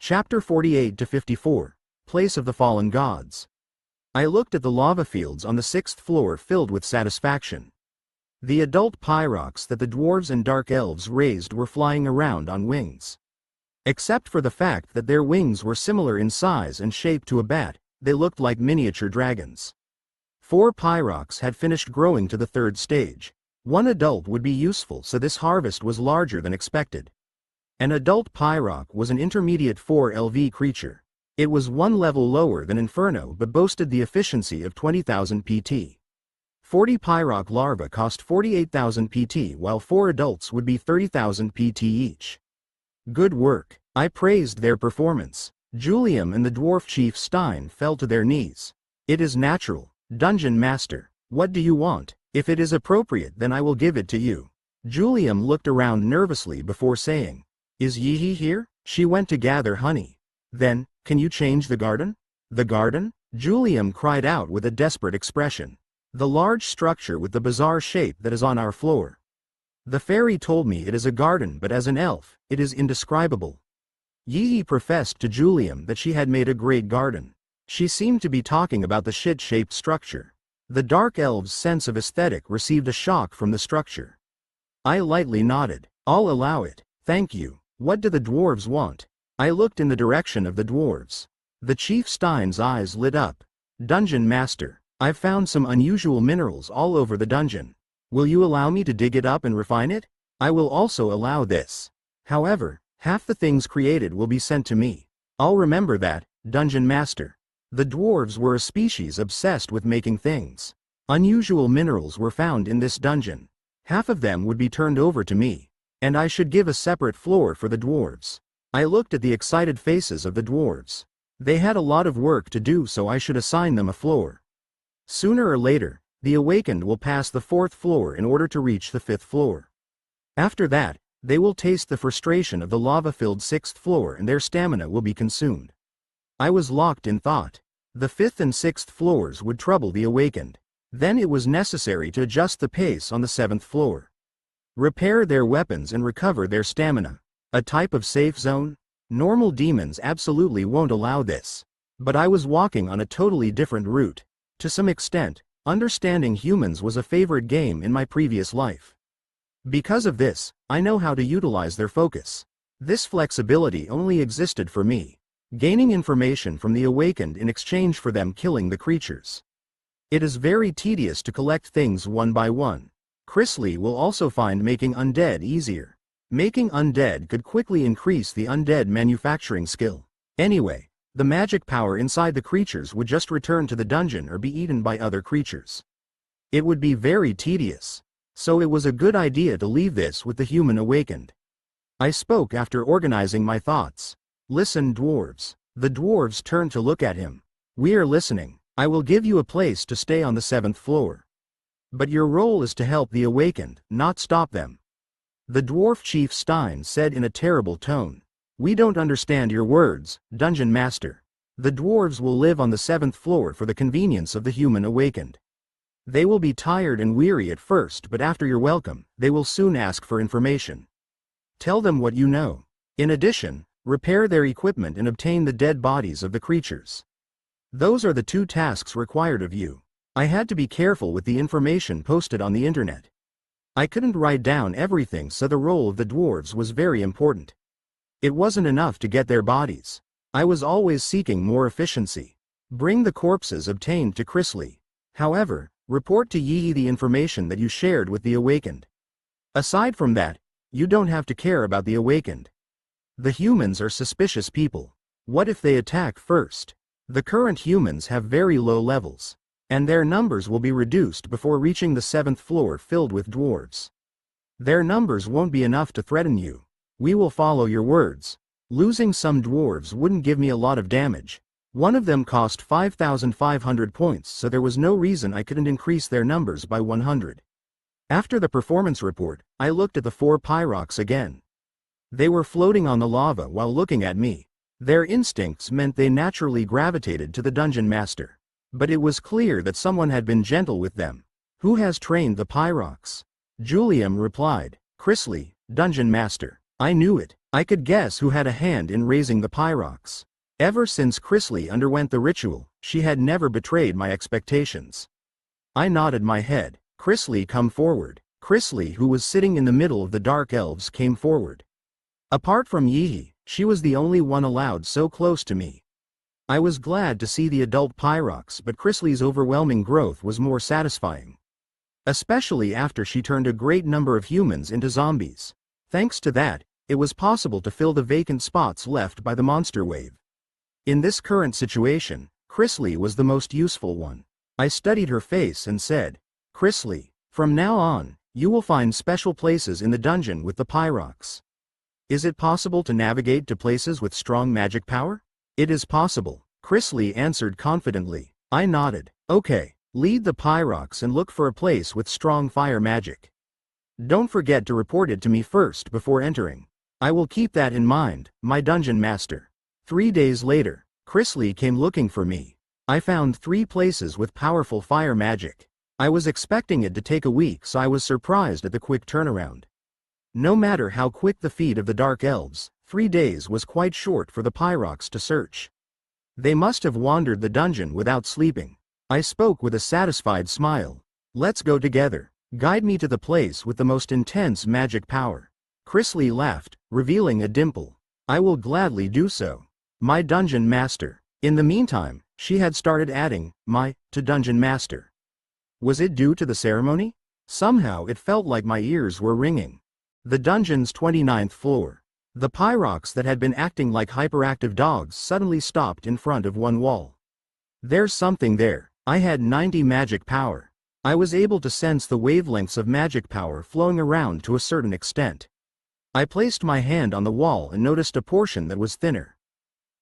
Chapter 48 to 54. Place of the Fallen Gods. I looked at the lava fields on the 6th floor filled with satisfaction. The adult pyrox that the dwarves and dark elves raised were flying around on wings. Except for the fact that their wings were similar in size and shape to a bat, they looked like miniature dragons. 4 pyrox had finished growing to the 3rd stage. 1 adult would be useful, so this harvest was larger than expected. An adult pyrox was an intermediate 4 LV creature. It was 1 level lower than Inferno but boasted the efficiency of 20,000 PT. 40 pyrox larvae cost 48,000 PT, while 4 adults would be 30,000 PT each. Good work. I praised their performance. Julium and the dwarf chief Stein fell to their knees. It is natural. Dungeon Master, what do you want? If it is appropriate, then I will give it to you. Julium looked around nervously before saying, "Is Yihi here?" She went to gather honey. Then, can you change the garden? The garden? Julium cried out with a desperate expression. The large structure with the bizarre shape that is on our floor. The fairy told me it is a garden, but as an elf, it is indescribable. Yihi professed to Julium that she had made a great garden. She seemed to be talking about the shit-shaped structure. The dark elf's sense of aesthetic received a shock from the structure. I lightly nodded. I'll allow it. Thank you. What do the dwarves want? I looked in the direction of the dwarves. The chief Stein's eyes lit up. Dungeon Master, I've found some unusual minerals all over the dungeon. Will you allow me to dig it up and refine it? I will also allow this. However, half the things created will be sent to me. I'll remember that, Dungeon Master. The dwarves were a species obsessed with making things. Unusual minerals were found in this dungeon. Half of them would be turned over to me, and I should give a separate floor for the dwarves. I looked at the excited faces of the dwarves. They had a lot of work to do, so I should assign them a floor. Sooner or later, the awakened will pass the 4th floor in order to reach the 5th floor. After that, they will taste the frustration of the lava-filled 6th floor and their stamina will be consumed. I was locked in thought. The 5th and 6th floors would trouble the awakened. Then it was necessary to adjust the pace on the 7th floor. Repair their weapons and recover their stamina. A type of safe zone? Normal demons absolutely won't allow this. But I was walking on a totally different route. To some extent, understanding humans was a favorite game in my previous life. Because of this, I know how to utilize their focus. This flexibility only existed for me. Gaining information from the awakened in exchange for them killing the creatures. It is very tedious to collect things one by one. Chrisley will also find making undead easier. Making undead could quickly increase the undead manufacturing skill. Anyway, the magic power inside the creatures would just return to the dungeon or be eaten by other creatures. It would be very tedious. So it was a good idea to leave this with the human awakened. I spoke after organizing my thoughts. Listen, dwarves. The dwarves turned to look at him. We are listening. I will give you a place to stay on the 7th floor. But your role is to help the awakened, not stop them. The dwarf chief Stein said in a terrible tone. We don't understand your words, Dungeon Master. The dwarves will live on the 7th floor for the convenience of the human awakened. They will be tired and weary at first, but after your welcome, they will soon ask for information. Tell them what you know. In addition, repair their equipment and obtain the dead bodies of the creatures. Those are the 2 tasks required of you. I had to be careful with the information posted on the internet. I couldn't write down everything, so the role of the dwarves was very important. It wasn't enough to get their bodies. I was always seeking more efficiency. Bring the corpses obtained to Chrisley. However, report to Yihi the information that you shared with the awakened. Aside from that, you don't have to care about the awakened. The humans are suspicious people. What if they attack first? The current humans have very low levels, and their numbers will be reduced before reaching the 7th floor filled with dwarves. Their numbers won't be enough to threaten you. We will follow your words. Losing some dwarves wouldn't give me a lot of damage. One of them cost 5,500 points, so there was no reason I couldn't increase their numbers by 100. After the performance report, I looked at the 4 pyrox again. They were floating on the lava while looking at me. Their instincts meant they naturally gravitated to the Dungeon Master. But it was clear that someone had been gentle with them. Who has trained the pyrox? Julium replied. Chrisley, Dungeon Master. I knew it. I could guess who had a hand in raising the Pyrox. Ever since Chrisley underwent the ritual, she had never betrayed my expectations. I nodded my head. Chrisley, come forward. Chrisley, who was sitting in the middle of the Dark Elves, came forward. Apart from Yihi, she was the only one allowed so close to me. I was glad to see the adult Pyrox, but Chrisley's overwhelming growth was more satisfying. Especially after she turned a great number of humans into zombies. Thanks to that, it was possible to fill the vacant spots left by the monster wave. In this current situation, Chrisley was the most useful one. I studied her face and said, Chrisley, from now on, you will find special places in the dungeon with the Pyrox. Is it possible to navigate to places with strong magic power? It is possible, Chrisley answered confidently. I nodded. Okay, lead the Pyrox and look for a place with strong fire magic. Don't forget to report it to me first before entering. I will keep that in mind, my dungeon master. 3 days later, Chrisley came looking for me. I found 3 places with powerful fire magic. I was expecting it to take a week, so I was surprised at the quick turnaround. No matter how quick the feet of the Dark Elves, 3 days was quite short for the Pyrox to search. They must have wandered the dungeon without sleeping. I spoke with a satisfied smile. Let's go together. Guide me to the place with the most intense magic power. Chrisley laughed, revealing a dimple. I will gladly do so, my dungeon master. In the meantime, she had started adding my to dungeon master. Was it due to the ceremony? Somehow it felt like my ears were ringing. The dungeon's 29th floor. The Pyrox that had been acting like hyperactive dogs suddenly stopped in front of one wall. There's something there. I had 90 magic power. I was able to sense the wavelengths of magic power flowing around to a certain extent. I placed my hand on the wall and noticed a portion that was thinner.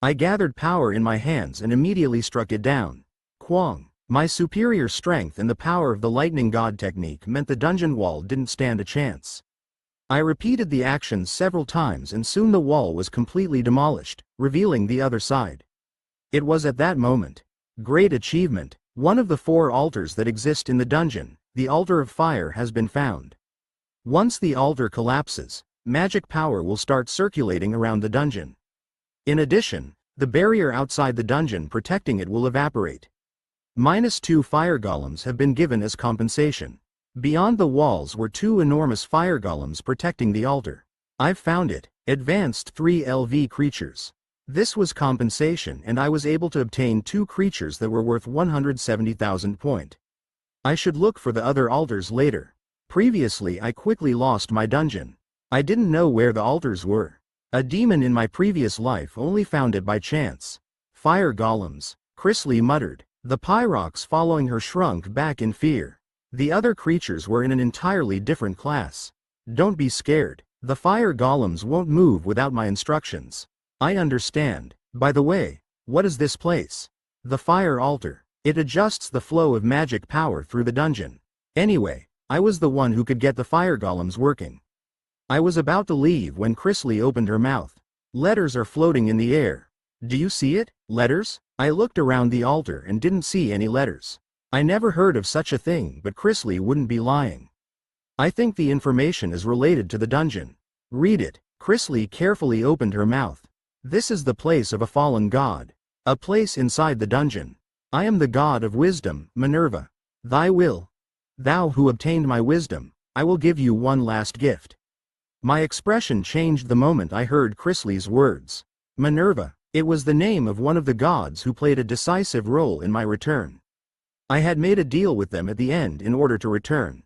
I gathered power in my hands and immediately struck it down. Kwang. My superior strength and the power of the lightning god technique meant the dungeon wall didn't stand a chance. I repeated the action several times and soon the wall was completely demolished, revealing the other side. It was at that moment. Great achievement. One of the 4 altars that exist in the dungeon, the altar of fire, has been found. Once the altar collapses, magic power will start circulating around the dungeon. In addition, the barrier outside the dungeon protecting it will evaporate. -2 fire golems have been given as compensation. Beyond the walls were 2 enormous fire golems protecting the altar. I've found it. Advanced 3 LV creatures. This was compensation, and I was able to obtain 2 creatures that were worth 170,000 point. I should look for the other altars later. Previously I quickly lost my dungeon. I didn't know where the altars were. A demon in my previous life only found it by chance. Fire golems, Chrisley muttered. The Pyrox following her shrunk back in fear. The other creatures were in an entirely different class. Don't be scared. The fire golems won't move without my instructions. I understand. By the way, what is this place? The fire altar. It adjusts the flow of magic power through the dungeon. Anyway, I was the one who could get the fire golems working. I was about to leave when Chrisley opened her mouth. Letters are floating in the air. Do you see it? Letters? I looked around the altar and didn't see any letters. I never heard of such a thing, but Chrisley wouldn't be lying. I think the information is related to the dungeon. Read it. Chrisley carefully opened her mouth. This is the place of a fallen god. A place inside the dungeon. I am the god of wisdom, Minerva. Thy will. Thou who obtained my wisdom, I will give you one last gift. My expression changed the moment I heard Chrisley's words. Minerva. It was the name of one of the gods who played a decisive role in my return. I had made a deal with them at the end in order to return.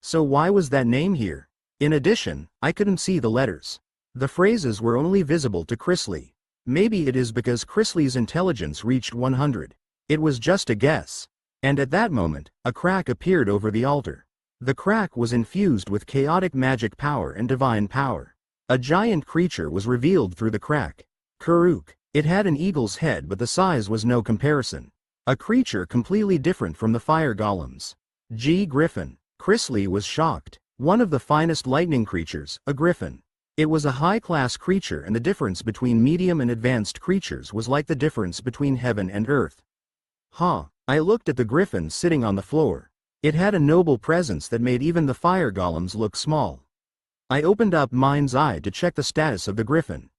So why was that name here? In addition, I couldn't see the letters. The phrases were only visible to Chrisley. Maybe it is because Chrisley's intelligence reached 100. It was just a guess. And at that moment, a crack appeared over the altar. The crack was infused with chaotic magic power and divine power. A giant creature was revealed through the crack. Karuk. It had an eagle's head, but the size was no comparison. A creature completely different from the fire golems. Griffin. Chrisley was shocked. One of the finest lightning creatures, a griffin. It was a high-class creature, and the difference between medium and advanced creatures was like the difference between heaven and earth. I looked at the griffin sitting on the floor. It had a noble presence that made even the fire golems look small. I opened up Mind's Eye to check the status of the Griffin.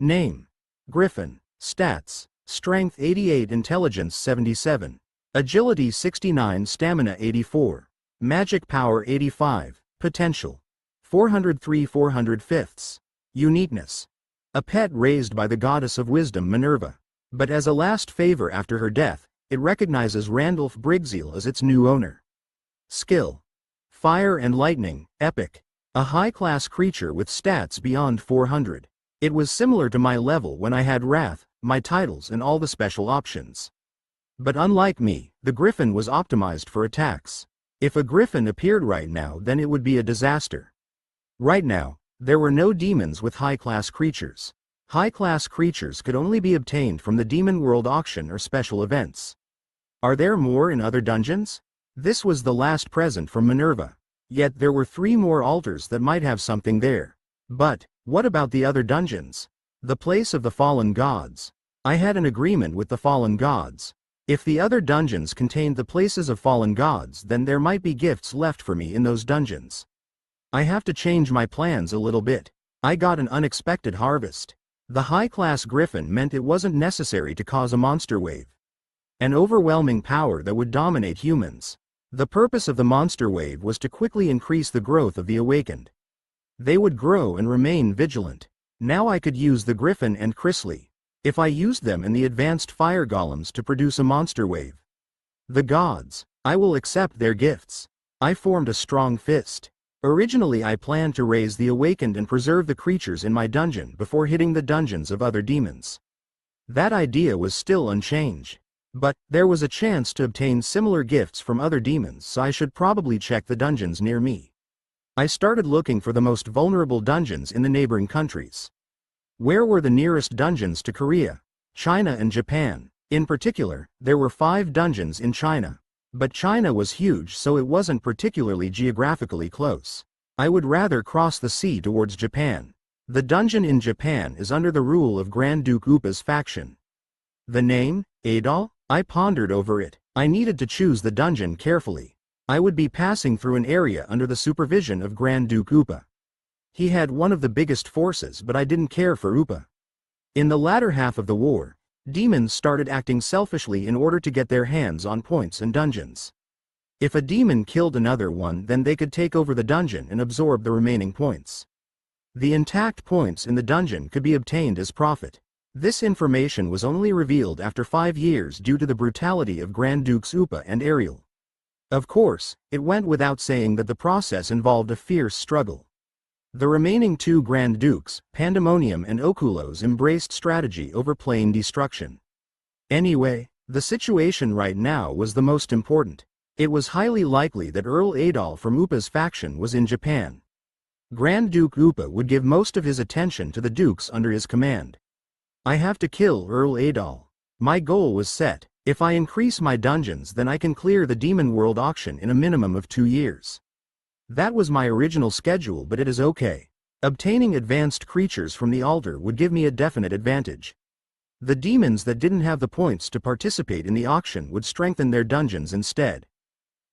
Name: Griffin. Stats: Strength 88, Intelligence 77, Agility 69, Stamina 84, Magic Power 85, Potential 403 405. Uniqueness: a pet raised by the goddess of wisdom Minerva. But as a last favor after her death, it recognizes Randolph Briggseel as its new owner. Skill: Fire and Lightning, Epic. A high-class creature with stats beyond 400. It was similar to my level when I had Wrath, my titles and all the special options. But unlike me, the Griffin was optimized for attacks. If a Griffin appeared right now, then it would be a disaster. Right now, there were no demons with high-class creatures. High-class creatures could only be obtained from the Demon World auction or special events. Are there more in other dungeons? This was the last present from Minerva. Yet there were 3 more altars that might have something there. But what about the other dungeons? The place of the fallen gods. I had an agreement with the fallen gods. If the other dungeons contained the places of fallen gods, then there might be gifts left for me in those dungeons. I have to change my plans a little bit. I got an unexpected harvest. The high-class Griffin meant it wasn't necessary to cause a monster wave. An overwhelming power that would dominate humans. The purpose of the monster wave was to quickly increase the growth of the awakened. They would grow and remain vigilant. Now I could use the Griffin and Chrysley. If I used them and the advanced fire golems to produce a monster wave. The gods. I will accept their gifts. I formed a strong fist. Originally I planned to raise the awakened and preserve the creatures in my dungeon before hitting the dungeons of other demons. That idea was still unchanged. But there was a chance to obtain similar gifts from other demons, so I should probably check the dungeons near me. I started looking for the most vulnerable dungeons in the neighboring countries. Where were the nearest dungeons to Korea, China and Japan? In particular, there were 5 dungeons in China. But China was huge, so it wasn't particularly geographically close. I would rather cross the sea towards Japan. The dungeon in Japan is under the rule of Grand Duke Upa's faction. The name, Adol? I pondered over it. I needed to choose the dungeon carefully. I would be passing through an area under the supervision of Grand Duke Upa. He had one of the biggest forces, but I didn't care for Upa. In the latter half of the war, demons started acting selfishly in order to get their hands on points and dungeons. If a demon killed another one, then they could take over the dungeon and absorb the remaining points. The intact points in the dungeon could be obtained as profit. This information was only revealed after 5 years due to the brutality of Grand Dukes Upa and Ariel. Of course, it went without saying that the process involved a fierce struggle. The remaining 2 Grand Dukes, Pandemonium and Oculos, embraced strategy over plain destruction. Anyway, the situation right now was the most important. It was highly likely that Earl Adol from Upa's faction was in Japan. Grand Duke Upa would give most of his attention to the dukes under his command. I have to kill Earl Adol. My goal was set. If I increase my dungeons, then I can clear the Demon World auction in a minimum of 2 years. That was my original schedule, but it is okay. Obtaining advanced creatures from the altar would give me a definite advantage. The demons that didn't have the points to participate in the auction would strengthen their dungeons instead.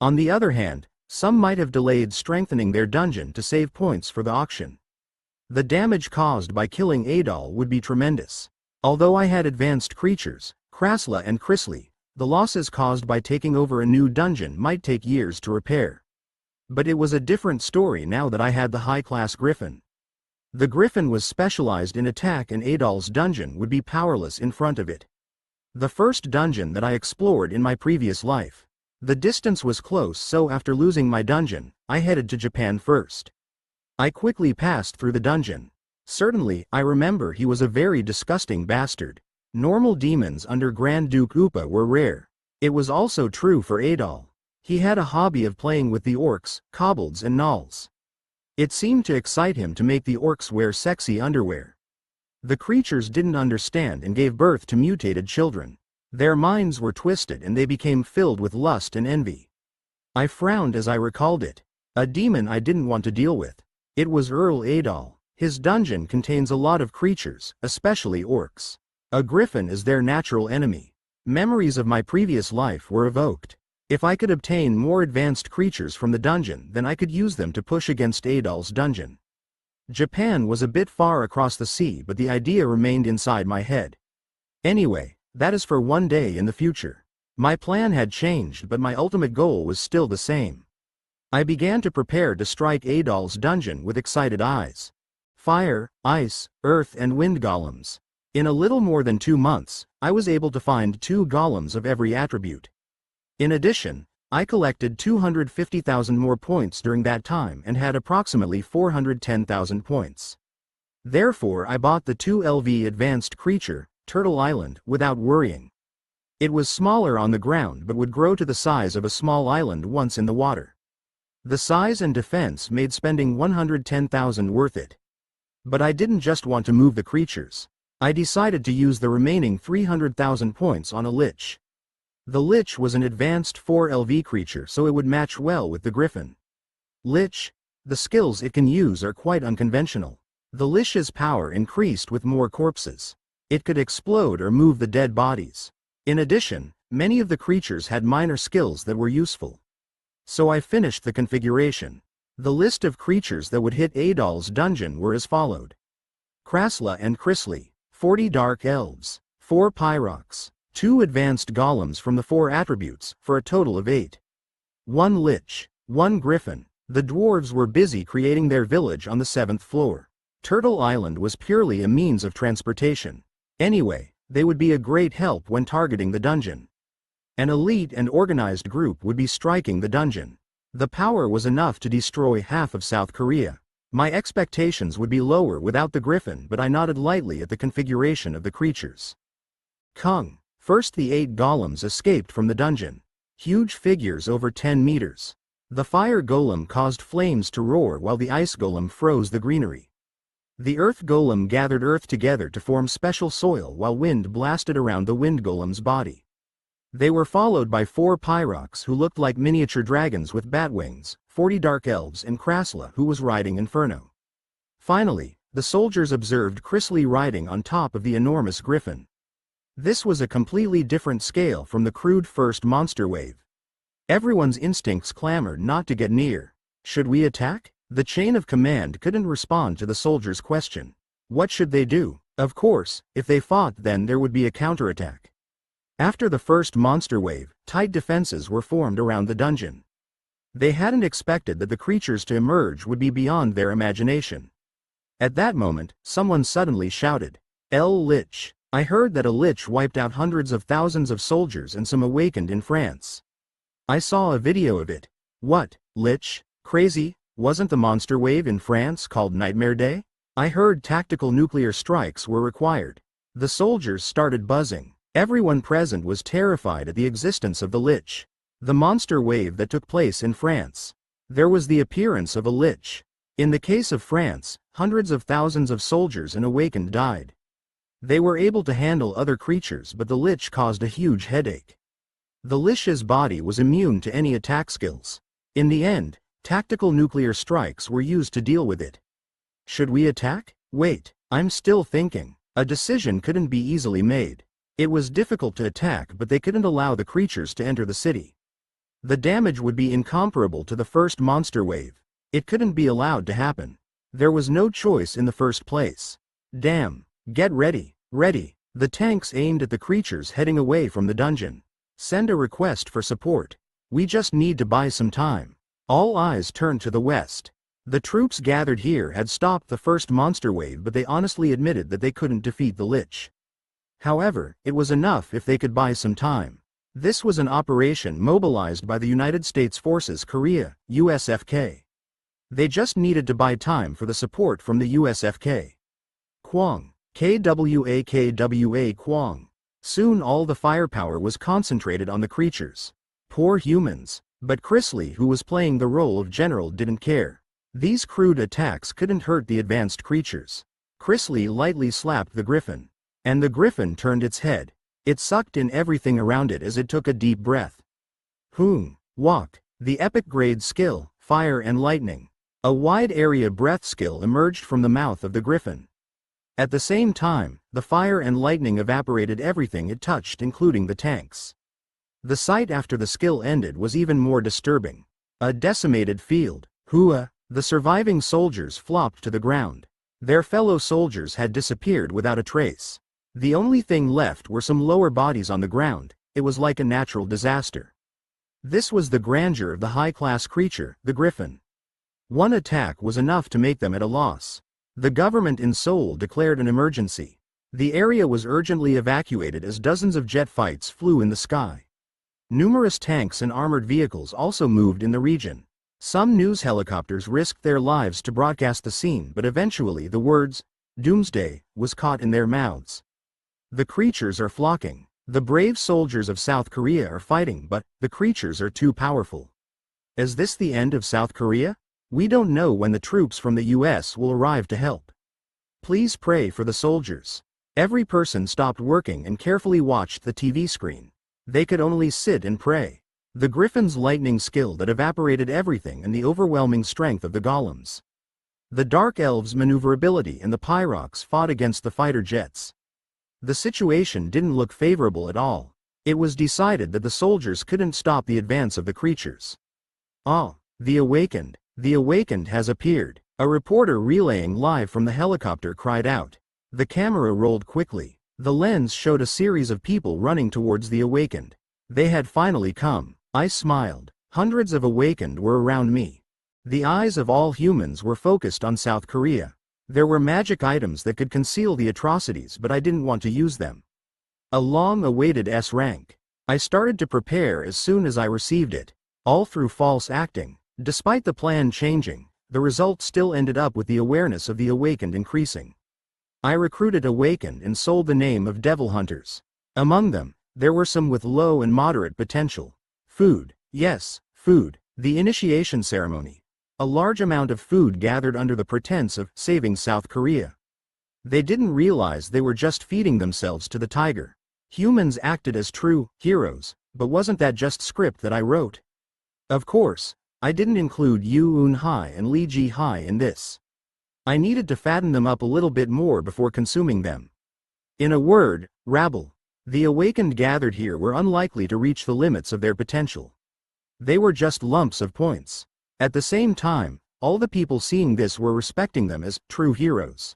On the other hand, some might have delayed strengthening their dungeon to save points for the auction. The damage caused by killing Adol would be tremendous. Although I had advanced creatures, Krasla and Chrysley, the losses caused by taking over a new dungeon might take years to repair. But it was a different story now that I had the high-class Griffin. The Griffin was specialized in attack and Adol's dungeon would be powerless in front of it. The first dungeon that I explored in my previous life. The distance was close, so after losing my dungeon, I headed to Japan first. I quickly passed through the dungeon. Certainly, I remember he was a very disgusting bastard. Normal demons under Grand Duke Upa were rare. It was also true for Adol. He had a hobby of playing with the orcs, kobolds and gnolls. It seemed to excite him to make the orcs wear sexy underwear. The creatures didn't understand and gave birth to mutated children. Their minds were twisted and they became filled with lust and envy. I frowned as I recalled it. A demon I didn't want to deal with. It was Earl Adol. His dungeon contains a lot of creatures, especially orcs. A griffin is their natural enemy. Memories of my previous life were evoked. If I could obtain more advanced creatures from the dungeon, then I could use them to push against Adol's dungeon. Japan was a bit far across the sea, but the idea remained inside my head. Anyway, that is for one day in the future. My plan had changed, but my ultimate goal was still the same. I began to prepare to strike Adol's dungeon with excited eyes. Fire, ice, earth and wind golems. In a little more than 2 months, I was able to find 2 golems of every attribute. In addition, I collected 250,000 more points during that time and had approximately 410,000 points. Therefore I bought the 2LV advanced creature, Turtle Island, without worrying. It was smaller on the ground but would grow to the size of a small island once in the water. The size and defense made spending 110,000 worth it. But I didn't just want to move the creatures. I decided to use the remaining 300,000 points on a lich. The lich was an advanced 4LV creature, so it would match well with the griffin. Lich. The skills it can use are quite unconventional. The lich's power increased with more corpses. It could explode or move the dead bodies. In addition, many of the creatures had minor skills that were useful. So I finished the configuration. The list of creatures that would hit Adol's dungeon were as followed. Krasla and Chrisley, 40 dark elves, 4 pyrox, 2 advanced golems from the 4 attributes, for a total of 8. 1 lich, 1 griffin. The dwarves were busy creating their village on the 7th floor. Turtle Island was purely a means of transportation. Anyway, they would be a great help when targeting the dungeon. An elite and organized group would be striking the dungeon. The power was enough to destroy half of South Korea. My expectations would be lower without the griffin, but I nodded lightly at the configuration of the creatures. Kung. First, the 8 golems escaped from the dungeon. Huge figures over 10 meters. The fire golem caused flames to roar while the ice golem froze the greenery. The earth golem gathered earth together to form special soil while wind blasted around the wind golem's body. They were followed by 4 pyrox who looked like miniature dragons with bat wings, 40 dark elves and Krasla who was riding Inferno. Finally, the soldiers observed Chrisley riding on top of the enormous griffin. This was a completely different scale from the crude first monster wave. Everyone's instincts clamored not to get near. Should we attack? The chain of command couldn't respond to the soldiers' question. What should they do? Of course, if they fought, then there would be a counterattack. After the first monster wave, tight defenses were formed around the dungeon. They hadn't expected that the creatures to emerge would be beyond their imagination. At that moment, someone suddenly shouted, "El Lich!" I heard that a lich wiped out hundreds of thousands of soldiers and some awakened in France. I saw a video of it. What, lich? Crazy? Wasn't the monster wave in France called Nightmare Day? I heard tactical nuclear strikes were required. The soldiers started buzzing. Everyone present was terrified at the existence of the lich. The monster wave that took place in France. There was the appearance of a lich. In the case of France, hundreds of thousands of soldiers and awakened died. They were able to handle other creatures, but the lich caused a huge headache. The lich's body was immune to any attack skills. In the end, tactical nuclear strikes were used to deal with it. Should we attack? Wait, I'm still thinking. A decision couldn't be easily made. It was difficult to attack, but they couldn't allow the creatures to enter the city. The damage would be incomparable to the first monster wave. It couldn't be allowed to happen. There was no choice in the first place. Damn. Get ready. Ready. The tanks aimed at the creatures heading away from the dungeon. Send a request for support. We just need to buy some time. All eyes turned to the west. The troops gathered here had stopped the first monster wave, but they honestly admitted that they couldn't defeat the lich. However, it was enough if they could buy some time. This was an operation mobilized by the United States Forces Korea, USFK. They just needed to buy time for the support from the USFK. Kwang. KWA Kwang. Soon all the firepower was concentrated on the creatures. Poor humans. But Chrisley, who was playing the role of general, didn't care. These crude attacks couldn't hurt the advanced creatures. Chrisley lightly slapped the griffin. And the griffin turned its head. It sucked in everything around it as it took a deep breath. Walk. The epic grade skill, fire and lightning. A wide area breath skill emerged from the mouth of the griffin. At the same time, the fire and lightning evaporated everything it touched, including the tanks. The sight after the skill ended was even more disturbing. A decimated field. Hua. The surviving soldiers flopped to the ground. Their fellow soldiers had disappeared without a trace. The only thing left were some lower bodies on the ground. It was like a natural disaster. This was the grandeur of the high-class creature, the griffin. One attack was enough to make them at a loss. The government in Seoul declared an emergency. The area was urgently evacuated as dozens of jet fights flew in the sky. Numerous tanks and armored vehicles also moved in the region. Some news helicopters risked their lives to broadcast the scene, but eventually the words, "Doomsday," was caught in their mouths. The creatures are flocking. The brave soldiers of South Korea are fighting, but the creatures are too powerful. Is this the end of South Korea? We don't know when the troops from the US will arrive to help. Please pray for the soldiers. Every person stopped working and carefully watched the TV screen. They could only sit and pray. The griffin's lightning skill that evaporated everything and the overwhelming strength of the golems. The dark elves' maneuverability and the pyrox fought against the fighter jets. The situation didn't look favorable at all. It was decided that the soldiers couldn't stop the advance of the creatures. Ah, the awakened has appeared. A reporter relaying live from the helicopter cried out. The camera rolled quickly. The lens showed a series of people running towards the awakened. They had finally come. I smiled. Hundreds of awakened were around me. The eyes of all humans were focused on South Korea. There were magic items that could conceal the atrocities, but I didn't want to use them. A long-awaited S rank. I started to prepare as soon as I received it. All through false acting. Despite the plan changing, the result still ended up with the awareness of the awakened increasing. I recruited awakened and sold the name of devil hunters. Among them, there were some with low and moderate potential. Food. Yes, food. The initiation ceremony. A large amount of food gathered under the pretense of saving South Korea. They didn't realize they were just feeding themselves to the tiger. Humans acted as true heroes, but wasn't that just script that I wrote? Of course, I didn't include Yoo Eun-hai and Lee Ji-hai in this. I needed to fatten them up a little bit more before consuming them. In a word, rabble. The awakened gathered here were unlikely to reach the limits of their potential. They were just lumps of points. At the same time, all the people seeing this were respecting them as true heroes.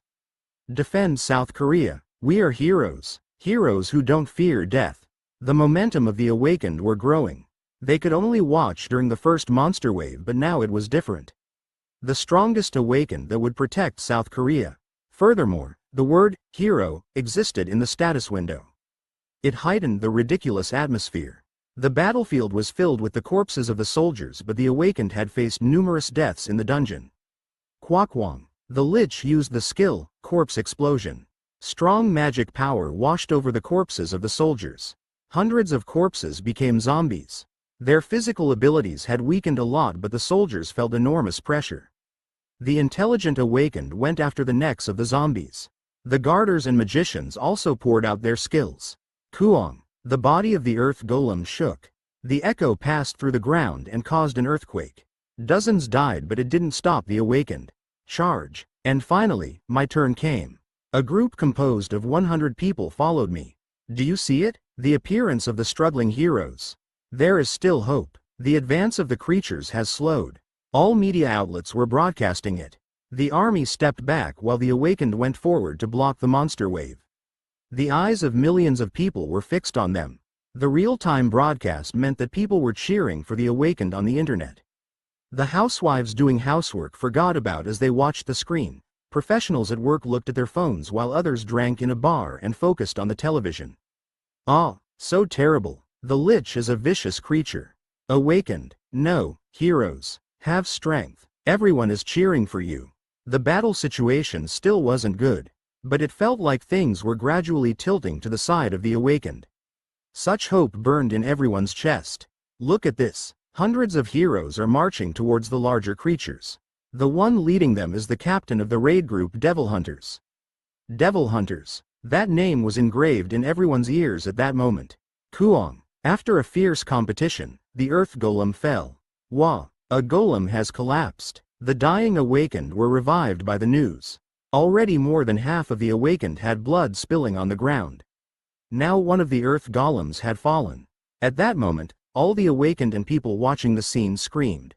Defend South Korea. We are heroes. Heroes who don't fear death. The momentum of the awakened were growing. They could only watch during the first monster wave, but now it was different. The strongest awakened that would protect South Korea. Furthermore, the word hero existed in the status window. It heightened the ridiculous atmosphere. The battlefield was filled with the corpses of the soldiers, but the awakened had faced numerous deaths in the dungeon. Kwakwang. The Lich used the skill, Corpse Explosion. Strong magic power washed over the corpses of the soldiers. Hundreds of corpses became zombies. Their physical abilities had weakened a lot, but the soldiers felt enormous pressure. The intelligent awakened went after the necks of the zombies. The guarders and magicians also poured out their skills. Kuong. The body of the earth golem shook. The echo passed through the ground and caused an earthquake. Dozens died, but it didn't stop the awakened. Charge. And finally, my turn came. A group composed of 100 people followed me. Do you see it? The appearance of the struggling heroes. There is still hope. The advance of the creatures has slowed. All media outlets were broadcasting it. The army stepped back while the awakened went forward to block the monster wave. The eyes of millions of people were fixed on them. The real-time broadcast meant that people were cheering for the awakened on the internet. The housewives doing housework forgot about as they watched the screen. Professionals at work looked at their phones while others drank in a bar and focused on the television. Ah, so terrible. The Lich is a vicious creature. Awakened. No, heroes. Have strength. Everyone is cheering for you. The battle situation still wasn't good. But it felt like things were gradually tilting to the side of the awakened. Such hope burned in everyone's chest. Look at this. Hundreds of heroes are marching towards the larger creatures. The one leading them is the captain of the raid group Devil Hunters. Devil Hunters. That name was engraved in everyone's ears at that moment. Kuong. After a fierce competition, the earth golem fell. Wah. A golem has collapsed. The dying awakened were revived by the news. Already more than half of the awakened had blood spilling on the ground. Now one of the earth golems had fallen. At that moment, all the awakened and people watching the scene screamed.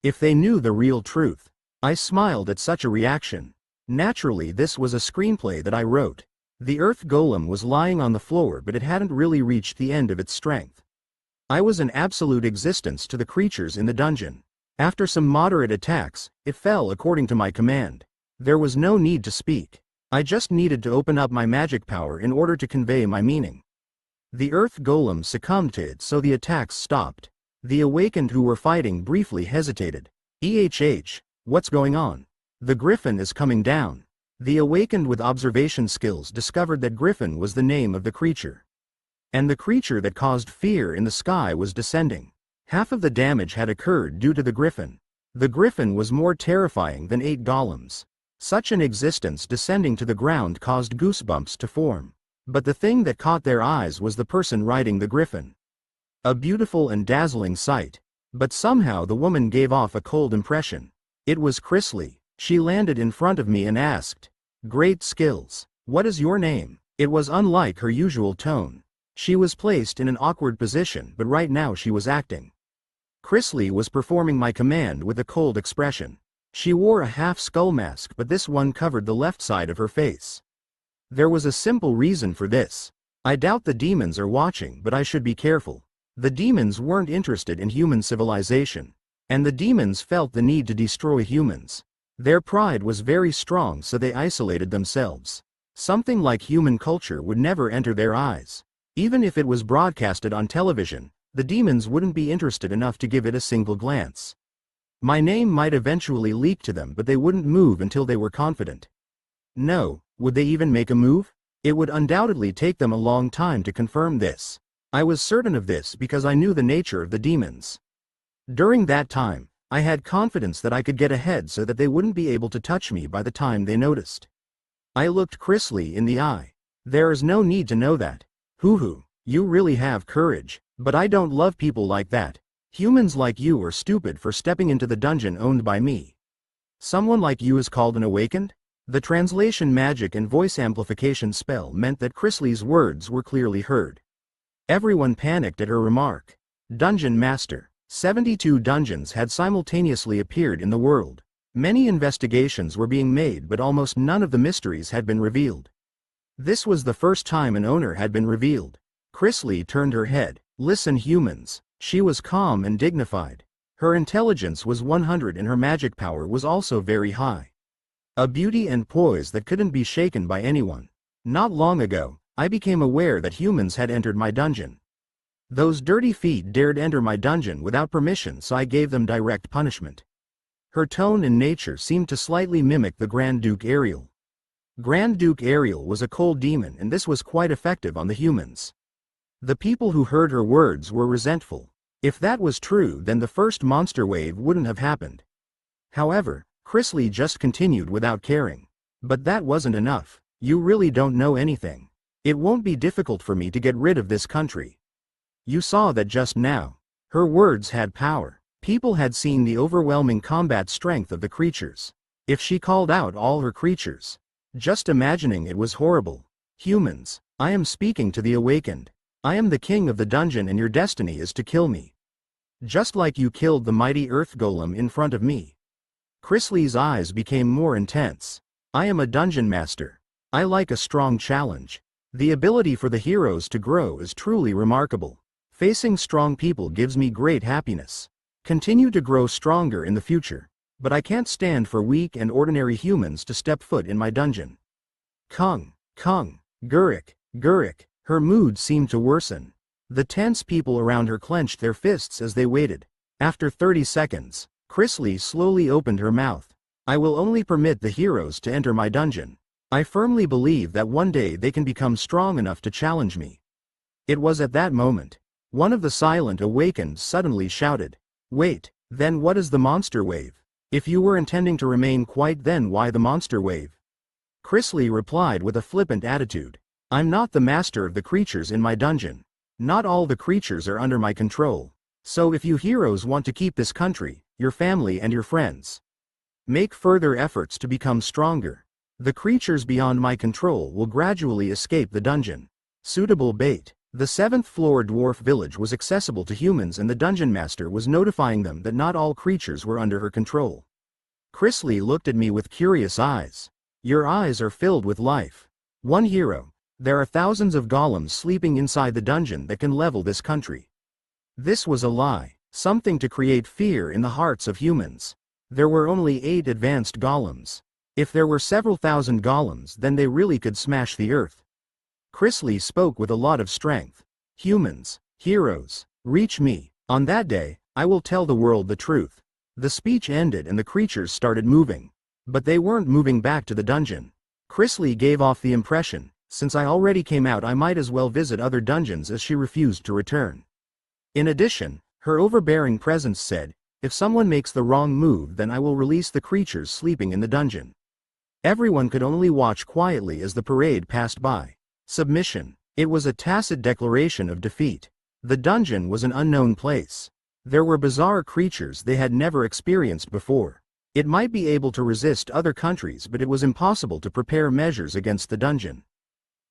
If they knew the real truth, I smiled at such a reaction. Naturally, this was a screenplay that I wrote. The earth golem was lying on the floor, but it hadn't really reached the end of its strength. I was an absolute existence to the creatures in the dungeon. After some moderate attacks, it fell according to my command. There was no need to speak. I just needed to open up my magic power in order to convey my meaning. The earth golem succumbed to it, so the attacks stopped. The awakened who were fighting briefly hesitated. What's going on? The griffin is coming down. The awakened with observation skills discovered that griffin was the name of the creature. And the creature that caused fear in the sky was descending. Half of the damage had occurred due to the griffin. The griffin was more terrifying than 8 golems. Such an existence descending to the ground caused goosebumps to form. But the thing that caught their eyes was the person riding the griffin. A beautiful and dazzling sight. But somehow the woman gave off a cold impression. It was Chrisley. She landed in front of me and asked, "Great skills. What is your name?" It was unlike her usual tone. She was placed in an awkward position, but right now she was acting. Chrisley was performing my command with a cold expression. She wore a half-skull mask, but this one covered the left side of her face. There was a simple reason for this. I doubt the demons are watching, but I should be careful. The demons weren't interested in human civilization. And the demons felt the need to destroy humans. Their pride was very strong, so they isolated themselves. Something like human culture would never enter their eyes. Even if it was broadcasted on television, the demons wouldn't be interested enough to give it a single glance. My name might eventually leak to them, but they wouldn't move until they were confident. No, would they even make a move? It would undoubtedly take them a long time to confirm this. I was certain of this because I knew the nature of the demons. During that time, I had confidence that I could get ahead so that they wouldn't be able to touch me by the time they noticed. I looked Chrisley in the eye. There is no need to know that. Hoo-hoo, you really have courage, but I don't love people like that. Humans like you are stupid for stepping into the dungeon owned by me. Someone like you is called an awakened? The translation magic and voice amplification spell meant that Chrisley's words were clearly heard. Everyone panicked at her remark. Dungeon Master. 72 dungeons had simultaneously appeared in the world. Many investigations were being made, but almost none of the mysteries had been revealed. This was the first time an owner had been revealed. Chrisley turned her head. Listen, humans. She was calm and dignified. Her intelligence was 100 and her magic power was also very high. A beauty and poise that couldn't be shaken by anyone. Not long ago, I became aware that humans had entered my dungeon. Those dirty feet dared enter my dungeon without permission, so I gave them direct punishment. Her tone and nature seemed to slightly mimic the Grand Duke Ariel. Grand Duke Ariel was a cold demon, and this was quite effective on the humans. The people who heard her words were resentful. If that was true, then the first monster wave wouldn't have happened. However, Chrisley just continued without caring. But that wasn't enough. You really don't know anything. It won't be difficult for me to get rid of this country. You saw that just now. Her words had power. People had seen the overwhelming combat strength of the creatures. If she called out all her creatures. Just imagining it was horrible. Humans, I am speaking to the awakened. I am the king of the dungeon and your destiny is to kill me. Just like you killed the mighty earth golem in front of me. Chrisley's eyes became more intense. I am a dungeon master. I like a strong challenge. The ability for the heroes to grow is truly remarkable. Facing strong people gives me great happiness. Continue to grow stronger in the future. But I can't stand for weak and ordinary humans to step foot in my dungeon. Kung, Gurik. Her mood seemed to worsen. The tense people around her clenched their fists as they waited. After 30 seconds, Chrisley slowly opened her mouth. I will only permit the heroes to enter my dungeon. I firmly believe that one day they can become strong enough to challenge me. It was at that moment. One of the silent awakened suddenly shouted, "Wait, then what is the monster wave? If you were intending to remain quiet, then why the monster wave?" Chrisley replied with a flippant attitude. I'm not the master of the creatures in my dungeon. Not all the creatures are under my control. So if you heroes want to keep this country, your family and your friends, make further efforts to become stronger. The creatures beyond my control will gradually escape the dungeon. Suitable bait. The 7th floor dwarf village was accessible to humans and the dungeon master was notifying them that not all creatures were under her control. Chrisley looked at me with curious eyes. Your eyes are filled with life. One hero. There are thousands of golems sleeping inside the dungeon that can level this country. This was a lie, something to create fear in the hearts of humans. There were only 8 advanced golems. If there were several thousand golems, then they really could smash the earth. Chrisley spoke with a lot of strength. Humans, heroes, reach me. On that day, I will tell the world the truth. The speech ended and the creatures started moving. But they weren't moving back to the dungeon. Chrisley gave off the impression, since I already came out, I might as well visit other dungeons, as she refused to return. In addition, her overbearing presence said, if someone makes the wrong move, then I will release the creatures sleeping in the dungeon. Everyone could only watch quietly as the parade passed by. Submission. It was a tacit declaration of defeat. The dungeon was an unknown place. There were bizarre creatures they had never experienced before. It might be able to resist other countries, but it was impossible to prepare measures against the dungeon.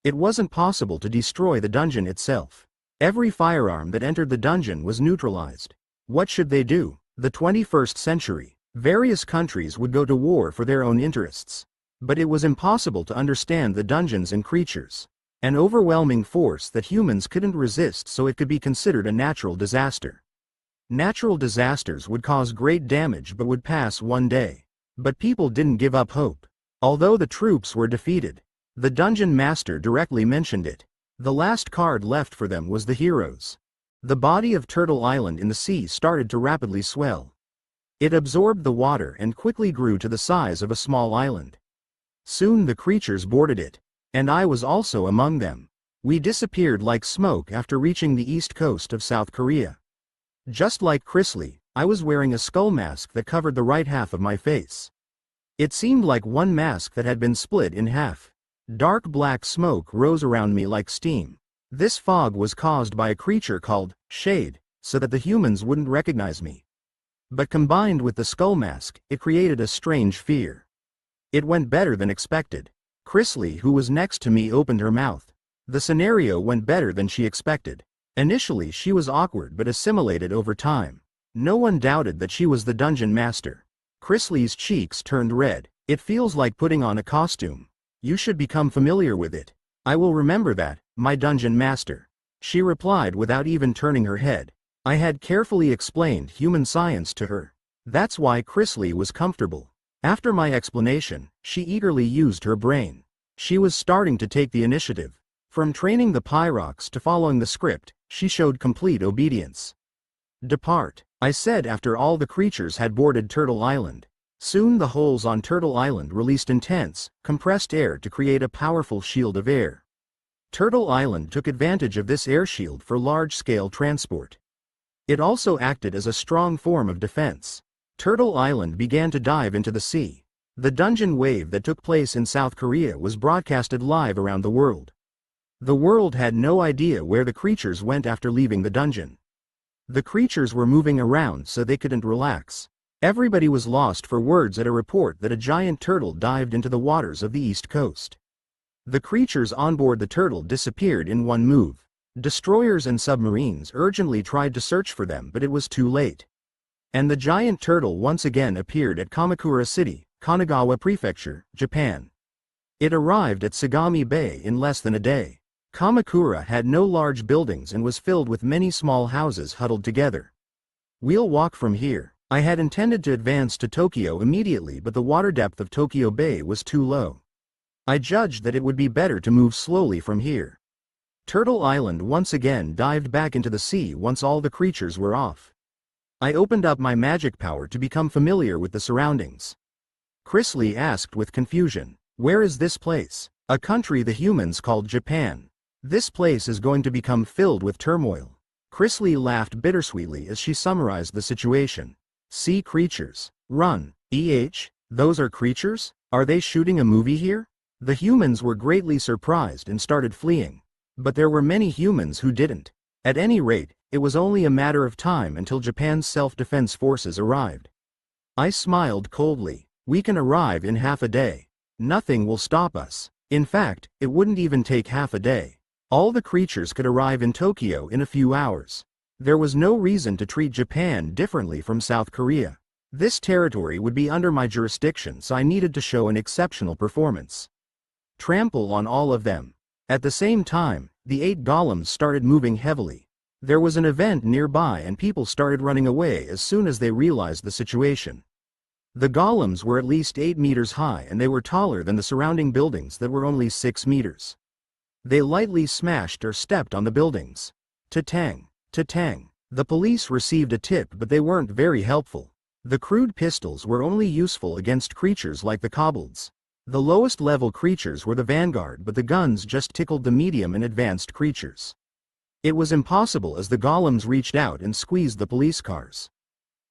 It wasn't possible to destroy the dungeon itself. Every firearm that entered the dungeon was neutralized. What should they do? The 21st century. Various countries would go to war for their own interests. But it was impossible to understand the dungeons and creatures. An overwhelming force that humans couldn't resist, so it could be considered a natural disaster. Natural disasters would cause great damage but would pass one day. But people didn't give up hope. Although the troops were defeated, the dungeon master directly mentioned it. The last card left for them was the heroes. The body of Turtle Island in the sea started to rapidly swell. It absorbed the water and quickly grew to the size of a small island. Soon the creatures boarded it. And I was also among them. We disappeared like smoke after reaching the east coast of South Korea. Just like Chrisley, I was wearing a skull mask that covered the right half of my face. It seemed like one mask that had been split in half. Dark black smoke rose around me like steam. This fog was caused by a creature called Shade, so that the humans wouldn't recognize me. But combined with the skull mask, it created a strange fear. It went better than expected. Chrisley, who was next to me, opened her mouth. The scenario went better than she expected. Initially she was awkward but assimilated over time. No one doubted that she was the dungeon master. Chrisley's cheeks turned red. It feels like putting on a costume. You should become familiar with it. I will remember that, my dungeon master. She replied without even turning her head. I had carefully explained human science to her. That's why Chrisley was comfortable. After my explanation, she eagerly used her brain. She was starting to take the initiative. From training the Pyrox to following the script, she showed complete obedience. Depart, I said after all the creatures had boarded Turtle Island. Soon the holes on Turtle Island released intense, compressed air to create a powerful shield of air. Turtle Island took advantage of this air shield for large-scale transport. It also acted as a strong form of defense. Turtle Island began to dive into the sea. The dungeon wave that took place in South Korea was broadcasted live around the world. The world had no idea where the creatures went after leaving the dungeon. The creatures were moving around so they couldn't relax. Everybody was lost for words at a report that a giant turtle dived into the waters of the East Coast. The creatures on board the turtle disappeared in one move. Destroyers and submarines urgently tried to search for them, but it was too late. And the giant turtle once again appeared at Kamakura City, Kanagawa Prefecture, Japan. It arrived at Sagami Bay in less than a day. Kamakura had no large buildings and was filled with many small houses huddled together. We'll walk from here. I had intended to advance to Tokyo immediately, but the water depth of Tokyo Bay was too low. I judged that it would be better to move slowly from here. Turtle Island once again dived back into the sea once all the creatures were off. I opened up my magic power to become familiar with the surroundings. Chrisley asked with confusion, "Where is this place?" "A country the humans called Japan. This place is going to become filled with turmoil." Chrisley laughed bittersweetly as she summarized the situation. "Sea creatures. Run. Those are creatures? Are they shooting a movie here?" The humans were greatly surprised and started fleeing. But there were many humans who didn't. At any rate, it was only a matter of time until Japan's self-defense forces arrived. I smiled coldly. "We can arrive in half a day. Nothing will stop us." In fact, it wouldn't even take half a day. All the creatures could arrive in Tokyo in a few hours. There was no reason to treat Japan differently from South Korea. This territory would be under my jurisdiction, so I needed to show an exceptional performance. Trample on all of them. At the same time, the 8 golems started moving heavily. There was an event nearby and people started running away as soon as they realized the situation. The golems were at least 8 meters high and they were taller than the surrounding buildings that were only 6 meters. They lightly smashed or stepped on the buildings. Ta-tang, ta-tang. The police received a tip, but they weren't very helpful. The crude pistols were only useful against creatures like the kobolds. The lowest level creatures were the vanguard, but the guns just tickled the medium and advanced creatures. It was impossible as the golems reached out and squeezed the police cars.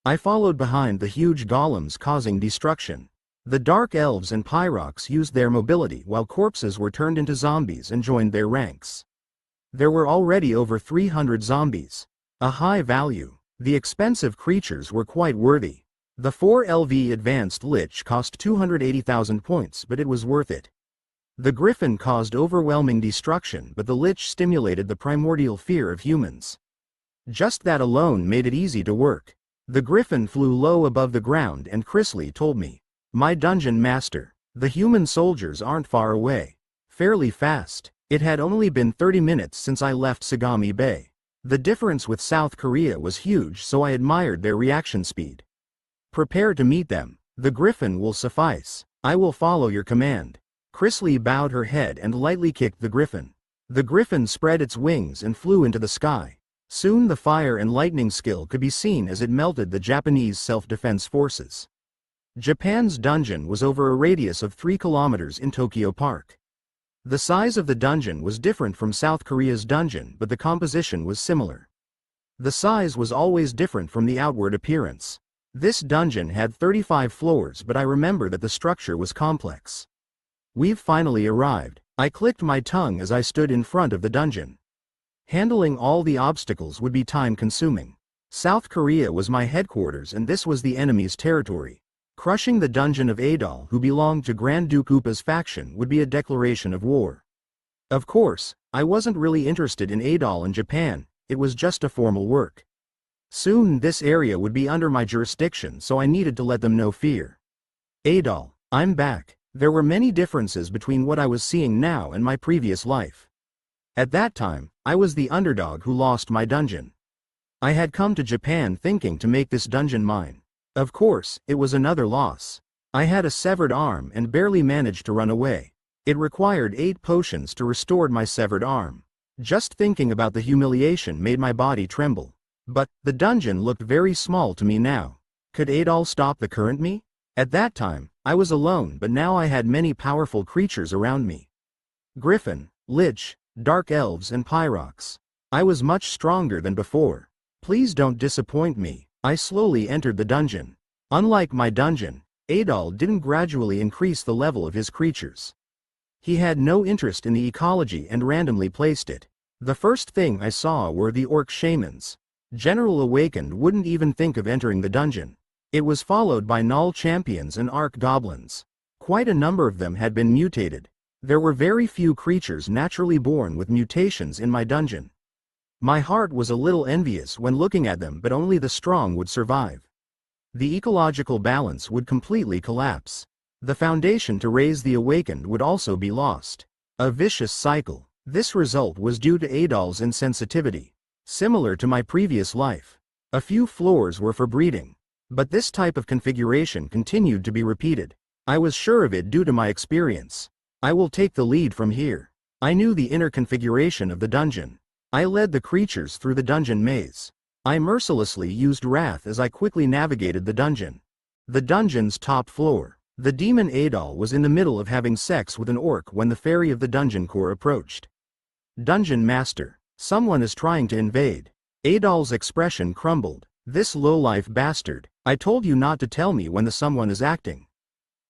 I followed behind the huge golems, causing destruction. The dark elves and pyrox used their mobility while corpses were turned into zombies and joined their ranks. There were already over 300 zombies. A high value. The expensive creatures were quite worthy. The 4LV Advanced Lich cost 280,000 points, but it was worth it. The Griffin caused overwhelming destruction, but the Lich stimulated the primordial fear of humans. Just that alone made it easy to work. The Griffin flew low above the ground and Chrisley told me, "My dungeon master, the human soldiers aren't far away. Fairly fast." It had only been 30 minutes since I left Sagami Bay. The difference with South Korea was huge, so I admired their reaction speed. "Prepare to meet them. The Griffin will suffice. I will follow your command." Chrisley bowed her head and lightly kicked the Griffin. The Griffin spread its wings and flew into the sky. Soon the fire and lightning skill could be seen as it melted the Japanese self-defense forces. Japan's dungeon was over a radius of 3 kilometers in Tokyo Park. The size of the dungeon was different from South Korea's dungeon, but the composition was similar. The size was always different from the outward appearance. This dungeon had 35 floors, but I remember that the structure was complex. "We've finally arrived." I clicked my tongue as I stood in front of the dungeon. Handling all the obstacles would be time-consuming. South Korea was my headquarters and this was the enemy's territory. Crushing the dungeon of Adol, who belonged to Grand Duke Upa's faction, would be a declaration of war. Of course, I wasn't really interested in Adol and Japan, it was just a formal work. Soon this area would be under my jurisdiction, so I needed to let them know fear. "Adol, I'm back." There were many differences between what I was seeing now and my previous life. At that time, I was the underdog who lost my dungeon. I had come to Japan thinking to make this dungeon mine. Of course, it was another loss. I had a severed arm and barely managed to run away. It required 8 potions to restore my severed arm. Just thinking about the humiliation made my body tremble. But, the dungeon looked very small to me now. Could Adol stop the current me? At that time, I was alone, but now I had many powerful creatures around me. Griffin, Lich, Dark Elves and Pyrox. I was much stronger than before. Please don't disappoint me. I slowly entered the dungeon. Unlike my dungeon, Adol didn't gradually increase the level of his creatures. He had no interest in the ecology and randomly placed it. The first thing I saw were the orc shamans. General Awakened wouldn't even think of entering the dungeon. It was followed by Null Champions and Arc Goblins. Quite a number of them had been mutated. There were very few creatures naturally born with mutations in my dungeon. My heart was a little envious when looking at them, but only the strong would survive. The ecological balance would completely collapse. The foundation to raise the awakened would also be lost. A vicious cycle. This result was due to Adol's insensitivity. Similar to my previous life. A few floors were for breeding. But this type of configuration continued to be repeated. I was sure of it due to my experience. I will take the lead from here. I knew the inner configuration of the dungeon. I led the creatures through the dungeon maze. I mercilessly used wrath as I quickly navigated the dungeon. The dungeon's top floor. The demon Adol was in the middle of having sex with an orc when the fairy of the dungeon core approached. "Dungeon Master, someone is trying to invade." Adol's expression crumbled. "This lowlife bastard, I told you not to tell me when the someone is acting.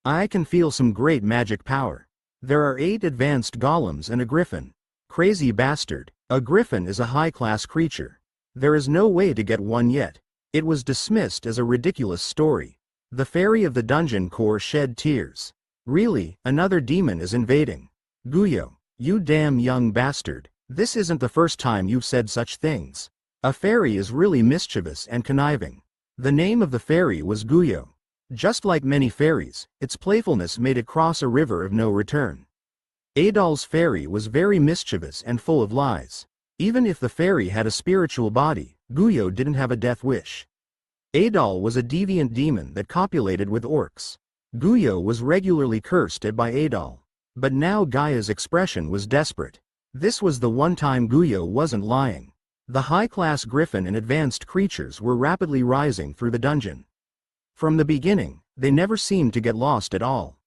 I can feel some great magic power. There are 8 advanced golems and a griffin. Crazy bastard. A griffin is a high-class creature. There is no way to get one yet." It was dismissed as a ridiculous story. The fairy of the dungeon core shed tears. "Really, another demon is invading. Guyo, you damn young bastard. This isn't the first time you've said such things. A fairy is really mischievous and conniving. The name of the fairy was Guyo. Just like many fairies, its playfulness made it cross a river of no return. Adol's fairy was very mischievous and full of lies. Even if the fairy had a spiritual body, Guyo didn't have a death wish. Adol was a deviant demon that copulated with orcs. Guyo was regularly cursed at by Adol. But now Gaia's expression was desperate. This was the one time Guyo wasn't lying. The high-class griffin and advanced creatures were rapidly rising through the dungeon. From the beginning, they never seemed to get lost at all.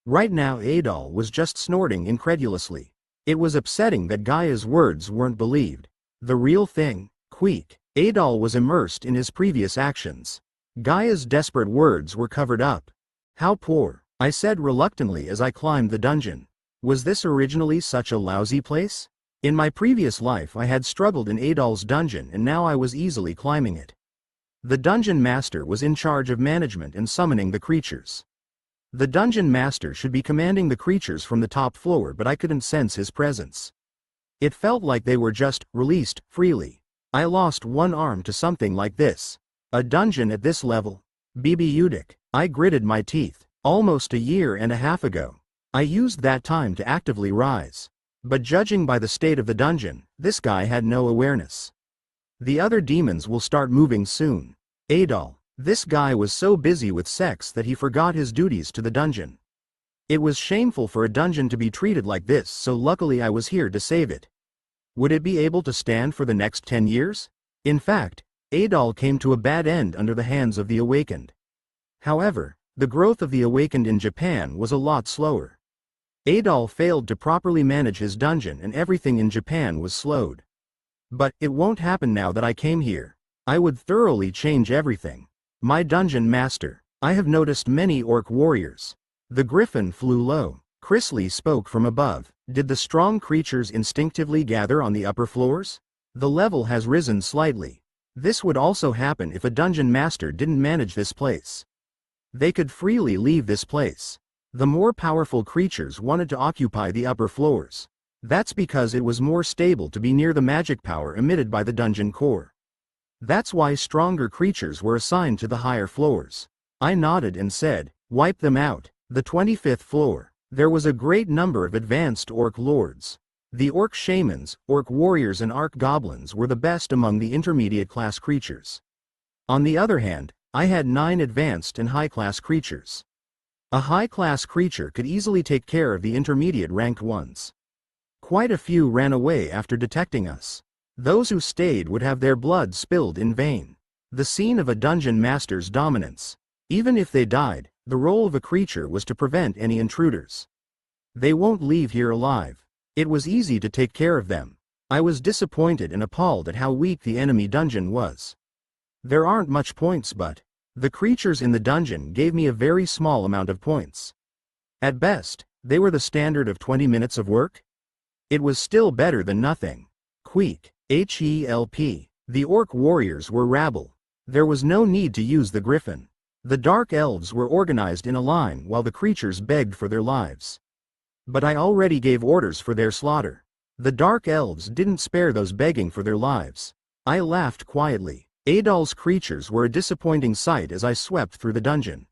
Right now Adol was just snorting incredulously. It was upsetting that Gaia's words weren't believed. The real thing, Queek. Adol was immersed in his previous actions. Gaia's desperate words were covered up. How poor, I said reluctantly as I climbed the dungeon. Was this originally such a lousy place? In my previous life I had struggled in Adol's dungeon and now I was easily climbing it. The dungeon master was in charge of management and summoning the creatures. The dungeon master should be commanding the creatures from the top floor, but I couldn't sense his presence. It felt like they were just released freely. I lost one arm to something like this. A dungeon at this level? Bibiudic. I gritted my teeth. Almost a year and a half ago. I used that time to actively rise. But judging by the state of the dungeon, this guy had no awareness. The other demons will start moving soon. Adol. This guy was so busy with sex that he forgot his duties to the dungeon. It was shameful for a dungeon to be treated like this, so luckily I was here to save it. Would it be able to stand for the next 10 years? In fact, Adol came to a bad end under the hands of the awakened. However, the growth of the awakened in Japan was a lot slower. Adol failed to properly manage his dungeon and everything in Japan was slowed. But it won't happen now that I came here. I would thoroughly change everything. My dungeon master. I have noticed many orc warriors. The griffin flew low. Chrisley spoke from above. Did the strong creatures instinctively gather on the upper floors? The level has risen slightly. This would also happen if a dungeon master didn't manage this place. They could freely leave this place. The more powerful creatures wanted to occupy the upper floors. That's because it was more stable to be near the magic power emitted by the dungeon core. That's why stronger creatures were assigned to the higher floors. I nodded and said, wipe them out. The 25th floor. There was a great number of advanced orc lords. The orc shamans, orc warriors and arc goblins were the best among the intermediate class creatures. On the other hand, I had 9 advanced and high-class creatures. A high-class creature could easily take care of the intermediate ranked ones. Quite a few ran away after detecting us. Those who stayed would have their blood spilled in vain. The scene of a dungeon master's dominance. Even if they died, the role of a creature was to prevent any intruders. They won't leave here alive. It was easy to take care of them. I was disappointed and appalled at how weak the enemy dungeon was. There aren't much points, but the creatures in the dungeon gave me a very small amount of points. At best, they were the standard of 20 minutes of work. It was still better than nothing. Queek. HELP. The orc warriors were rabble. There was no need to use the griffin. The dark elves were organized in a line while the creatures begged for their lives. But I already gave orders for their slaughter. The dark elves didn't spare those begging for their lives. I laughed quietly. Adol's creatures were a disappointing sight as I swept through the dungeon.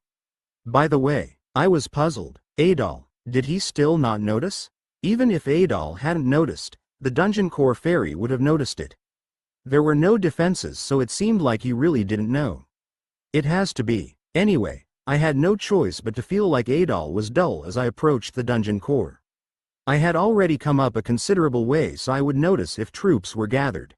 By the way, I was puzzled. Adol, did he still not notice? Even if Adol hadn't noticed, the dungeon core fairy would have noticed it. There were no defenses, so it seemed like he really didn't know. It has to be. Anyway, I had no choice but to feel like Adol was dull as I approached the dungeon core. I had already come up a considerable way, so I would notice if troops were gathered.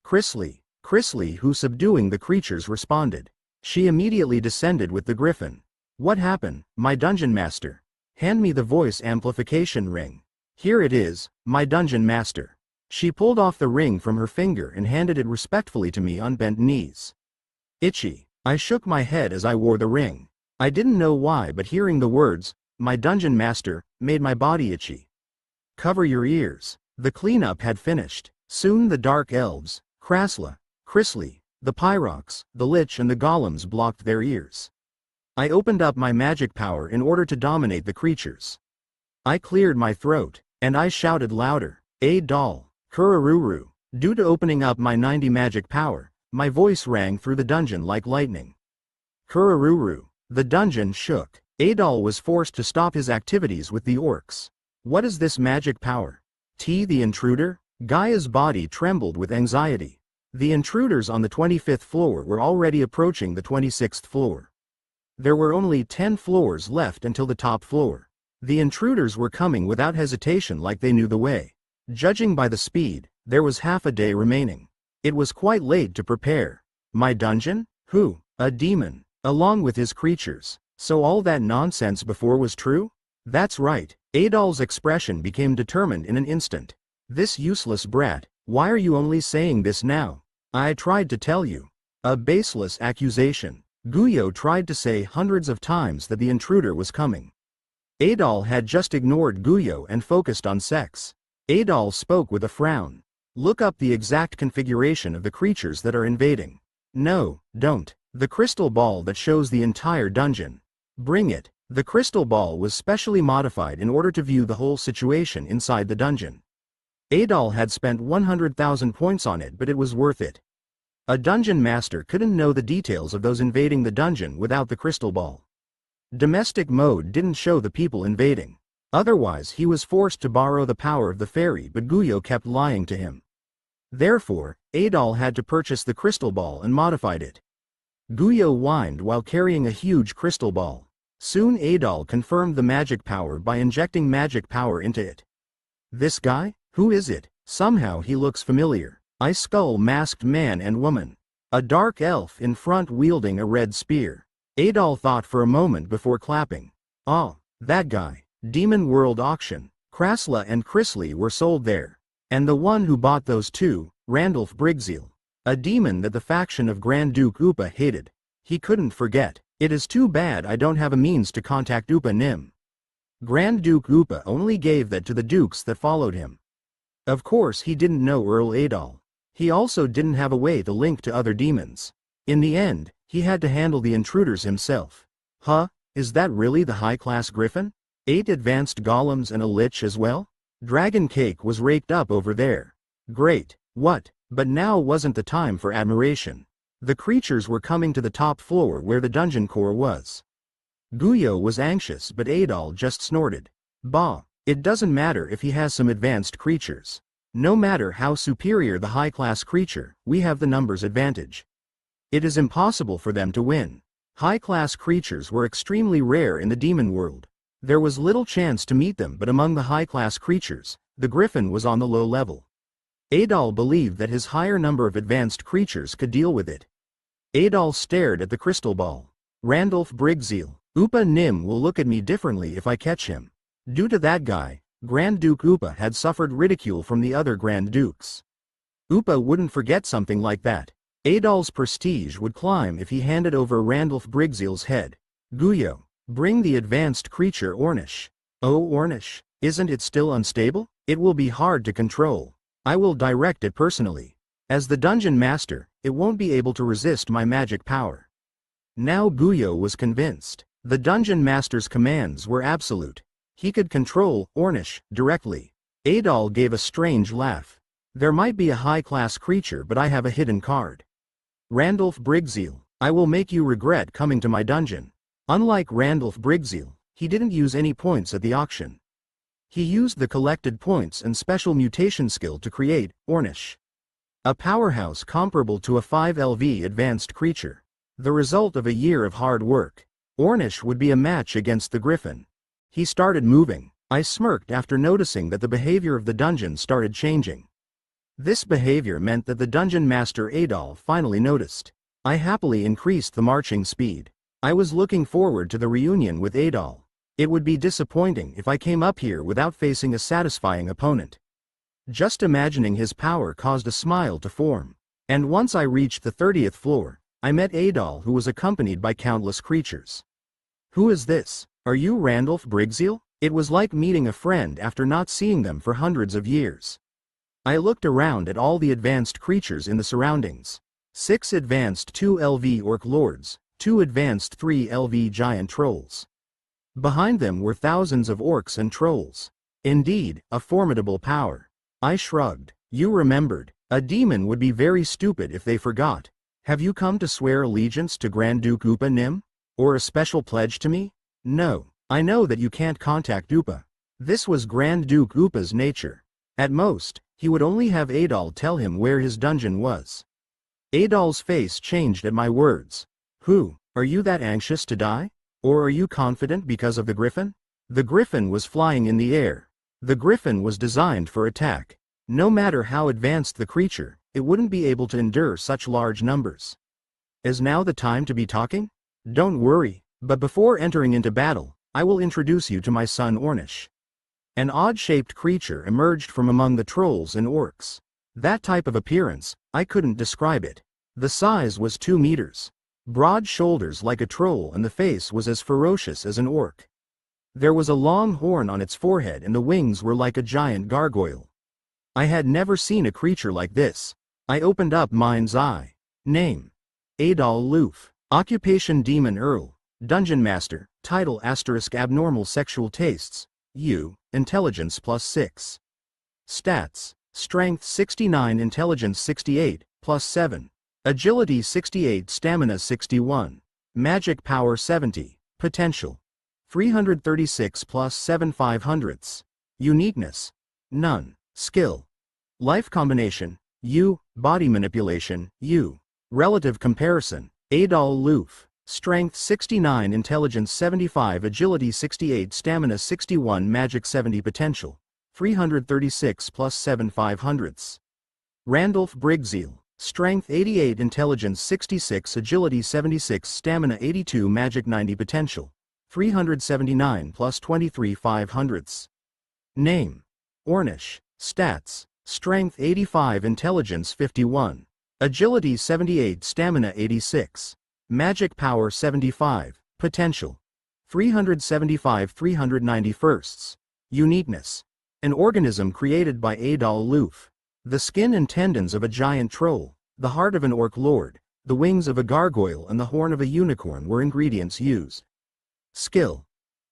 Chrisley, who subduing the creatures responded. She immediately descended with the griffin. What happened, my dungeon master? Hand me the voice amplification ring. Here it is, my dungeon master. She pulled off the ring from her finger and handed it respectfully to me on bent knees. Itchy. I shook my head as I wore the ring. I didn't know why, but hearing the words, my dungeon master, made my body itchy. Cover your ears. The cleanup had finished. Soon the dark elves, Krasla, Chrisley, the Pyrox, the Lich and the Golems blocked their ears. I opened up my magic power in order to dominate the creatures. I cleared my throat, and I shouted louder, Adol, Kuraruru. Due to opening up my 90 magic power, My voice rang through the dungeon like lightning. Kurururu. The dungeon shook. Adol was forced to stop his activities with the orcs. What is this magic power? The intruder? Gaia's body trembled with anxiety. The intruders on the 25th floor were already approaching the 26th floor. There were only 10 floors left until the top floor. The intruders were coming without hesitation like they knew the way. Judging by the speed, there was half a day remaining. It was quite late to prepare. My dungeon? Who? A demon, along with his creatures. So all that nonsense before was true? That's right. Adol's expression became determined in an instant. This useless brat, why are you only saying this now? I tried to tell you. A baseless accusation. Guyo tried to say hundreds of times that the intruder was coming. Adol had just ignored Guyo and focused on sex. Adol spoke with a frown. Look up the exact configuration of the creatures that are invading. No, don't. The crystal ball that shows the entire dungeon. Bring it. The crystal ball was specially modified in order to view the whole situation inside the dungeon. Adol had spent 100,000 points on it, but it was worth it. A dungeon master couldn't know the details of those invading the dungeon without the crystal ball. Domestic mode didn't show the people invading. Otherwise he was forced to borrow the power of the fairy, but Guyo kept lying to him. Therefore, Adol had to purchase the crystal ball and modified it. Guyo whined while carrying a huge crystal ball. Soon Adol confirmed the magic power by injecting magic power into it. This guy? Who is it? Somehow he looks familiar. I skull masked man and woman. A dark elf in front wielding a red spear. Adol thought for a moment before clapping. Oh, that guy. Demon World Auction. Krasla and Chrisley were sold there. And the one who bought those two, Randolph Brigzeal. A demon that the faction of Grand Duke Upa hated. He couldn't forget. It is too bad I don't have a means to contact Upa Nim. Grand Duke Upa only gave that to the dukes that followed him. Of course he didn't know Earl Adol. He also didn't have a way to link to other demons. In the end, he had to handle the intruders himself. Huh? Is that really the high-class griffin? 8 advanced golems and a lich as well? Dragon cake was raked up over there. Great. What? But now wasn't the time for admiration. The creatures were coming to the top floor where the dungeon core was. Guyo was anxious, but Adol just snorted. Bah, it doesn't matter if he has some advanced creatures. No matter how superior the high-class creature, we have the numbers advantage. It is impossible for them to win. High-class creatures were extremely rare in the demon world. There was little chance to meet them, but among the high-class creatures, the griffin was on the low level. Adol believed that his higher number of advanced creatures could deal with it. Adol stared at the crystal ball. Randolph Brigzeal. Upa Nim will look at me differently if I catch him. Due to that guy, Grand Duke Upa had suffered ridicule from the other Grand Dukes. Upa wouldn't forget something like that. Adol's prestige would climb if he handed over Randolph Brigzeal's head. Guyo, bring the advanced creature Ornish. Oh Ornish, isn't it still unstable? It will be hard to control. I will direct it personally. As the dungeon master, it won't be able to resist my magic power. Now Guyo was convinced. The dungeon master's commands were absolute. He could control Ornish directly. Adol gave a strange laugh. There might be a high-class creature, but I have a hidden card. Randolph Brigzeal, I will make you regret coming to my dungeon. Unlike Randolph Brigzeal, he didn't use any points at the auction. He used the collected points and special mutation skill to create Ornish. A powerhouse comparable to a 5 LV advanced creature. The result of a year of hard work. Ornish would be a match against the griffin. He started moving. I smirked after noticing that the behavior of the dungeon started changing. This behavior meant that the dungeon master Adol finally noticed. I happily increased the marching speed. I was looking forward to the reunion with Adol. It would be disappointing if I came up here without facing a satisfying opponent. Just imagining his power caused a smile to form. And once I reached the 30th floor, I met Adol, who was accompanied by countless creatures. Who is this? Are you Randolph Brigzeal? It was like meeting a friend after not seeing them for hundreds of years. I looked around at all the advanced creatures in the surroundings. 6 advanced 2 LV orc lords, 2 advanced 3 LV giant trolls. Behind them were thousands of orcs and trolls. Indeed, a formidable power. I shrugged. You remembered. A demon would be very stupid if they forgot. Have you come to swear allegiance to Grand Duke Upa Nim? Or a special pledge to me? No, I know that you can't contact Upa. This was Grand Duke Upa's nature. At most, he would only have Adol tell him where his dungeon was. Adol's face changed at my words. Who, are you that anxious to die? Or are you confident because of the griffin? The griffin was flying in the air. The griffin was designed for attack. No matter how advanced the creature, it wouldn't be able to endure such large numbers. Is now the time to be talking? Don't worry, but before entering into battle, I will introduce you to my son Ornish. An odd-shaped creature emerged from among the trolls and orcs. That type of appearance, I couldn't describe it. The size was 2 meters. Broad shoulders like a troll, and the face was as ferocious as an orc. There was a long horn on its forehead and the wings were like a giant gargoyle. I had never seen a creature like this. I opened up mind's eye. Name: Adol Loof. Occupation: Demon Earl. Dungeon Master. Title: Abnormal sexual tastes. Intelligence +6. Stats: Strength 69, Intelligence 68, +7. Agility 68, Stamina 61. Magic Power 70. Potential: 336 +7 500ths. Uniqueness: None. Skill: Life Combination, U. Body Manipulation, U. Relative Comparison: Adol Loof. Strength 69, Intelligence 75, Agility 68, Stamina 61, Magic 70. Potential: 336 +7 500ths. Randolph Brigzeal. Strength 88, Intelligence 66, Agility 76, Stamina 82, Magic 90. Potential: 379 +23 500ths. Name: Ornish. Stats: Strength 85, Intelligence 51. Agility 78, Stamina 86. Magic Power 75. Potential: 375 391sts. Uniqueness: An organism created by Adol Loof. The skin and tendons of a giant troll, the heart of an orc lord, the wings of a gargoyle and the horn of a unicorn were ingredients used. Skill: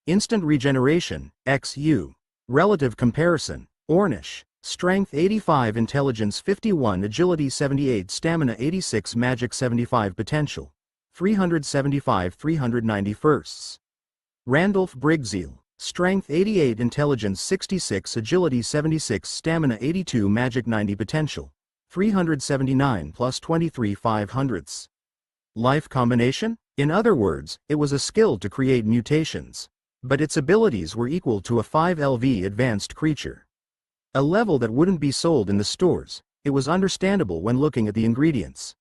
Instant Regeneration, XU. Relative Comparison: Ornish. Strength 85, Intelligence 51, Agility 78, Stamina 86, Magic 75. Potential: 375 391sts. Randolph Brigzeal. Strength 88, Intelligence 66, Agility 76, Stamina 82, Magic 90. Potential: 379 +23 500ths. Life Combination? In other words, it was a skill to create mutations. But its abilities were equal to a 5 LV advanced creature. A level that wouldn't be sold in the stores. It was understandable when looking at the ingredients.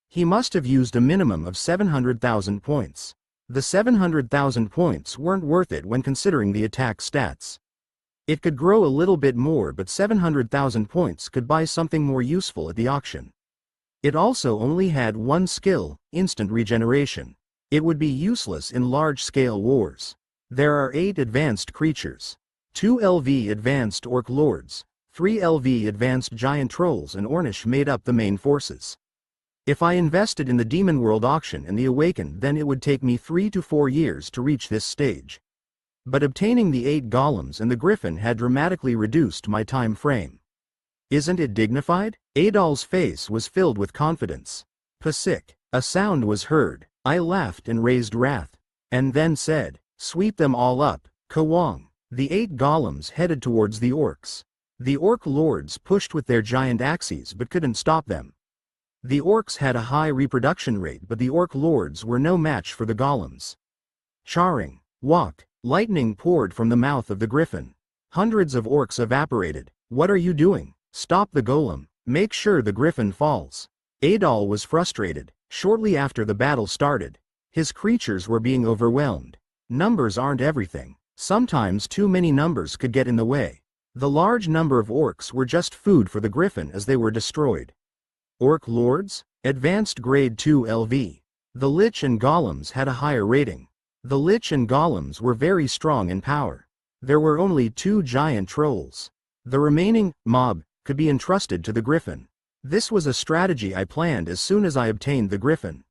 He must have used a minimum of 700,000 points. The 700,000 points weren't worth it when considering the attack stats. It could grow a little bit more, but 700,000 points could buy something more useful at the auction. It also only had one skill, Instant Regeneration. It would be useless in large-scale wars. There are 8 advanced creatures. 2 LV advanced orc lords, 3 LV advanced giant trolls, and Ornish made up the main forces. If I invested in the Demon World auction and the Awakened, then it would take me 3 to 4 years to reach this stage. But obtaining the 8 golems and the griffin had dramatically reduced my time frame. Isn't it dignified? Adol's face was filled with confidence. Pasik. A sound was heard. I laughed and raised wrath. And then said, "Sweep them all up, Kawang." The 8 golems headed towards the orcs. The orc lords pushed with their giant axes but couldn't stop them. The orcs had a high reproduction rate, but the orc lords were no match for the golems. Charring. Walk. Lightning poured from the mouth of the griffin. Hundreds of orcs evaporated. What are you doing? Stop the golem. Make sure the griffin falls. Adol was frustrated. Shortly after the battle started, his creatures were being overwhelmed. Numbers aren't everything. Sometimes too many numbers could get in the way. The large number of orcs were just food for the griffin as they were destroyed. Orc lords? Advanced grade 2 LV. The lich and golems had a higher rating. The lich and golems were very strong in power. There were only 2 giant trolls. The remaining mob could be entrusted to the griffin. This was a strategy I planned as soon as I obtained the griffin.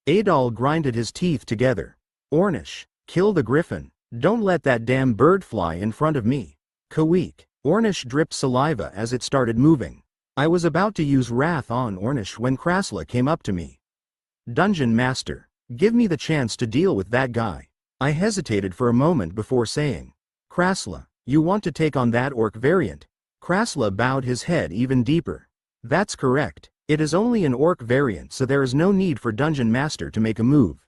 Adol grinded his teeth together. Ornish, kill the griffin. Don't let that damn bird fly in front of me. Kawik. Ornish dripped saliva as it started moving. I was about to use wrath on Ornish when Krasla came up to me. Dungeon Master. Give me the chance to deal with that guy. I hesitated for a moment before saying. Krasla, you want to take on that orc variant? Krasla bowed his head even deeper. That's correct. It is only an orc variant, so there is no need for Dungeon Master to make a move.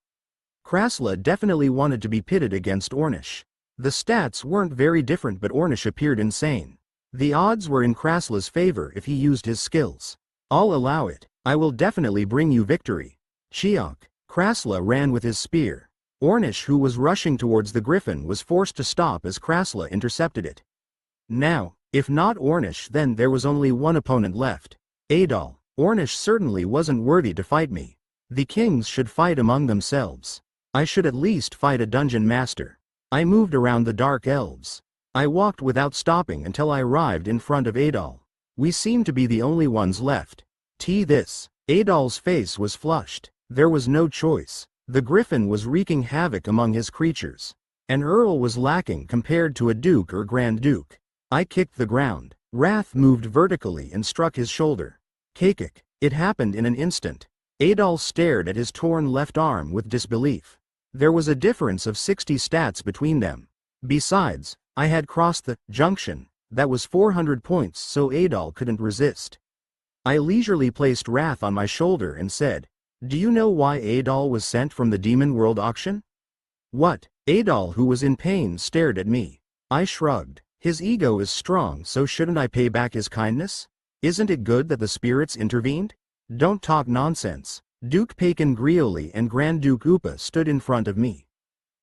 Krasla definitely wanted to be pitted against Ornish. The stats weren't very different, but Ornish appeared insane. The odds were in Krasla's favor if he used his skills. I'll allow it. I will definitely bring you victory. Chiok. Krasla ran with his spear. Ornish, who was rushing towards the griffin, was forced to stop as Krasla intercepted it. Now, if not Ornish, then there was only one opponent left. Adol. Ornish certainly wasn't worthy to fight me. The kings should fight among themselves. I should at least fight a dungeon master. I moved around the dark elves. I walked without stopping until I arrived in front of Adol. We seemed to be the only ones left. This. Adol's face was flushed. There was no choice. The griffin was wreaking havoc among his creatures. An earl was lacking compared to a duke or grand duke. I kicked the ground. Wrath moved vertically and struck his shoulder. Kakik. It happened in an instant. Adol stared at his torn left arm with disbelief. There was a difference of 60 stats between them. Besides, I had crossed the junction. That was 400 points, so Adol couldn't resist. I leisurely placed Wrath on my shoulder and said, "Do you know why Adol was sent from the Demon World auction?" What? Adol, who was in pain, stared at me. I shrugged. His ego is strong, so shouldn't I pay back his kindness? Isn't it good that the spirits intervened? Don't talk nonsense. Duke Pacan Grioli and Grand Duke Upa stood in front of me.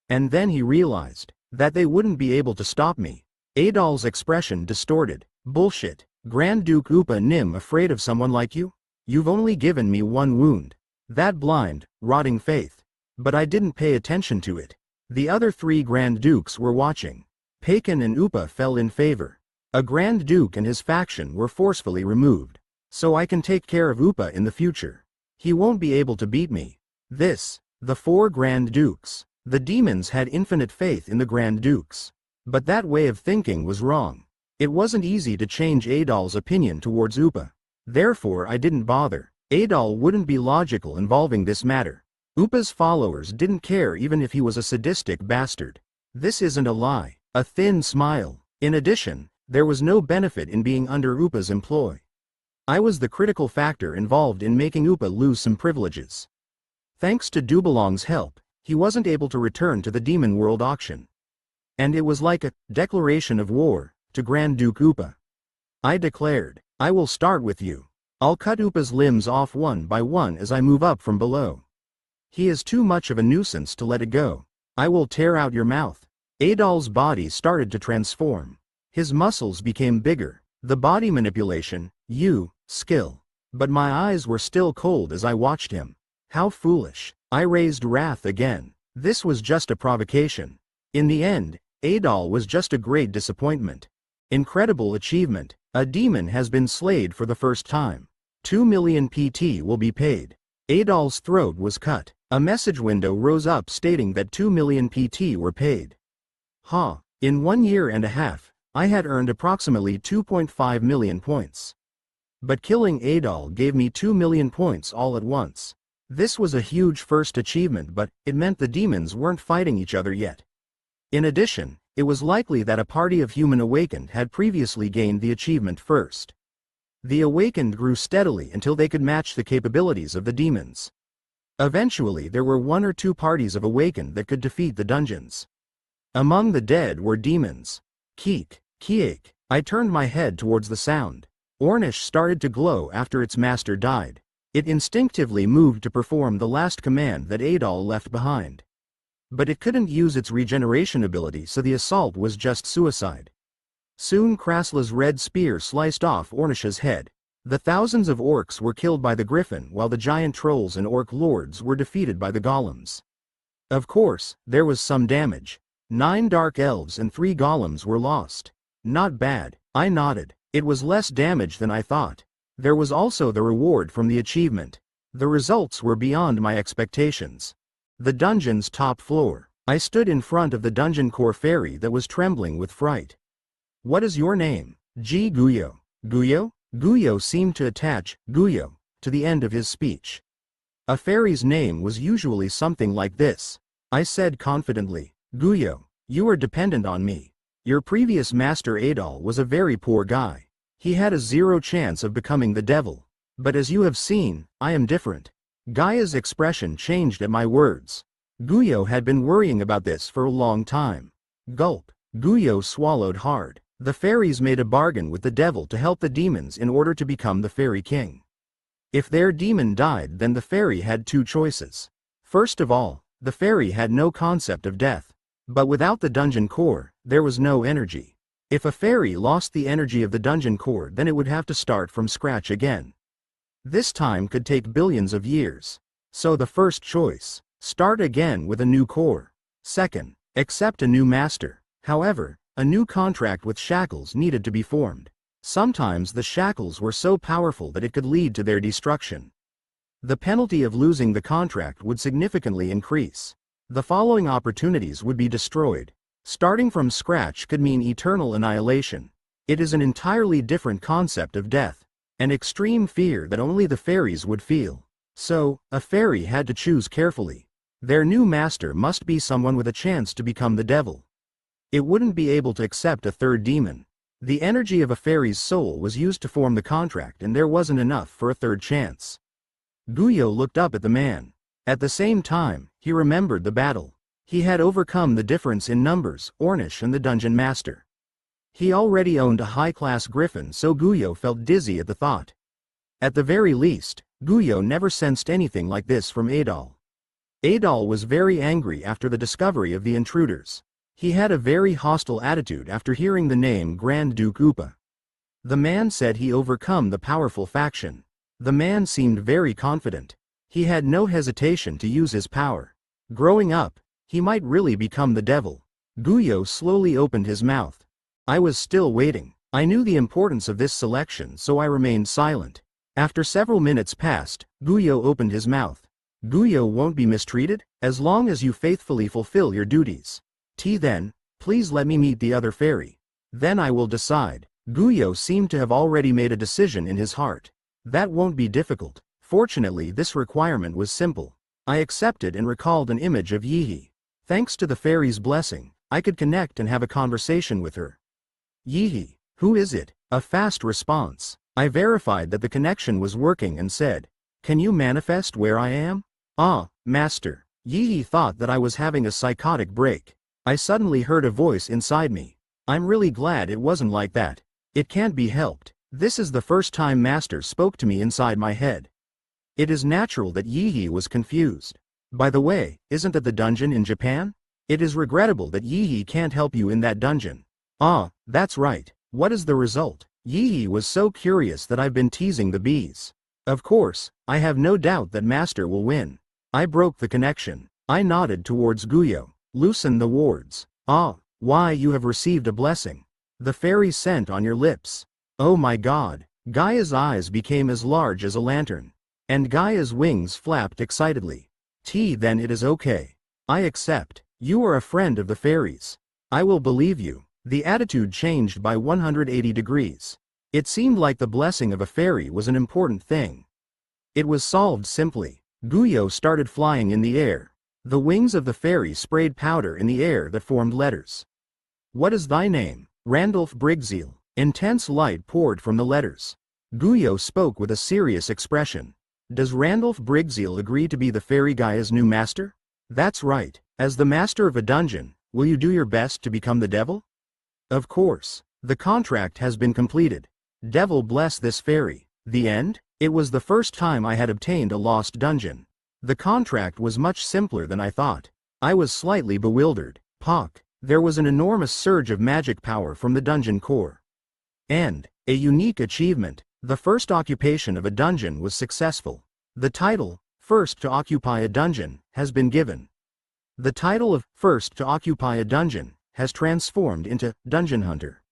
And then he realized that they wouldn't be able to stop me. Adol's expression distorted. Bullshit. Grand Duke Upa Nim afraid of someone like you? You've only given me one wound. That blind, rotting faith. But I didn't pay attention to it. The other 3 Grand Dukes were watching. Pacan and Upa fell in favor. A Grand Duke and his faction were forcefully removed. So I can take care of Upa in the future. He won't be able to beat me. The 4 Grand Dukes. The demons had infinite faith in the Grand Dukes. But that way of thinking was wrong. It wasn't easy to change Adol's opinion towards Upa. Therefore I didn't bother. Adol wouldn't be logical involving this matter. Upa's followers didn't care even if he was a sadistic bastard. This isn't a lie. A thin smile. In addition, there was no benefit in being under Upa's employ. I was the critical factor involved in making Upa lose some privileges. Thanks to Dubalong's help, he wasn't able to return to the Demon World auction. And it was like a declaration of war to Grand Duke Upa. I declared, "I will start with you. I'll cut Upa's limbs off one by one as I move up from below. He is too much of a nuisance to let it go. I will tear out your mouth." Adol's body started to transform. His muscles became bigger. The body manipulation, skill. But my eyes were still cold as I watched him. How foolish. I raised Wrath again. This was just a provocation. In the end, Adol was just a great disappointment. Incredible achievement. A demon has been slayed for the first time. 2 million PT will be paid. Adol's throat was cut. A message window rose up stating that 2 million PT were paid. In 1 year and a half, I had earned approximately 2.5 million points. But killing Adol gave me 2 million points all at once. This was a huge first achievement, but it meant the demons weren't fighting each other yet. In addition, it was likely that a party of human awakened had previously gained the achievement first. The awakened grew steadily until they could match the capabilities of the demons. Eventually there were 1 or 2 parties of awakened that could defeat the dungeons. Among the dead were demons. Keek. I turned my head towards the sound. Ornish started to glow after its master died. It instinctively moved to perform the last command that Adol left behind. But it couldn't use its regeneration ability, so the assault was just suicide. Soon Krasla's red spear sliced off Ornish's head. The thousands of orcs were killed by the griffin, while the giant trolls and orc lords were defeated by the golems. Of course, there was some damage. 9 dark elves and 3 golems were lost. Not bad. I nodded. It was less damage than I thought. There was also the reward from the achievement. The results were beyond my expectations. The dungeon's top floor. I stood in front of the dungeon core fairy that was trembling with fright. "What is your name?" Guyo. Guyo? Guyo seemed to attach Guyo to the end of his speech. A fairy's name was usually something like this. I said confidently, Guyo, you are dependent on me. Your previous master Adol was a very poor guy. He had a 0 chance of becoming the devil. But as you have seen, I am different. Gaia's expression changed at my words. Guyo had been worrying about this for a long time. Gulp. Guyo swallowed hard. The fairies made a bargain with the devil to help the demons in order to become the fairy king. If their demon died, then the fairy had 2 choices. First of all, the fairy had no concept of death. But without the dungeon core, there was no energy. If a fairy lost the energy of the dungeon core, then it would have to start from scratch again. This time could take billions of years. So the first choice, start again with a new core. Second, accept a new master. However, a new contract with shackles needed to be formed. Sometimes the shackles were so powerful that it could lead to their destruction. The penalty of losing the contract would significantly increase. The following opportunities would be destroyed. Starting from scratch could mean eternal annihilation. It is an entirely different concept of death, an extreme fear that only the fairies would feel. So, a fairy had to choose carefully. Their new master must be someone with a chance to become the devil. It wouldn't be able to accept a third demon. The energy of a fairy's soul was used to form the contract, and there wasn't enough for a third chance. Guyo looked up at the man. At the same time, he remembered the battle. He had overcome the difference in numbers, Ornish and the dungeon master. He already owned a high-class griffin, so Guyo felt dizzy at the thought. At the very least, Guyo never sensed anything like this from Adol. Adol was very angry after the discovery of the intruders. He had a very hostile attitude after hearing the name Grand Duke Upa. The man said he overcome the powerful faction. The man seemed very confident. He had no hesitation to use his power. Growing up, he might really become the devil. Guyo slowly opened his mouth. I was still waiting. I knew the importance of this selection, so I remained silent. After several minutes passed, Guyo opened his mouth. Guyo won't be mistreated, as long as you faithfully fulfill your duties. Then, please let me meet the other fairy. Then I will decide. Guyo seemed to have already made a decision in his heart. That won't be difficult. Fortunately, this requirement was simple. I accepted and recalled an image of Yihi. Thanks to the fairy's blessing, I could connect and have a conversation with her. Yihi, who is it? A fast response. I verified that the connection was working and said, can you manifest where I am? Ah, master. Yihi thought that I was having a psychotic break. I suddenly heard a voice inside me. I'm really glad it wasn't like that. It can't be helped. This is the first time master spoke to me inside my head. It is natural that Yihi was confused. By the way, isn't that the dungeon in Japan? It is regrettable that Yihi can't help you in that dungeon. Ah, that's right. What is the result? Yihi was so curious that I've been teasing the bees. Of course, I have no doubt that master will win. I broke the connection. I nodded towards Guyo. Loosen the wards. Ah, why, you have received a blessing. The fairy scent on your lips. Oh my god. Gaia's eyes became as large as a lantern. And Gaia's wings flapped excitedly. Then it is okay. I accept. You are a friend of the fairies. I will believe you. The attitude changed by 180 degrees. It seemed like the blessing of a fairy was an important thing. It was solved simply. Guyo started flying in the air. The wings of the fairy sprayed powder in the air that formed letters. What is thy name? Randolph Brigzeal. Intense light poured from the letters. Guyo spoke with a serious expression. Does Randolph Brigzeal agree to be the fairy Gaia's new master? That's right. As the master of a dungeon, will you do your best to become the devil? Of course. The contract has been completed. Devil bless this fairy. The end? It was the first time I had obtained a lost dungeon. The contract was much simpler than I thought. I was slightly bewildered. Pock. There was an enormous surge of magic power from the dungeon core. And, a unique achievement, the first occupation of a dungeon was successful. The title, First to Occupy a Dungeon, has been given. The title of First to Occupy a Dungeon has transformed into Dungeon Hunter.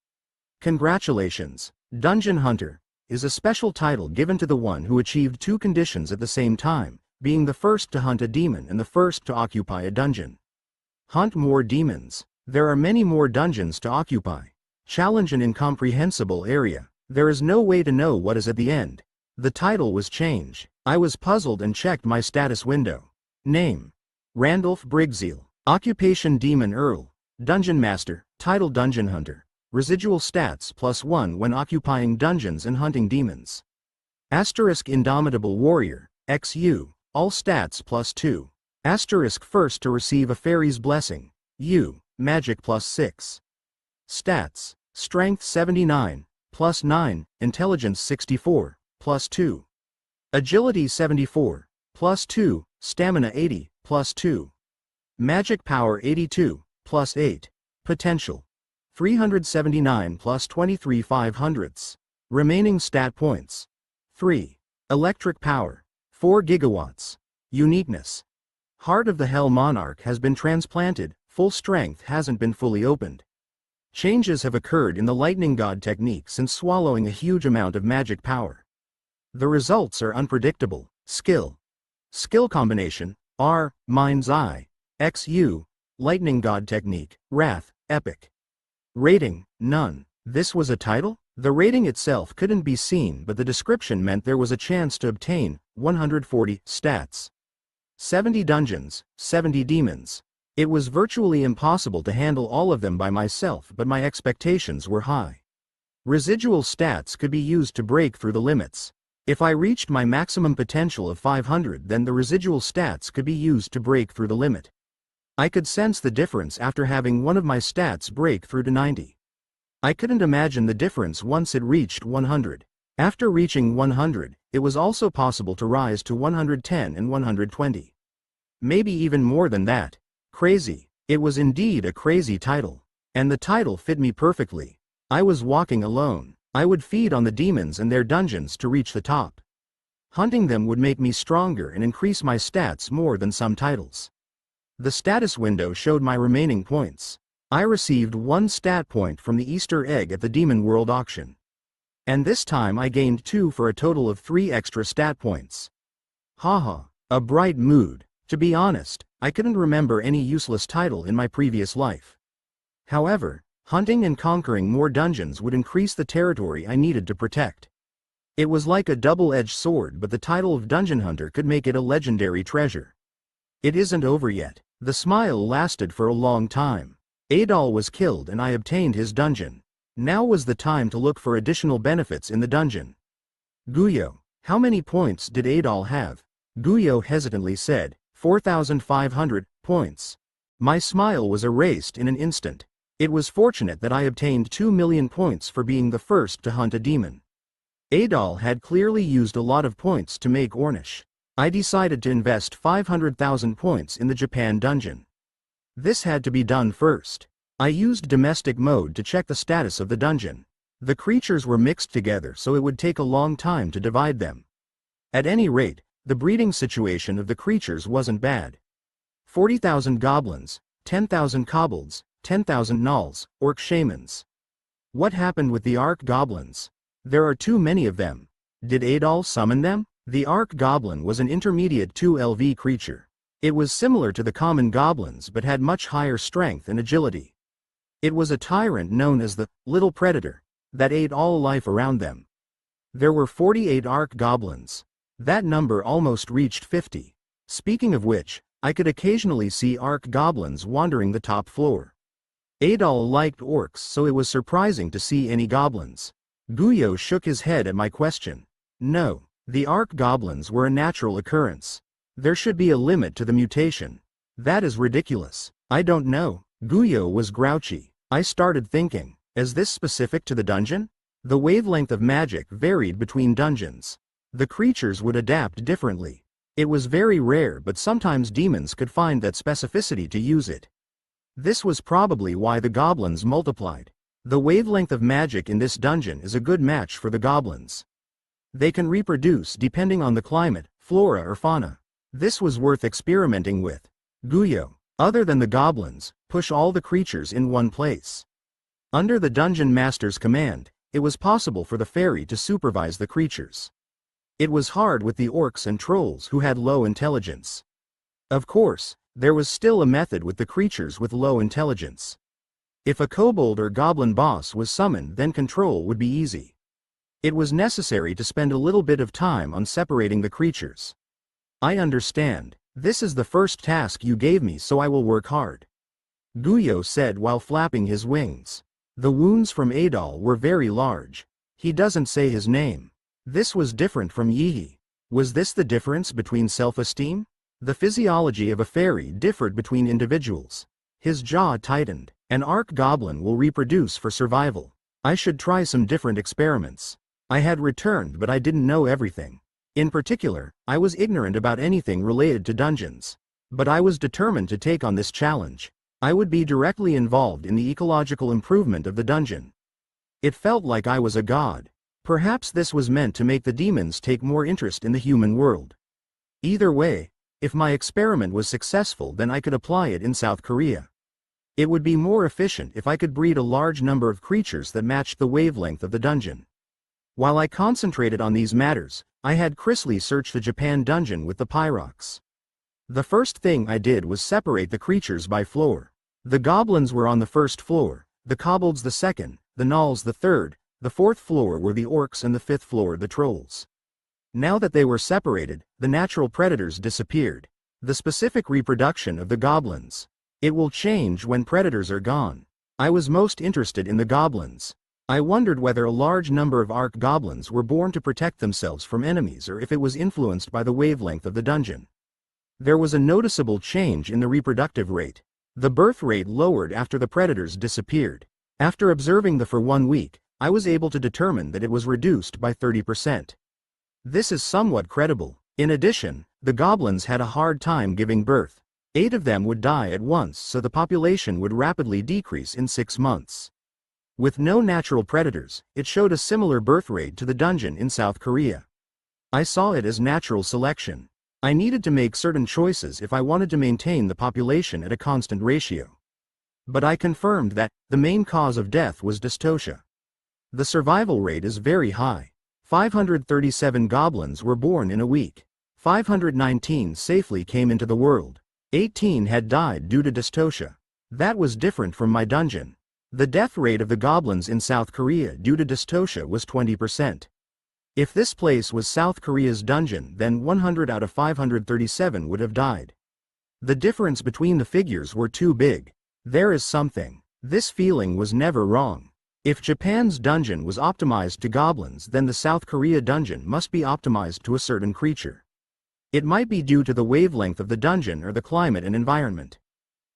Congratulations. Dungeon Hunter is a special title given to the one who achieved 2 conditions at the same time, being the first to hunt a demon and the first to occupy a dungeon. Hunt more demons. There are many more dungeons to occupy. Challenge an incomprehensible area. There is no way to know what is at the end. The title was changed. I was puzzled and checked my status window. Name: Randolph Briggseel. Occupation: Demon Earl. Dungeon Master. Title: Dungeon Hunter. Residual stats +1 when occupying dungeons and hunting demons. Asterisk: Indomitable Warrior. XU. All stats +2. Asterisk: First to receive a fairy's blessing. U. Magic +6. Stats: Strength 79, +9, Intelligence 64, +2. Agility 74, +2, Stamina 80, +2. Magic Power 82, +8. Potential: 379 +23 500ths. Remaining stat points: 3. Electric Power, 4 gigawatts. Uniqueness: Heart of the Hell Monarch has been transplanted, full strength hasn't been fully opened. Changes have occurred in the Lightning God technique since swallowing a huge amount of magic power. The results are unpredictable. Skill combination: R, Mind's Eye. XU, Lightning God technique, Wrath, Epic. Rating: None. This was a title? The rating itself couldn't be seen, but the description meant there was a chance to obtain 140 stats. 70 dungeons, 70 demons. It was virtually impossible to handle all of them by myself, but my expectations were high. Residual stats could be used to break through the limits. If I reached my maximum potential of 500, then the residual stats could be used to break through the limit. I could sense the difference after having one of my stats break through to 90. I couldn't imagine the difference once it reached 100. After reaching 100, it was also possible to rise to 110 and 120. Maybe even more than that. Crazy. It was indeed a crazy title. And the title fit me perfectly. I was walking alone. I would feed on the demons and their dungeons to reach the top. Hunting them would make me stronger and increase my stats more than some titles. The status window showed my remaining points. I received 1 stat point from the Easter egg at the Demon World auction. And this time I gained 2 for a total of 3 extra stat points. Haha, a bright mood. To be honest, I couldn't remember any useless title in my previous life. However, hunting and conquering more dungeons would increase the territory I needed to protect. It was like a double-edged sword, but the title of Dungeon Hunter could make it a legendary treasure. It isn't over yet. The smile lasted for a long time. Adol was killed and I obtained his dungeon. Now was the time to look for additional benefits in the dungeon. Guyo, how many points did Adol have? Guyo hesitantly said, 4,500 points. My smile was erased in an instant. It was fortunate that I obtained 2 million points for being the first to hunt a demon. Adol had clearly used a lot of points to make Ornish. I decided to invest 500,000 points in the Japan dungeon. This had to be done first. I used domestic mode to check the status of the dungeon. The creatures were mixed together, so it would take a long time to divide them. At any rate, the breeding situation of the creatures wasn't bad. 40,000 goblins, 10,000 kobolds, 10,000 gnolls, orc shamans. What happened with the arc goblins? There are too many of them. Did Adol summon them? The arc goblin was an intermediate 2LV creature. It was similar to the common goblins but had much higher strength and agility. It was a tyrant known as the Little Predator that ate all life around them. There were 48 arc goblins. That number almost reached 50. Speaking of which, I could occasionally see arc goblins wandering the top floor. Adol liked orcs, so it was surprising to see any goblins. Guyo shook his head at my question. No, the arc goblins were a natural occurrence. There should be a limit to the mutation. That is ridiculous. I don't know. Guyo was grouchy. I started thinking, is this specific to the dungeon? The wavelength of magic varied between dungeons. The creatures would adapt differently. It was very rare, but sometimes demons could find that specificity to use it. This was probably why the goblins multiplied. The wavelength of magic in this dungeon is a good match for the goblins. They can reproduce depending on the climate, flora or fauna. This was worth experimenting with. Guyo, other than the goblins, push all the creatures in one place. Under the dungeon master's command, it was possible for the fairy to supervise the creatures. It was hard with the orcs and trolls who had low intelligence. Of course, there was still a method with the creatures with low intelligence. If a kobold or goblin boss was summoned, then control would be easy. It was necessary to spend a little bit of time on separating the creatures. I understand. This is the first task you gave me, so I will work hard, Guyo said while flapping his wings. The wounds from Adol were very large. He doesn't say his name. This was different from Yihi. Was this the difference between self-esteem? The physiology of a fairy differed between individuals. His jaw tightened. An arc goblin will reproduce for survival. I should try some different experiments. I had returned, but I didn't know everything. In particular, I was ignorant about anything related to dungeons. But I was determined to take on this challenge. I would be directly involved in the ecological improvement of the dungeon. It felt like I was a god. Perhaps this was meant to make the demons take more interest in the human world. Either way, if my experiment was successful, then I could apply it in South Korea. It would be more efficient if I could breed a large number of creatures that matched the wavelength of the dungeon. While I concentrated on these matters, I had Chrisley search the Japan dungeon with the Pyrox. The first thing I did was separate the creatures by floor. The goblins were on the first floor, the kobolds the second, the gnolls the third, the fourth floor were the orcs, and the fifth floor the trolls. Now that they were separated, the natural predators disappeared. The specific reproduction of the goblins. It will change when predators are gone. I was most interested in the goblins. I wondered whether a large number of arc goblins were born to protect themselves from enemies, or if it was influenced by the wavelength of the dungeon. There was a noticeable change in the reproductive rate. The birth rate lowered after the predators disappeared. After observing for 1 week, I was able to determine that it was reduced by 30%. This is somewhat credible. In addition, the goblins had a hard time giving birth. 8 of them would die at once, so the population would rapidly decrease in 6 months. With no natural predators, it showed a similar birth rate to the dungeon in South Korea. I saw it as natural selection. I needed to make certain choices if I wanted to maintain the population at a constant ratio. But I confirmed that the main cause of death was dystocia. The survival rate is very high. 537 goblins were born in a week. 519 safely came into the world. 18 had died due to dystocia. That was different from my dungeon. The death rate of the goblins in South Korea due to dystocia was 20%. If this place was South Korea's dungeon, then 100 out of 537 would have died. The difference between the figures were too big. There is something. This feeling was never wrong. If Japan's dungeon was optimized to goblins, then the South Korea dungeon must be optimized to a certain creature. It might be due to the wavelength of the dungeon or the climate and environment.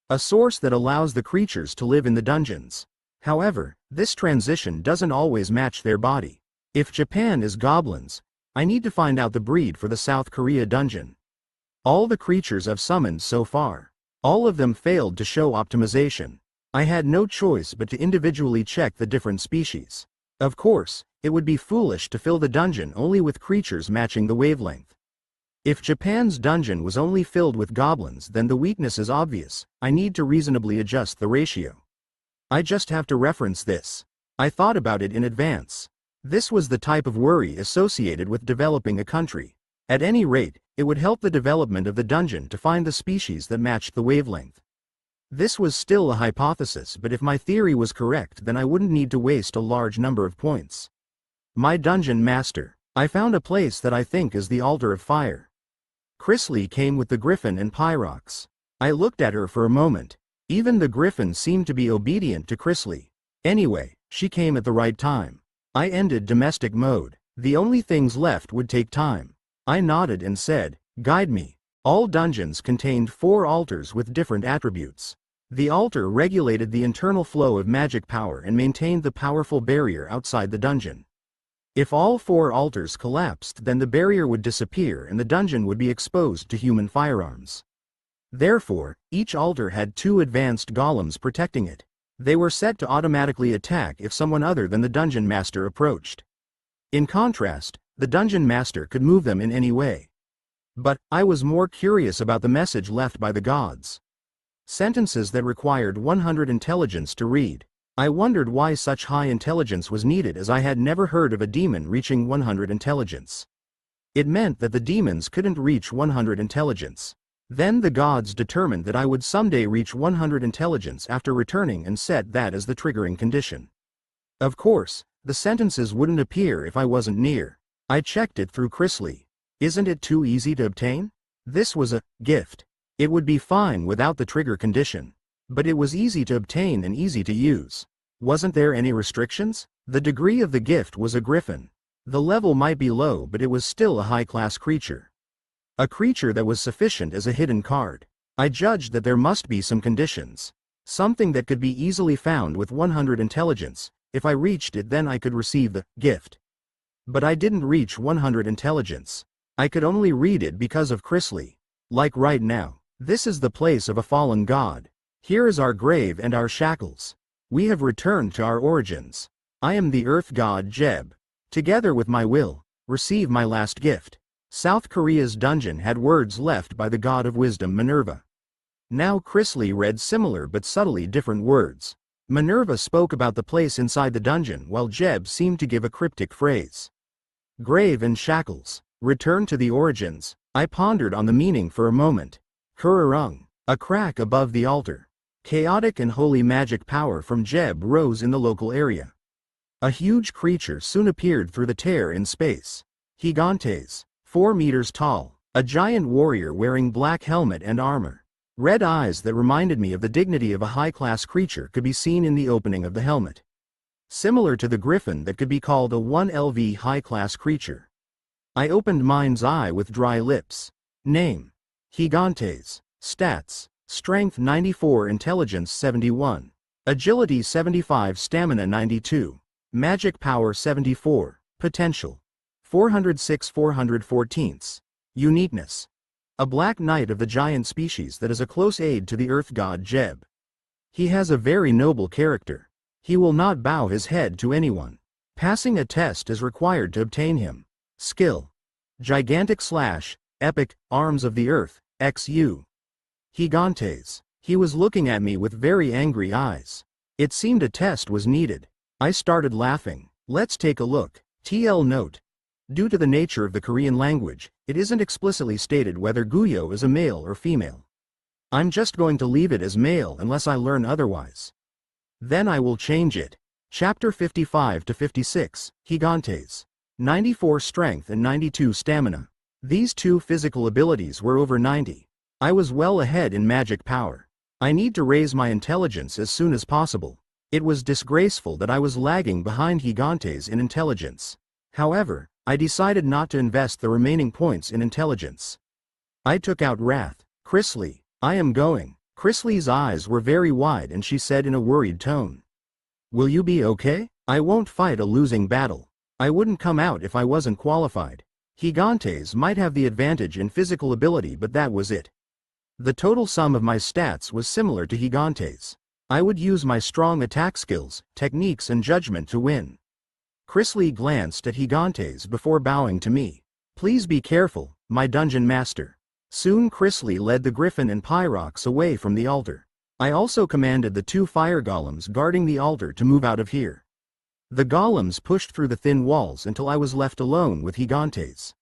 A source that allows the creatures to live in the dungeons. However, this transition doesn't always match their body. If Japan is goblins, I need to find out the breed for the South Korea dungeon. All the creatures I've summoned so far, all of them failed to show optimization. I had no choice but to individually check the different species. Of course, it would be foolish to fill the dungeon only with creatures matching the wavelength. If Japan's dungeon was only filled with goblins, then the weakness is obvious. I need to reasonably adjust the ratio. I just have to reference this. I thought about it in advance. This was the type of worry associated with developing a country. At any rate, it would help the development of the dungeon to find the species that matched the wavelength. This was still a hypothesis, but if my theory was correct, then I wouldn't need to waste a large number of points. My dungeon master. I found a place that I think is the altar of fire. Chrisley came with the griffin and Pyrox. I looked at her for a moment. Even the griffin seemed to be obedient to Chrisley. Anyway, she came at the right time. I ended domestic mode. The only things left would take time. I nodded and said, "Guide me." All dungeons contained 4 altars with different attributes. The altar regulated the internal flow of magic power and maintained the powerful barrier outside the dungeon. If all 4 altars collapsed, then the barrier would disappear and the dungeon would be exposed to human firearms. Therefore, each altar had 2 advanced golems protecting it. They were set to automatically attack if someone other than the dungeon master approached. In contrast, the dungeon master could move them in any way. But I was more curious about the message left by the gods. Sentences that required 100 intelligence to read. I wondered why such high intelligence was needed, as I had never heard of a demon reaching 100 intelligence. It meant that the demons couldn't reach 100 intelligence. Then the gods determined that I would someday reach 100 intelligence after returning and set that as the triggering condition. Of course, The sentences wouldn't appear if I wasn't near. I checked it through Chrisley. Isn't it too easy to obtain? This was a gift. It would be fine without the trigger condition. But it was easy to obtain and easy to use. Wasn't there any restrictions? The degree of the gift was a griffin. The level might be low, but it was still a high-class creature. A creature that was sufficient as a hidden card. I judged that there must be some conditions. Something that could be easily found with 100 intelligence. If I reached it, then I could receive the gift. But I didn't reach 100 intelligence. I could only read it because of Chrisley. Like right now. This is the place of a fallen god. Here is our grave and our shackles. We have returned to our origins. I am the earth god Jeb. Together with my will, receive my last gift. South Korea's dungeon had words left by the god of wisdom Minerva. Now Chrisley read similar but subtly different words. Minerva spoke about the place inside the dungeon while Jeb seemed to give a cryptic phrase. Grave and shackles. Return to the origins. I pondered on the meaning for a moment. Kururung. A crack above the altar. Chaotic and holy magic power from Jeb rose in the local area. A huge creature soon appeared through the tear in space. Gigantes. 4 meters tall. A giant warrior wearing black helmet and armor. Red eyes that reminded me of the dignity of a high-class creature could be seen in the opening of the helmet. Similar to the griffin that could be called a 1LV high-class creature. I opened mind's eye with dry lips. Name. Gigantes. Stats. Strength 94, Intelligence 71. Agility 75, Stamina 92. Magic Power 74. Potential. 406 414. Uniqueness. A black knight of the giant species that is a close aid to the earth god Jeb. He has a very noble character. He will not bow his head to anyone. Passing a test is required to obtain him. Skill. Gigantic Slash. Epic, Arms of the Earth, XU. Gigantes. He was looking at me with very angry eyes. It seemed a test was needed. I started laughing. Let's take a look. TL note. Due to the nature of the Korean language, it isn't explicitly stated whether Guyo is a male or female. I'm just going to leave it as male unless I learn otherwise. Then I will change it. Chapter 55 to 56, Gigantes. 94 strength and 92 stamina. These two physical abilities were over 90. I was well ahead in magic power. I need to raise my intelligence as soon as possible. It was disgraceful that I was lagging behind Gigantes in intelligence. However, I decided not to invest the remaining points in intelligence. I took out Wrath. Chrisley, I am going. Chrisley's eyes were very wide and she said in a worried tone. Will you be okay? I won't fight a losing battle. I wouldn't come out if I wasn't qualified. Gigantes might have the advantage in physical ability, but that was it. The total sum of my stats was similar to Gigantes. I would use my strong attack skills, techniques and judgment to win. Chrisley glanced at Gigantes before bowing to me. Please be careful, my dungeon master. Soon Chrisley led the griffin and Pyrox away from the altar. I also commanded the 2 fire golems guarding the altar to move out of here. The golems pushed through the thin walls until I was left alone with Gigantes.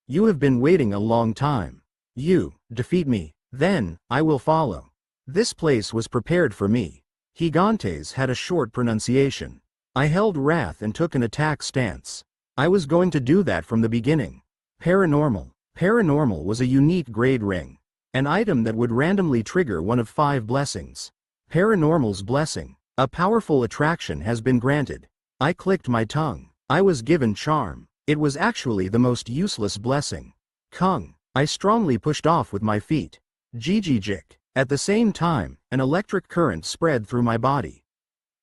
You have been waiting a long time. You, defeat me, then, I will follow. This place was prepared for me. Gigantes had a short pronunciation. I held Wrath and took an attack stance. I was going to do that from the beginning. Paranormal. Paranormal was a unique grade ring. An item that would randomly trigger one of 5 blessings. Paranormal's blessing. A powerful attraction has been granted. I clicked my tongue. I was given charm. It was actually the most useless blessing. Kung. I strongly pushed off with my feet. Jijijik. At the same time, an electric current spread through my body.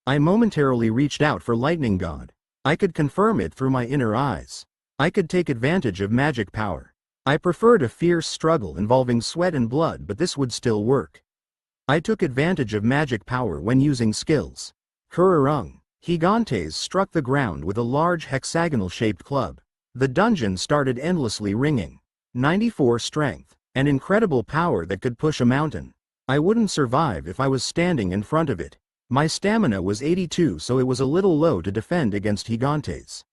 I momentarily reached out for Lightning God. I could confirm it through my inner eyes. I could take advantage of magic power. I preferred a fierce struggle involving sweat and blood, but this would still work. I took advantage of magic power when using skills. Kururung. Gigantes struck the ground with a large hexagonal-shaped club. The dungeon started endlessly ringing. 94 strength. An incredible power that could push a mountain. I wouldn't survive if I was standing in front of it. My stamina was 82, so it was a little low to defend against Gigantes.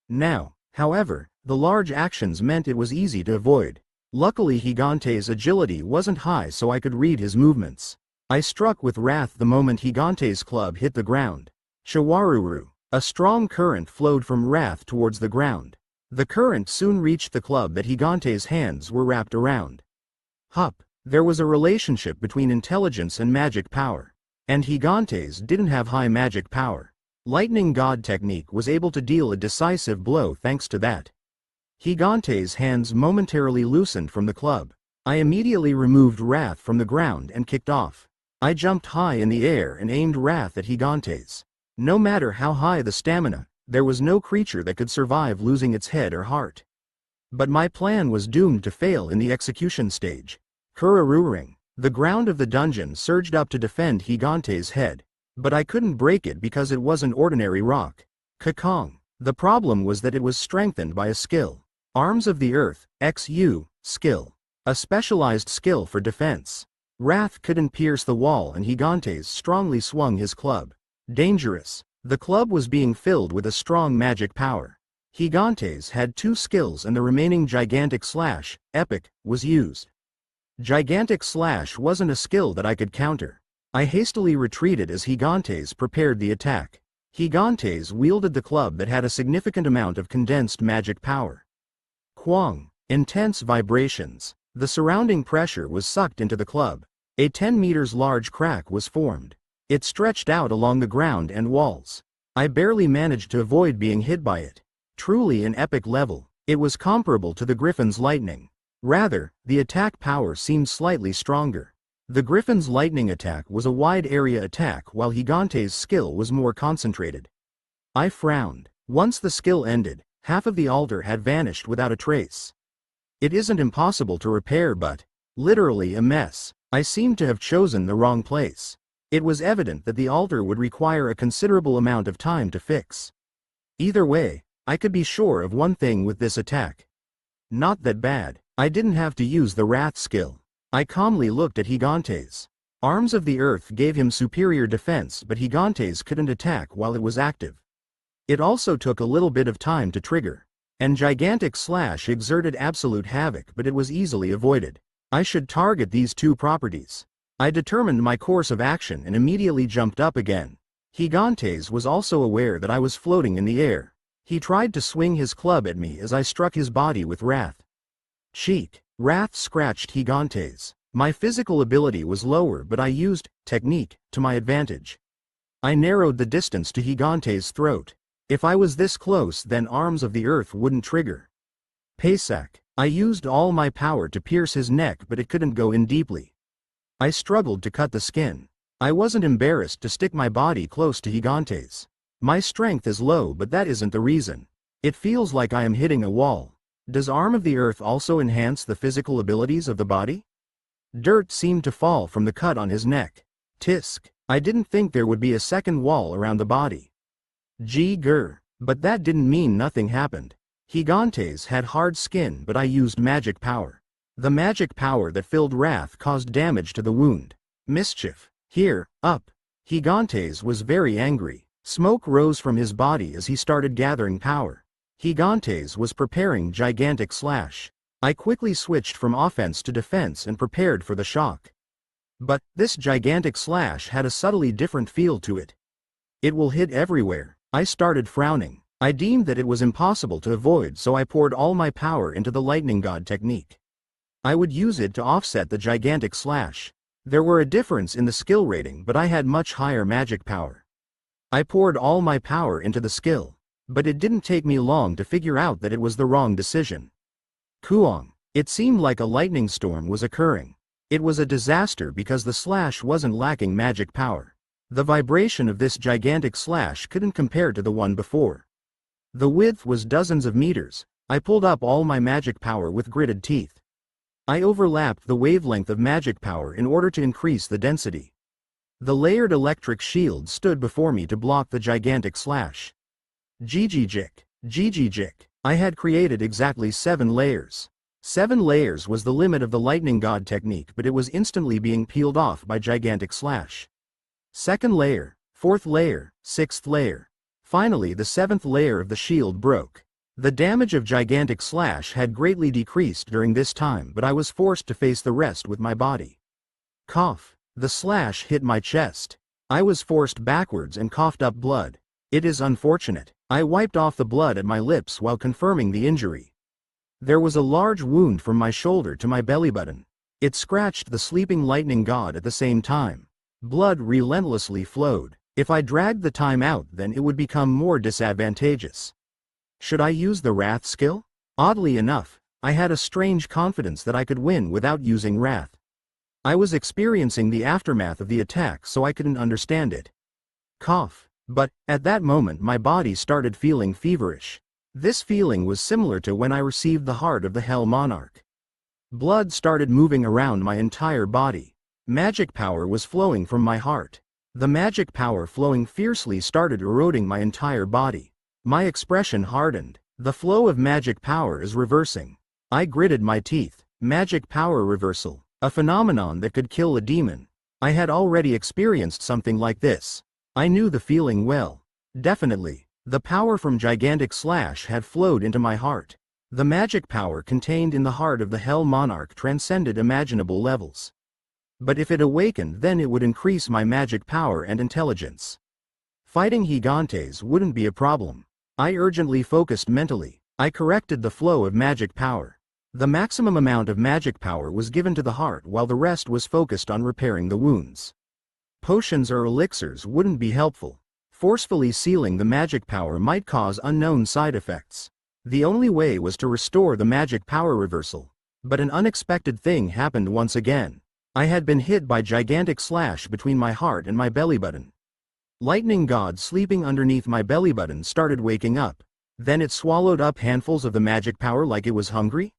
Now, however, the large actions meant it was easy to avoid. Luckily Gigantes' agility wasn't high, so I could read his movements. I struck with Wrath the moment Gigantes' club hit the ground. Shawaruru. A strong current flowed from wrath towards the ground. The current soon reached the club that Gigante's hands were wrapped around. Hup, there was a relationship between intelligence and magic power. And Gigantes didn't have high magic power. Lightning God technique was able to deal a decisive blow thanks to that. Gigante's hands momentarily loosened from the club. I immediately removed Wrath from the ground and kicked off. I jumped high in the air and aimed Wrath at Gigantes. No matter how high the stamina, there was no creature that could survive losing its head or heart. But my plan was doomed to fail in the execution stage. Kurururing. The ground of the dungeon surged up to defend Gigante's head. But I couldn't break it because it wasn't ordinary rock. Kakong. The problem was that it was strengthened by a skill. Arms of the Earth, XU, skill. A specialized skill for defense. Wrath couldn't pierce the wall and Gigantes strongly swung his club. Dangerous. The club was being filled with a strong magic power. Gigantes had 2 skills and the remaining Gigantic Slash, Epic, was used. Gigantic Slash wasn't a skill that I could counter. I hastily retreated as Gigantes prepared the attack. Gigantes wielded the club that had a significant amount of condensed magic power. Quang. Intense vibrations. The surrounding pressure was sucked into the club. A 10 meters large crack was formed. It stretched out along the ground and walls. I barely managed to avoid being hit by it. Truly an epic level, it was comparable to the Griffin's lightning. Rather, the attack power seemed slightly stronger. The Griffin's lightning attack was a wide area attack while Gigante's skill was more concentrated. I frowned. Once the skill ended, half of the altar had vanished without a trace. It isn't impossible to repair but, literally a mess. I seemed to have chosen the wrong place. It was evident that the altar would require a considerable amount of time to fix. Either way, I could be sure of one thing with this attack. Not that bad. I didn't have to use the Wrath skill. I calmly looked at Gigantes. Arms of the Earth gave him superior defense but Gigantes couldn't attack while it was active. It also took a little bit of time to trigger. And Gigantic Slash exerted absolute havoc but it was easily avoided. I should target these 2 properties. I determined my course of action and immediately jumped up again. Gigantes was also aware that I was floating in the air. He tried to swing his club at me as I struck his body with Wrath. Cheat. Wrath scratched Gigantes. My physical ability was lower but I used technique to my advantage. I narrowed the distance to Gigantes' throat. If I was this close then Arms of the Earth wouldn't trigger. Paysack. I used all my power to pierce his neck but it couldn't go in deeply. I struggled to cut the skin. I wasn't embarrassed to stick my body close to Gigantes. My strength is low but that isn't the reason. It feels like I am hitting a wall. Does Arm of the Earth also enhance the physical abilities of the body? Dirt seemed to fall from the cut on his neck. Tisk. I didn't think there would be a second wall around the body. Gee-gur. But that didn't mean nothing happened. Gigantes had hard skin but I used magic power. The magic power that filled Wrath caused damage to the wound. Mischief. Here, up. Gigantes was very angry. Smoke rose from his body as he started gathering power. Gigantes was preparing Gigantic Slash. I quickly switched from offense to defense and prepared for the shock. But, this Gigantic Slash had a subtly different feel to it. It will hit everywhere. I started frowning. I deemed that it was impossible to avoid so I poured all my power into the Lightning God technique. I would use it to offset the Gigantic Slash. There were a difference in the skill rating but I had much higher magic power. I poured all my power into the skill. But it didn't take me long to figure out that it was the wrong decision. Kuong. It seemed like a lightning storm was occurring. It was a disaster because the slash wasn't lacking magic power. The vibration of this Gigantic Slash couldn't compare to the one before. The width was dozens of meters. I pulled up all my magic power with gritted teeth. I overlapped the wavelength of magic power in order to increase the density. The layered electric shield stood before me to block the Gigantic Slash. Gigijik. I had created exactly 7 layers. 7 layers was the limit of the Lightning God technique but it was instantly being peeled off by Gigantic Slash. 2nd layer, 4th layer, 6th layer. Finally the 7th layer of the shield broke. The damage of Gigantic Slash had greatly decreased during this time but I was forced to face the rest with my body. Cough. The slash hit my chest. I was forced backwards and coughed up blood. It is unfortunate. I wiped off the blood at my lips while confirming the injury. There was a large wound from my shoulder to my belly button. It scratched the sleeping lightning god at the same time. Blood relentlessly flowed. If I dragged the time out, then it would become more disadvantageous. Should I use the Wrath skill? Oddly enough, I had a strange confidence that I could win without using Wrath. I was experiencing the aftermath of the attack, so I couldn't understand it. Cough. But, at that moment my body started feeling feverish. This feeling was similar to when I received the heart of the Hell Monarch. Blood started moving around my entire body. Magic power was flowing from my heart. The magic power flowing fiercely started eroding my entire body. My expression hardened. The flow of magic power is reversing. I gritted my teeth. Magic power reversal. A phenomenon that could kill a demon. I had already experienced something like this. I knew the feeling well. Definitely. The power from Gigantic Slash had flowed into my heart. The magic power contained in the heart of the Hell Monarch transcended imaginable levels. But if it awakened, then it would increase my magic power and intelligence. Fighting Gigantes wouldn't be a problem. I urgently focused mentally. I corrected the flow of magic power. The maximum amount of magic power was given to the heart while the rest was focused on repairing the wounds. Potions or elixirs wouldn't be helpful. Forcefully sealing the magic power might cause unknown side effects. The only way was to restore the magic power reversal. But an unexpected thing happened once again. I had been hit by Gigantic Slash between my heart and my belly button. Lightning God sleeping underneath my belly button started waking up. Then it swallowed up handfuls of the magic power like it was hungry?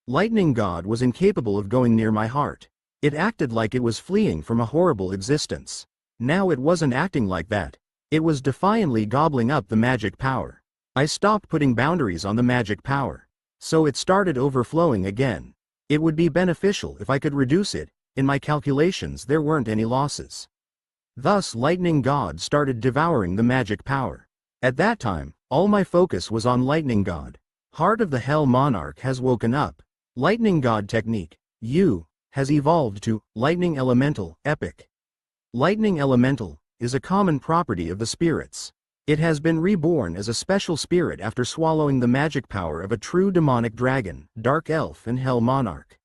Lightning God was incapable of going near my heart. It acted like it was fleeing from a horrible existence. Now it wasn't acting like that. It was defiantly gobbling up the magic power. I stopped putting boundaries on the magic power. So it started overflowing again. It would be beneficial if I could reduce it. In my calculations there weren't any losses. Thus Lightning God started devouring the magic power. At that time, all my focus was on Lightning God. Heart of the Hell Monarch has woken up. Lightning God technique, U, has evolved to Lightning Elemental, Epic. Lightning Elemental is a common property of the spirits. It has been reborn as a special spirit after swallowing the magic power of a true demonic dragon, dark elf and Hell Monarch.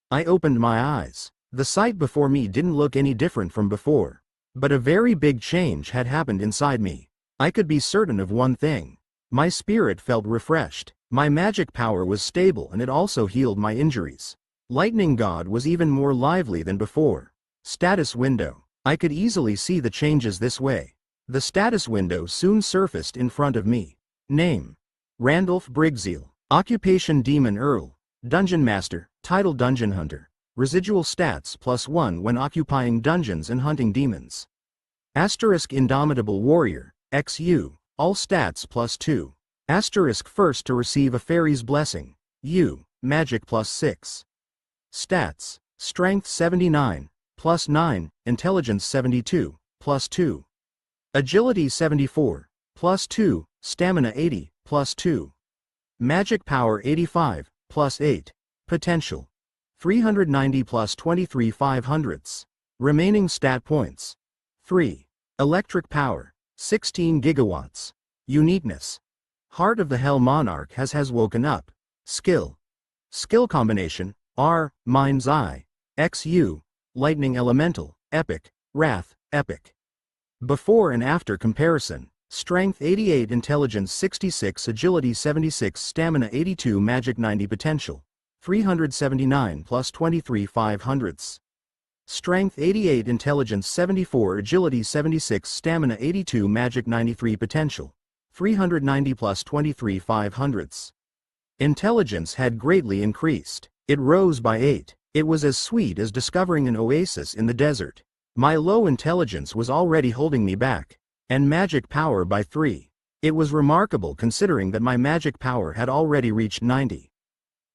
I opened my eyes. The sight before me didn't look any different from before. But a very big change had happened inside me. I could be certain of one thing. My spirit felt refreshed. My magic power was stable and it also healed my injuries. Lightning God was even more lively than before. Status window. I could easily see the changes this way. The status window soon surfaced in front of me. Name: Randolph Brigzeal. Occupation: Demon Earl. Dungeon Master. Title: Dungeon Hunter. Residual stats +1 when occupying dungeons and hunting demons. Asterisk: Indomitable Warrior. XU. All stats +2. Asterisk: first to receive a fairy's blessing. U. Magic +6. Stats: Strength 79, +9, Intelligence 72, +2. Agility 74, +2, Stamina 80, +2. Magic Power 85, +8. Potential 390 +23 500ths. Remaining stat points 3. Electric Power 16 gigawatts. Uniqueness: Heart of the Hell Monarch has woken up. Skill combination: R, Mind's Eye, XU, Lightning Elemental, Epic, Wrath, Epic. Before and after comparison: Strength 88, Intelligence 66, Agility 76, Stamina 82, Magic 90, Potential 379 +23 500ths. Strength 88, Intelligence 74, Agility 76, Stamina 82, Magic 93, Potential 390 +23 500ths. Intelligence had greatly increased. It rose by 8. It was as sweet as discovering an oasis in the desert. My low intelligence was already holding me back. And magic power by 3. It was remarkable considering that my magic power had already reached 90.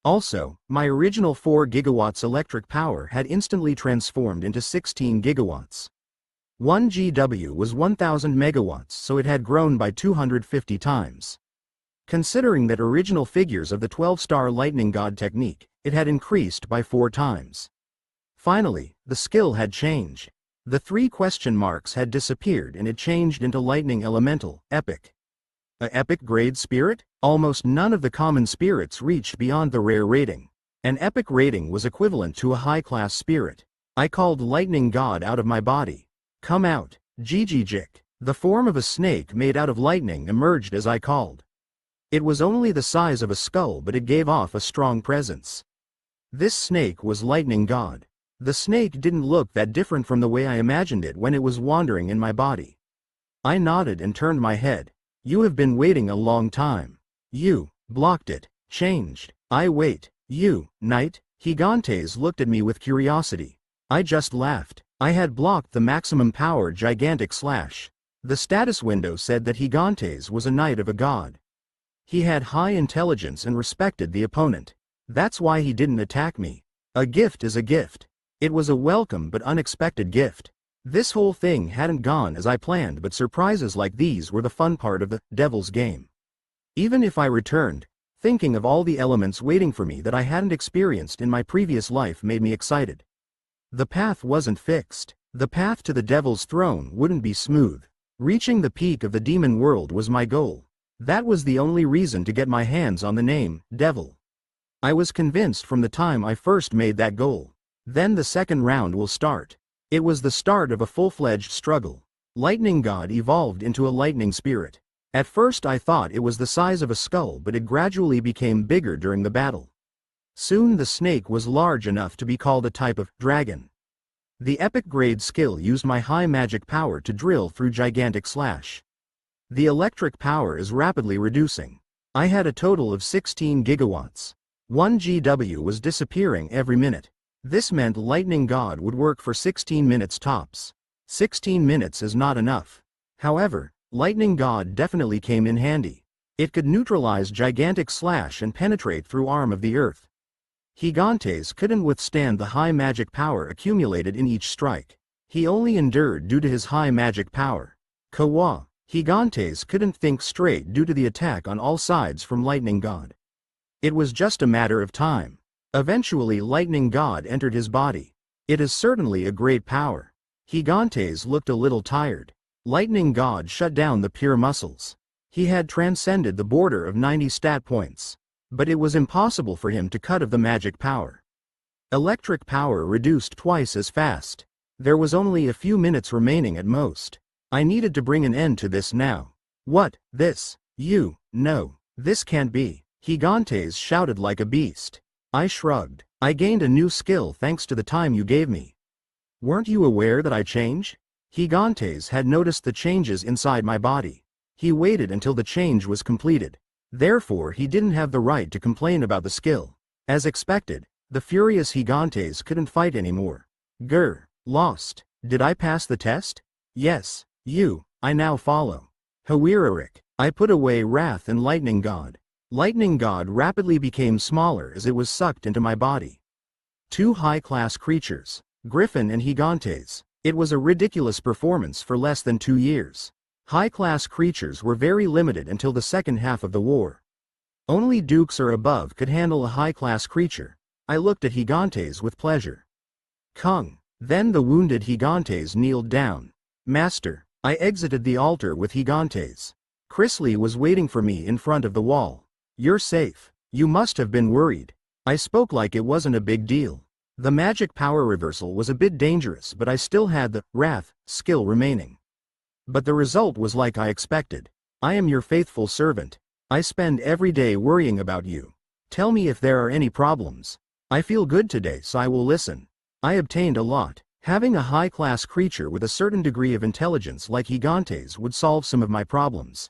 Also, my original 4 gigawatts electric power had instantly transformed into 16 gigawatts. 1 GW was 1000 megawatts, so it had grown by 250 times. Considering that original figures of the 12-star Lightning God technique, it had increased by 4 times. Finally, the skill had changed. The 3 question marks had disappeared and it changed into lightning elemental, epic. A epic grade spirit? Almost none of the common spirits reached beyond the rare rating. An epic rating was equivalent to a high-class spirit. I called lightning god out of my body. Come out, Jijik. The form of a snake made out of lightning emerged as I called. It was only the size of a skull, but it gave off a strong presence. This snake was lightning god. The snake didn't look that different from the way I imagined it when it was wandering in my body. I nodded and turned my head. You have been waiting a long time. You blocked it, changed. I wait. You, knight? Gigantes looked at me with curiosity. I just laughed. I had blocked the maximum power gigantic slash. The status window said that Gigantes was a knight of a god. He had high intelligence and respected the opponent. That's why he didn't attack me. A gift is a gift. It was a welcome but unexpected gift. This whole thing hadn't gone as I planned, but surprises like these were the fun part of the devil's game. Even if I returned, thinking of all the elements waiting for me that I hadn't experienced in my previous life made me excited. The path wasn't fixed. The path to the devil's throne wouldn't be smooth. Reaching the peak of the demon world was my goal. That was the only reason to get my hands on the name, devil. I was convinced from the time I first made that goal. Then the second round will start. It was the start of a full-fledged struggle. Lightning God evolved into a lightning spirit. At first I thought it was the size of a skull, but it gradually became bigger during the battle. Soon the snake was large enough to be called a type of dragon. The epic grade skill used my high magic power to drill through gigantic slash. The electric power is rapidly reducing. I had a total of 16 gigawatts. 1 GW was disappearing every minute. This meant Lightning God would work for 16 minutes tops. 16 minutes is not enough. However, Lightning God definitely came in handy. It could neutralize gigantic slash and penetrate through arm of the earth. Gigantes couldn't withstand the high magic power accumulated in each strike. He only endured due to his high magic power. Kawa. Gigantes couldn't think straight due to the attack on all sides from Lightning God. It was just a matter of time. Eventually Lightning God entered his body. It is certainly a great power. Gigantes looked a little tired. Lightning God shut down the pure muscles. He had transcended the border of 90 stat points. But it was impossible for him to cut of the magic power. Electric power reduced twice as fast. There was only a few minutes remaining at most. I needed to bring an end to this now. What, this? You, no, this can't be. Gigantes shouted like a beast. I shrugged. I gained a new skill thanks to the time you gave me. Weren't you aware that I change? Gigantes had noticed the changes inside my body. He waited until the change was completed. Therefore he didn't have the right to complain about the skill. As expected, the furious Gigantes couldn't fight anymore. Grr, lost. Did I pass the test? Yes, you, I now follow. Hawirarik, I put away Wrath and Lightning God. Lightning God rapidly became smaller as it was sucked into my body. 2 high-class creatures, Griffin and Gigantes. It was a ridiculous performance for less than 2 years. High-class creatures were very limited until the second half of the war. Only dukes or above could handle a high-class creature. I looked at Gigantes with pleasure. Kung. Then the wounded Gigantes kneeled down. Master. I exited the altar with Gigantes. Chrisley was waiting for me in front of the wall. You're safe. You must have been worried. I spoke like it wasn't a big deal. The magic power reversal was a bit dangerous, but I still had the Wrath skill remaining. But the result was like I expected. I am your faithful servant. I spend every day worrying about you. Tell me if there are any problems. I feel good today, so I will listen. I obtained a lot. Having a high-class creature with a certain degree of intelligence like Gigantes would solve some of my problems.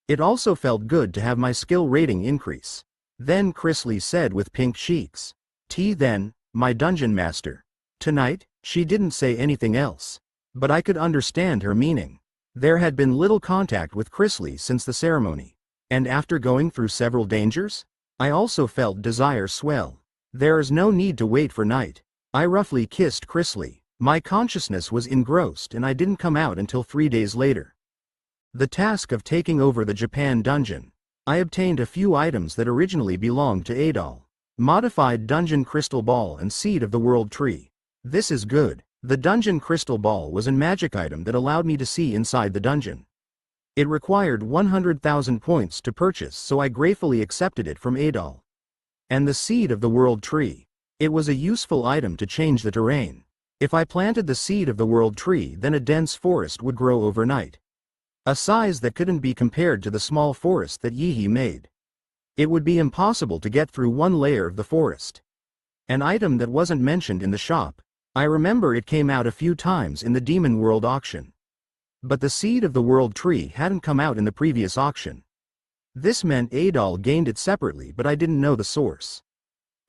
It also felt good to have my skill rating increase. Then Chrisley said with pink cheeks. Then, my dungeon master. Tonight, she didn't say anything else. But I could understand her meaning. There had been little contact with Chrisley since the ceremony. And after going through several dangers, I also felt desire swell. There is no need to wait for night. I roughly kissed Chrisley. My consciousness was engrossed and I didn't come out until 3 days later. The task of taking over the Japan dungeon. I obtained a few items that originally belonged to Adol. Modified Dungeon Crystal Ball and Seed of the World Tree. This is good. The dungeon crystal ball was a magic item that allowed me to see inside the dungeon. It required 100,000 points to purchase, so I gratefully accepted it from Adol. And the seed of the world tree. It was a useful item to change the terrain. If I planted the seed of the world tree, then a dense forest would grow overnight. A size that couldn't be compared to the small forest that Yihi made. It would be impossible to get through one layer of the forest. An item that wasn't mentioned in the shop. I remember it came out a few times in the Demon World auction. But the seed of the world tree hadn't come out in the previous auction. This meant Adol gained it separately, but I didn't know the source.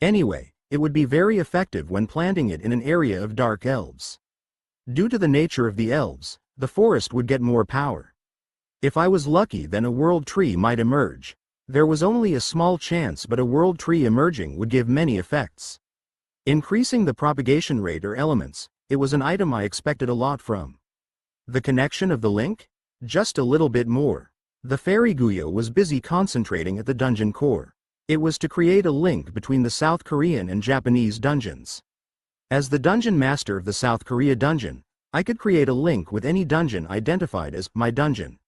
Anyway, it would be very effective when planting it in an area of dark elves. Due to the nature of the elves, the forest would get more power. If I was lucky, then a world tree might emerge. There was only a small chance, but a world tree emerging would give many effects. Increasing the propagation rate or elements, it was an item I expected a lot from. The connection of the link? Just a little bit more. The fairy Guyo was busy concentrating at the dungeon core. It was to create a link between the South Korean and Japanese dungeons. As the dungeon master of the South Korea dungeon, I could create a link with any dungeon identified as my dungeon.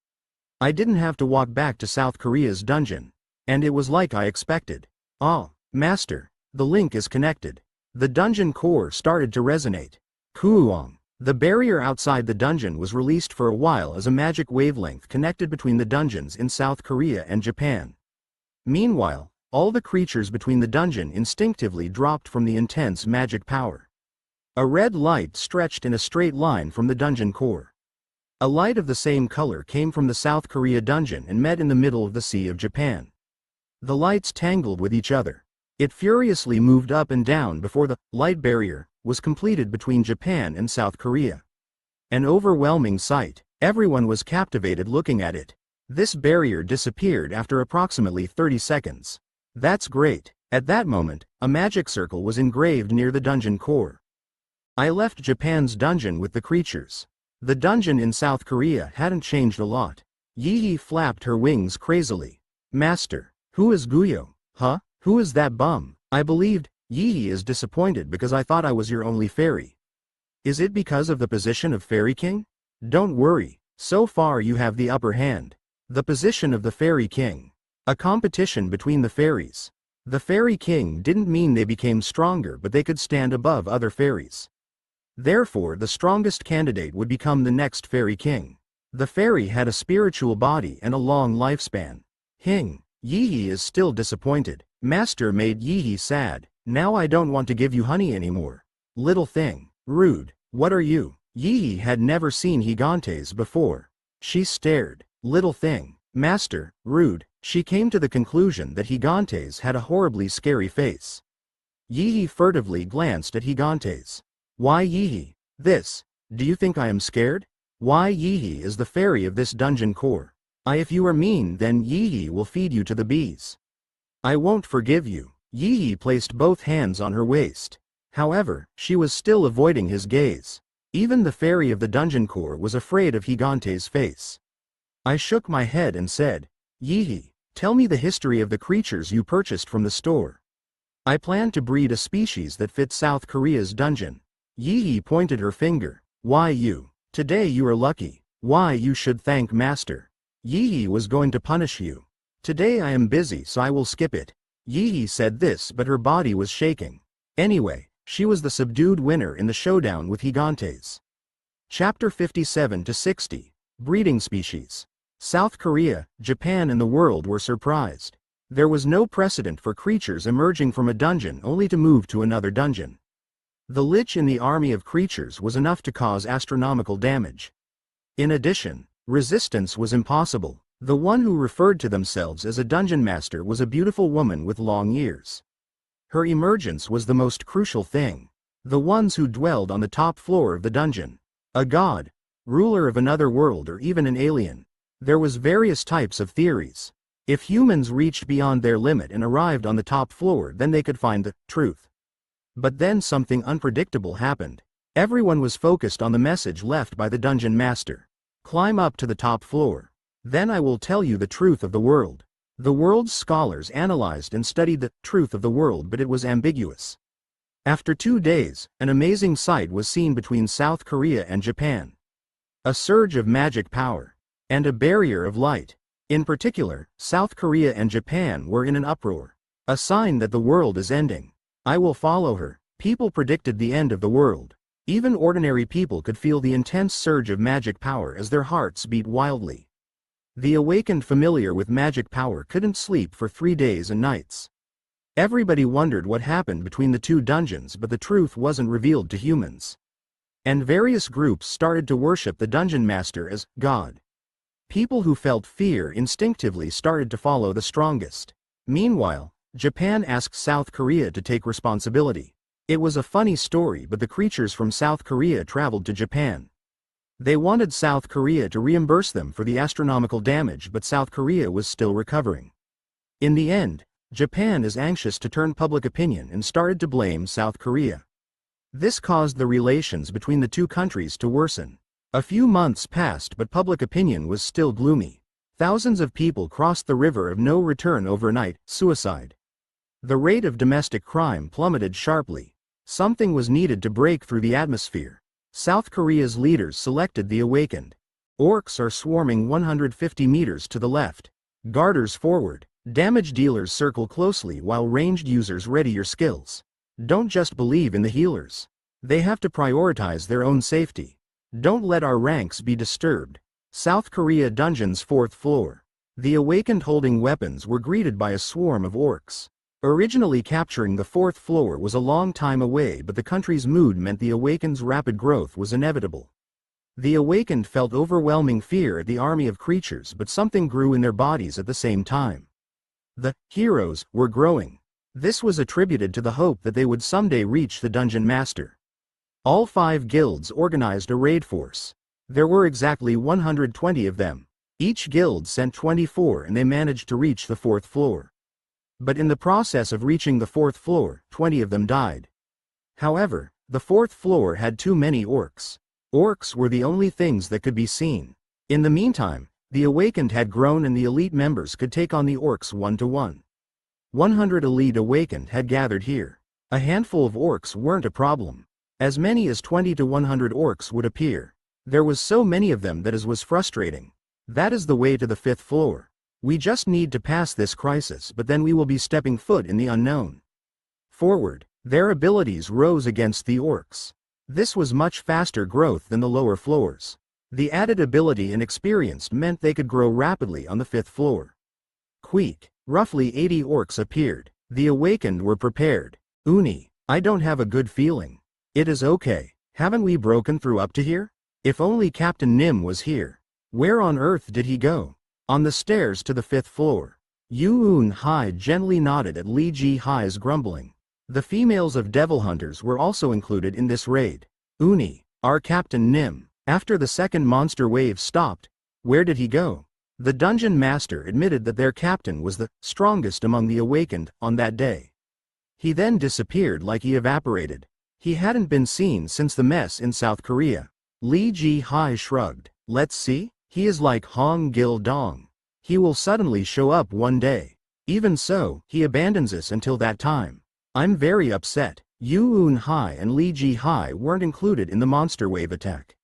I didn't have to walk back to South Korea's dungeon. And it was like I expected. Ah, master, the link is connected. The dungeon core started to resonate. Kuuong. The barrier outside the dungeon was released for a while as a magic wavelength connected between the dungeons in South Korea and Japan. Meanwhile, all the creatures between the dungeon instinctively dropped from the intense magic power. A red light stretched in a straight line from the dungeon core. A light of the same color came from the South Korea dungeon and met in the middle of the Sea of Japan. The lights tangled with each other. It furiously moved up and down before the light barrier was completed between Japan and South Korea. An overwhelming sight. Everyone was captivated looking at it. This barrier disappeared after approximately 30 seconds. That's great. At that moment, a magic circle was engraved near the dungeon core. I left Japan's dungeon with the creatures. The dungeon in South Korea hadn't changed a lot. Yihi flapped her wings crazily. Master, who is Guyo? Huh? Who is that bum? I believed. Yihi is disappointed because I thought I was your only fairy. Is it because of the position of Fairy King? Don't worry, so far you have the upper hand. The position of the Fairy King. A competition between the fairies. The Fairy King didn't mean they became stronger, but they could stand above other fairies. Therefore, the strongest candidate would become the next Fairy King. The fairy had a spiritual body and a long lifespan. Yihi is still disappointed. Master made Yihi sad. Now I don't want to give you honey anymore. Little thing. Rude. What are you? Yihi had never seen gigantes before. She stared. Little thing. Master, rude. She came to the conclusion that gigantes had a horribly scary face. Yihi furtively glanced at gigantes. Why Yihi? This. Do you think I am scared? Why Yihi is the fairy of this dungeon core. If you are mean, then Yihi will feed you to the bees. I won't forgive you. Yihi placed both hands on her waist. However, she was still avoiding his gaze. Even the fairy of the dungeon core was afraid of Gigante's face. I shook my head and said, Yihi, tell me the history of the creatures you purchased from the store. I plan to breed a species that fits South Korea's dungeon. Yihi pointed her finger. Why you? Today you are lucky. Why you should thank Master. Yihi was going to punish you. Today I am busy, so I will skip it. Yihi said this, but her body was shaking. Anyway, she was the subdued winner in the showdown with Gigantes. Chapter 57-60. Breeding Species. South Korea, Japan and the world were surprised. There was no precedent for creatures emerging from a dungeon only to move to another dungeon. The lich in the army of creatures was enough to cause astronomical damage. In addition, resistance was impossible. The one who referred to themselves as a dungeon master was a beautiful woman with long ears. Her emergence was the most crucial thing. The ones who dwelled on the top floor of the dungeon. A god, ruler of another world, or even an alien. There was various types of theories. If humans reached beyond their limit and arrived on the top floor, then they could find the truth. But then something unpredictable happened. Everyone was focused on the message left by the dungeon master. Climb up to the top floor. Then I will tell you the truth of the world. The world's scholars analyzed and studied the truth of the world, but it was ambiguous. After 2 days, an amazing sight was seen between South Korea and Japan. A surge of magic power. And a barrier of light. In particular, South Korea and Japan were in an uproar. A sign that the world is ending. I will follow her. People predicted the end of the world. Even ordinary people could feel the intense surge of magic power as their hearts beat wildly. The awakened familiar with magic power couldn't sleep for 3 days and nights. Everybody wondered what happened between the two dungeons, but the truth wasn't revealed to humans. And various groups started to worship the dungeon master as God. People who felt fear instinctively started to follow the strongest. Meanwhile, Japan asked South Korea to take responsibility. It was a funny story, but the creatures from South Korea traveled to Japan. They wanted South Korea to reimburse them for the astronomical damage, but South Korea was still recovering. In the end, Japan is anxious to turn public opinion and started to blame South Korea. This caused the relations between the two countries to worsen. A few months passed, but public opinion was still gloomy. Thousands of people crossed the river of no return overnight, suicide. The rate of domestic crime plummeted sharply. Something was needed to break through the atmosphere. South Korea's leaders selected the awakened. Orcs are swarming 150 meters to the left. Guarders forward. Damage dealers circle closely while ranged users ready your skills. Don't just believe in the healers. They have to prioritize their own safety. Don't let our ranks be disturbed. South Korea dungeon's 4th floor. The awakened holding weapons were greeted by a swarm of orcs. Originally capturing the 4th floor was a long time away, but the country's mood meant the awakened's rapid growth was inevitable. The awakened felt overwhelming fear at the army of creatures, but something grew in their bodies at the same time. The heroes were growing. This was attributed to the hope that they would someday reach the dungeon master. All 5 guilds organized a raid force. There were exactly 120 of them. Each guild sent 24 and they managed to reach the 4th floor. But in the process of reaching the 4th floor, 20 of them died. However, the 4th floor had too many orcs. Orcs were the only things that could be seen. In the meantime, the awakened had grown and the elite members could take on the orcs 1-to-1. 100 elite awakened had gathered here. A handful of orcs weren't a problem. As many as 20 to 100 orcs would appear. There was so many of them that it was frustrating. That is the way to the 5th floor. We just need to pass this crisis, but then we will be stepping foot in the unknown. Forward, their abilities rose against the orcs. This was much faster growth than the lower floors. The added ability and experience meant they could grow rapidly on the 5th floor. Queek, roughly 80 orcs appeared. The awakened were prepared. Uni, I don't have a good feeling. It is okay. Haven't we broken through up to here? If only Captain Nim was here. Where on earth did he go? On the stairs to the 5th floor. Yoon Hai gently nodded at Lee Ji Hai's grumbling. The females of Devil Hunters were also included in this raid. Uni, our Captain Nim. After the second monster wave stopped, where did he go? The dungeon master admitted that their captain was the strongest among the awakened on that day. He then disappeared like he evaporated. He hadn't been seen since the mess in South Korea. Lee Ji Hai shrugged. Let's see? He is like Hong Gil Dong. He will suddenly show up one day. Even so, he abandons us until that time. I'm very upset. Yoon Hai and Lee Ji Hai weren't included in the monster wave attack.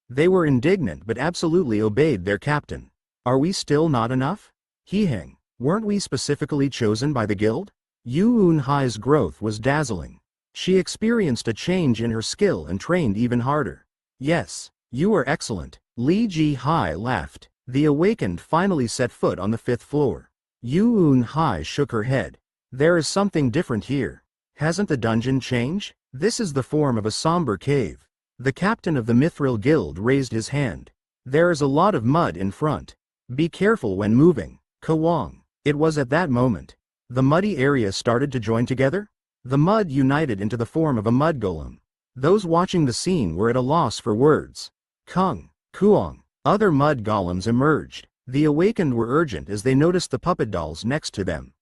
They were indignant but absolutely obeyed their captain. Are we still not enough? Heheng, weren't we specifically chosen by the guild? Yoon Hai's growth was dazzling. She experienced a change in her skill and trained even harder. Yes, you are excellent. Lee Ji Hai laughed. The awakened finally set foot on the 5th floor. Yoon Hai shook her head. There is something different here. Hasn't the dungeon changed? This is the form of a somber cave. The captain of the Mithril Guild raised his hand. There is a lot of mud in front. Be careful when moving. Kawang. It was at that moment. The muddy area started to join together. The mud united into the form of a mud golem. Those watching the scene were at a loss for words. Kung, Kuang. Other mud golems emerged. The awakened were urgent as they noticed the puppet dolls next to them.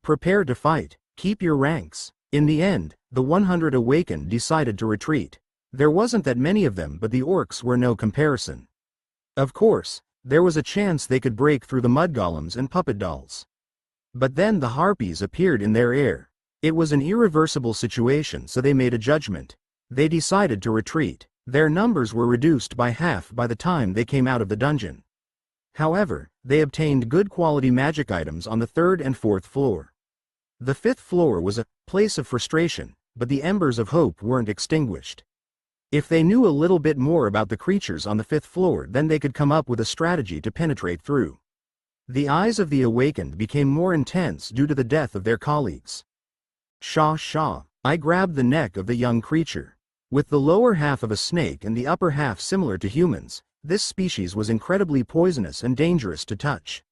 Prepare to fight. Keep your ranks. In the end, the 100 awakened decided to retreat. There wasn't that many of them, but the orcs were no comparison. Of course, there was a chance they could break through the mud golems and puppet dolls. But then the harpies appeared in their air. It was an irreversible situation, so they made a judgment. They decided to retreat. Their numbers were reduced by half by the time they came out of the dungeon. However, they obtained good quality magic items on the 3rd and 4th floor. The 5th floor was a place of frustration, but the embers of hope weren't extinguished. If they knew a little bit more about the creatures on the 5th floor, then they could come up with a strategy to penetrate through. The eyes of the awakened became more intense due to the death of their colleagues. Shaw shaw, I grabbed the neck of the young creature. With the lower half of a snake and the upper half similar to humans, this species was incredibly poisonous and dangerous to touch.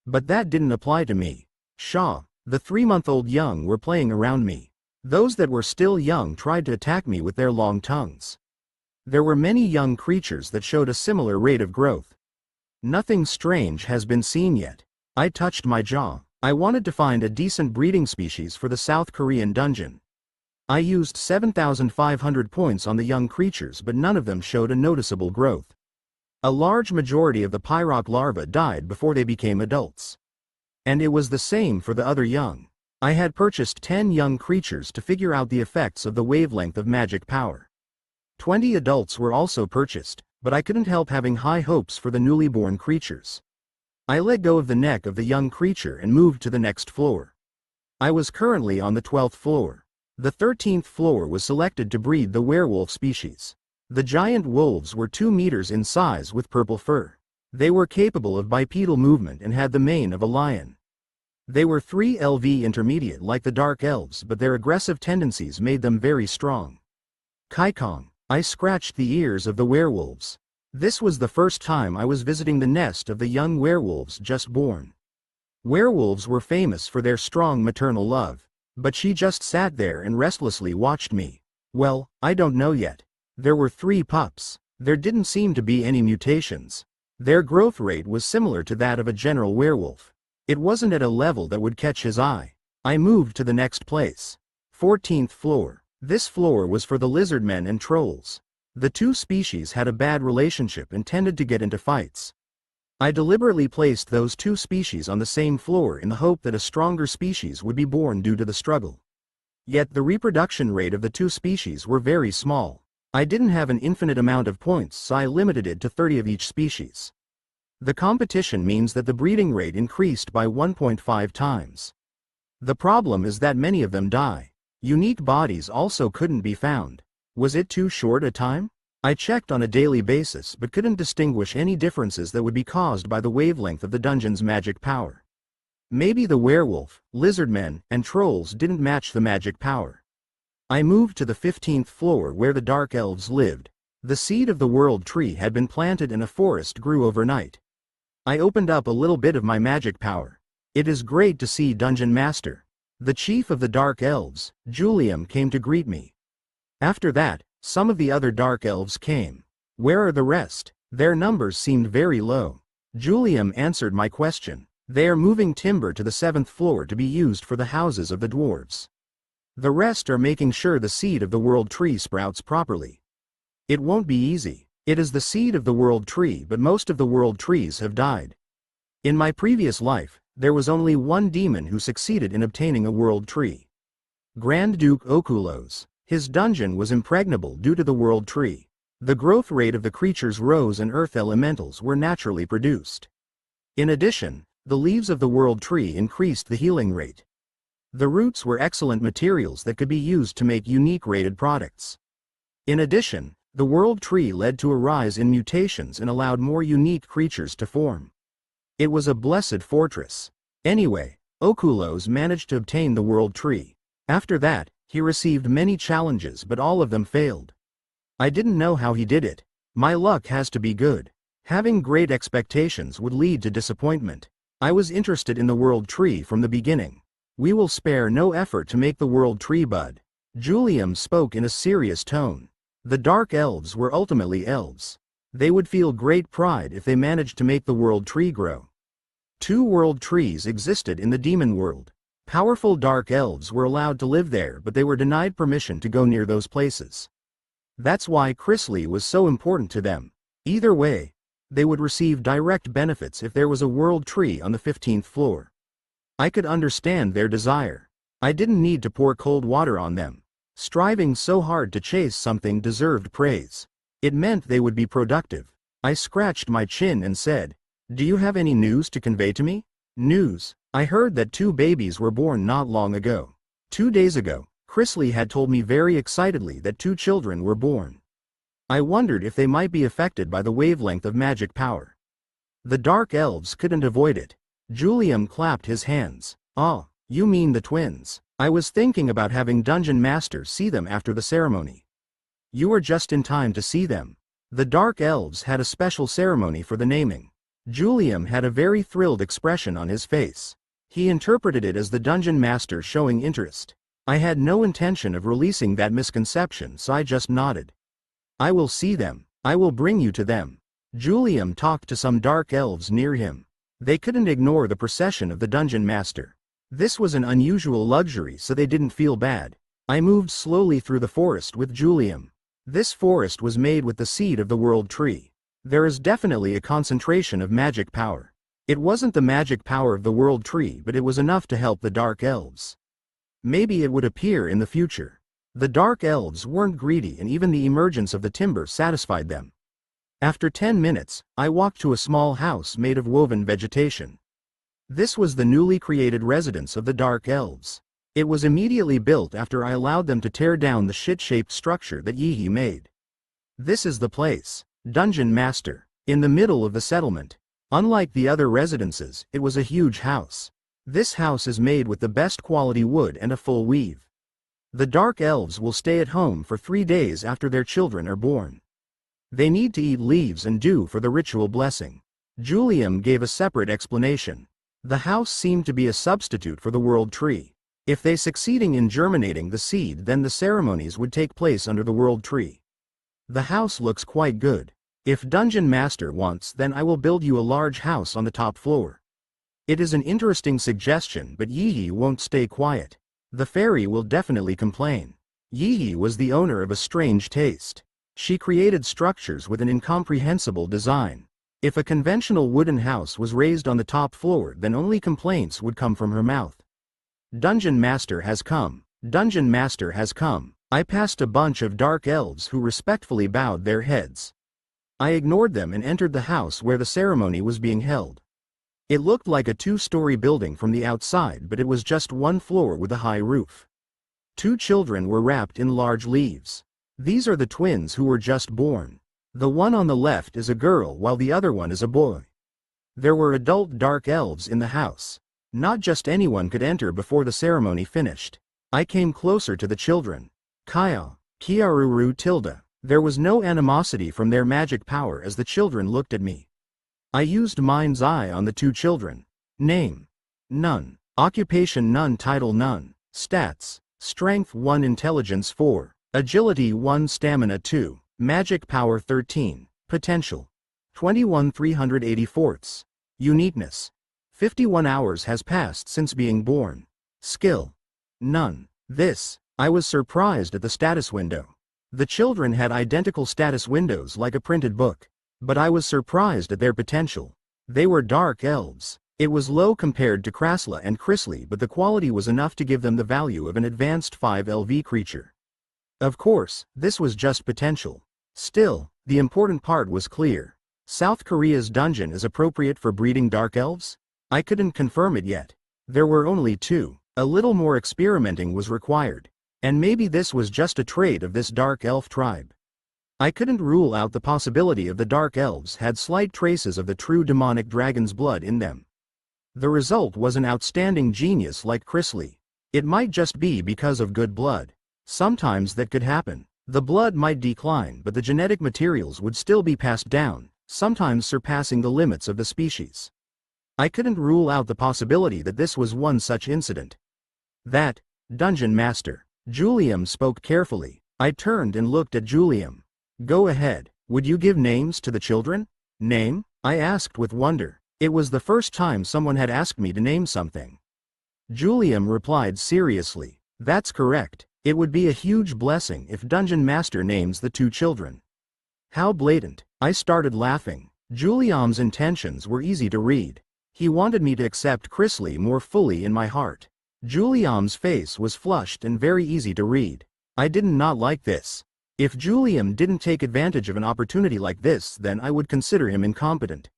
But that didn't apply to me. Shaw, the 3-month-old young were playing around me. Those that were still young tried to attack me with their long tongues. There were many young creatures that showed a similar rate of growth. Nothing strange has been seen yet. I touched my jaw. I wanted to find a decent breeding species for the South Korean dungeon. I used 7,500 points on the young creatures, but none of them showed a noticeable growth. A large majority of the pyrock larvae died before they became adults. And it was the same for the other young. I had purchased 10 young creatures to figure out the effects of the wavelength of magic power. 20 adults were also purchased, but I couldn't help having high hopes for the newly born creatures. I let go of the neck of the young creature and moved to the next floor. I was currently on the 12th floor. The 13th floor was selected to breed the werewolf species. The giant wolves were 2 meters in size with purple fur. They were capable of bipedal movement and had the mane of a lion. They were 3 LV intermediate like the dark elves, but their aggressive tendencies made them very strong. Kaikong, I scratched the ears of the werewolves. This was the first time I was visiting the nest of the young werewolves just born. Werewolves were famous for their strong maternal love. But she just sat there and restlessly watched me. Well, I don't know yet. There were 3 pups. There didn't seem to be any mutations. Their growth rate was similar to that of a general werewolf. It wasn't at a level that would catch his eye. I moved to the next place. 14th floor. This floor was for the lizardmen and trolls. The 2 species had a bad relationship and tended to get into fights. I deliberately placed those 2 species on the same floor in the hope that a stronger species would be born due to the struggle. Yet the reproduction rate of the 2 species were very small. I didn't have an infinite amount of points, so I limited it to 30 of each species. The competition means that the breeding rate increased by 1.5 times. The problem is that many of them die. Unique bodies also couldn't be found. Was it too short a time? I checked on a daily basis but couldn't distinguish any differences that would be caused by the wavelength of the dungeon's magic power. Maybe the werewolf, lizardmen, and trolls didn't match the magic power. I moved to the 15th floor where the dark elves lived. The seed of the world tree had been planted and a forest grew overnight. I opened up a little bit of my magic power. It is great to see Dungeon Master. The chief of the dark elves, Julium, came to greet me. After that, some of the other dark elves came. Where are the rest? Their numbers seemed very low. Julium answered my question. They are moving timber to the 7th floor to be used for the houses of the dwarves. The rest are making sure the seed of the world tree sprouts properly. It won't be easy. It is the seed of the world tree, but most of the world trees have died. In my previous life, there was only one demon who succeeded in obtaining a world tree. Grand Duke Okulos. His dungeon was impregnable due to the world tree. The growth rate of the creatures rose and earth elementals were naturally produced. In addition, the leaves of the world tree increased the healing rate. The roots were excellent materials that could be used to make unique rated products. In addition, the world tree led to a rise in mutations and allowed more unique creatures to form. It was a blessed fortress. Anyway, Okulos managed to obtain the world tree. After that, he received many challenges, but all of them failed. I didn't know how he did it. My luck has to be good. Having great expectations would lead to disappointment. I was interested in the world tree from the beginning. We will spare no effort to make the world tree bud. Julium spoke in a serious tone. The dark elves were ultimately elves. They would feel great pride if they managed to make the world tree grow. 2 world trees existed in the demon world. Powerful dark elves were allowed to live there, but they were denied permission to go near those places. That's why Chrysley was so important to them. Either way, they would receive direct benefits if there was a world tree on the 15th floor. I could understand their desire. I didn't need to pour cold water on them. Striving so hard to chase something deserved praise. It meant they would be productive. I scratched my chin and said, "Do you have any news to convey to me?" News. I heard that 2 babies were born not long ago. 2 days ago, Chrisley had told me very excitedly that 2 children were born. I wondered if they might be affected by the wavelength of magic power. The dark elves couldn't avoid it. Julian clapped his hands. "Ah, you mean the twins. I was thinking about having Dungeon Master see them after the ceremony." "You are just in time to see them." The dark elves had a special ceremony for the naming. Julian had a very thrilled expression on his face. He interpreted it as the Dungeon Master showing interest. I had no intention of releasing that misconception, so I just nodded. "I will see them. I will bring you to them." Julian talked to some dark elves near him. They couldn't ignore the procession of the Dungeon Master. This was an unusual luxury, so they didn't feel bad. I moved slowly through the forest with Julian. This forest was made with the seed of the world tree. There is definitely a concentration of magic power. It wasn't the magic power of the world tree, but it was enough to help the dark elves. Maybe it would appear in the future. The dark elves weren't greedy, and even the emergence of the timber satisfied them. After 10 minutes, I walked to a small house made of woven vegetation. This was the newly created residence of the dark elves. It was immediately built after I allowed them to tear down the shit-shaped structure that Yi made. This is the place. Dungeon Master. In the middle of the settlement. Unlike the other residences, it was a huge house. This house is made with the best quality wood and a full weave. The dark elves will stay at home for 3 days after their children are born. They need to eat leaves and dew for the ritual blessing. Julian gave a separate explanation. The house seemed to be a substitute for the world tree. If they succeeding in germinating the seed, then the ceremonies would take place under the world tree. The house looks quite good. If Dungeon Master wants, then I will build you a large house on the top floor. It is an interesting suggestion, but Yi won't stay quiet. The fairy will definitely complain. Yi was the owner of a strange taste. She created structures with an incomprehensible design. If a conventional wooden house was raised on the top floor, then only complaints would come from her mouth. Dungeon Master has come. Dungeon Master has come. I passed a bunch of dark elves who respectfully bowed their heads. I ignored them and entered the house where the ceremony was being held. It looked like a 2-story building from the outside, but it was just 1 floor with a high roof. 2 children were wrapped in large leaves. These are the twins who were just born. The one on the left is a girl while the other one is a boy. There were adult dark elves in the house. Not just anyone could enter before the ceremony finished. I came closer to the children. Kaya, Kiaruru Tilda. There was no animosity from their magic power as the children looked at me. I used mind's eye on the 2 children. Name: none. Occupation none. Title none. Stats: Strength 1, Intelligence 4, Agility 1, Stamina 2, Magic Power 13, Potential 21 384. Uniqueness: 51 hours has passed since being born. Skill: none. I was surprised at the status window. The children had identical status windows like a printed book. But I was surprised at their potential. They were dark elves. It was low compared to Krasla and Chrisley, but the quality was enough to give them the value of an advanced 5LV creature. Of course, this was just potential. Still, the important part was clear. South Korea's dungeon is appropriate for breeding dark elves? I couldn't confirm it yet. There were only 2. A little more experimenting was required. And maybe this was just a trait of this dark elf tribe. I couldn't rule out the possibility of the dark elves had slight traces of the true demonic dragon's blood in them. The result was an outstanding genius like Chrisley. It might just be because of good blood. Sometimes that could happen. The blood might decline, but the genetic materials would still be passed down, sometimes surpassing the limits of the species. I couldn't rule out the possibility that this was one such incident. That Dungeon Master. Julian spoke carefully. I turned and looked at Julian. Go ahead. Would you give names to the children? Name? I asked with wonder. It was the first time someone had asked me to name something. Julian replied seriously. That's correct. It would be a huge blessing if Dungeon Master names the 2 children. How blatant. I started laughing. Julian's intentions were easy to read. He wanted me to accept Chrisley more fully in my heart. Juliam's face was flushed and very easy to read. I did not like this. If Juliam didn't take advantage of an opportunity like this, then I would consider him incompetent.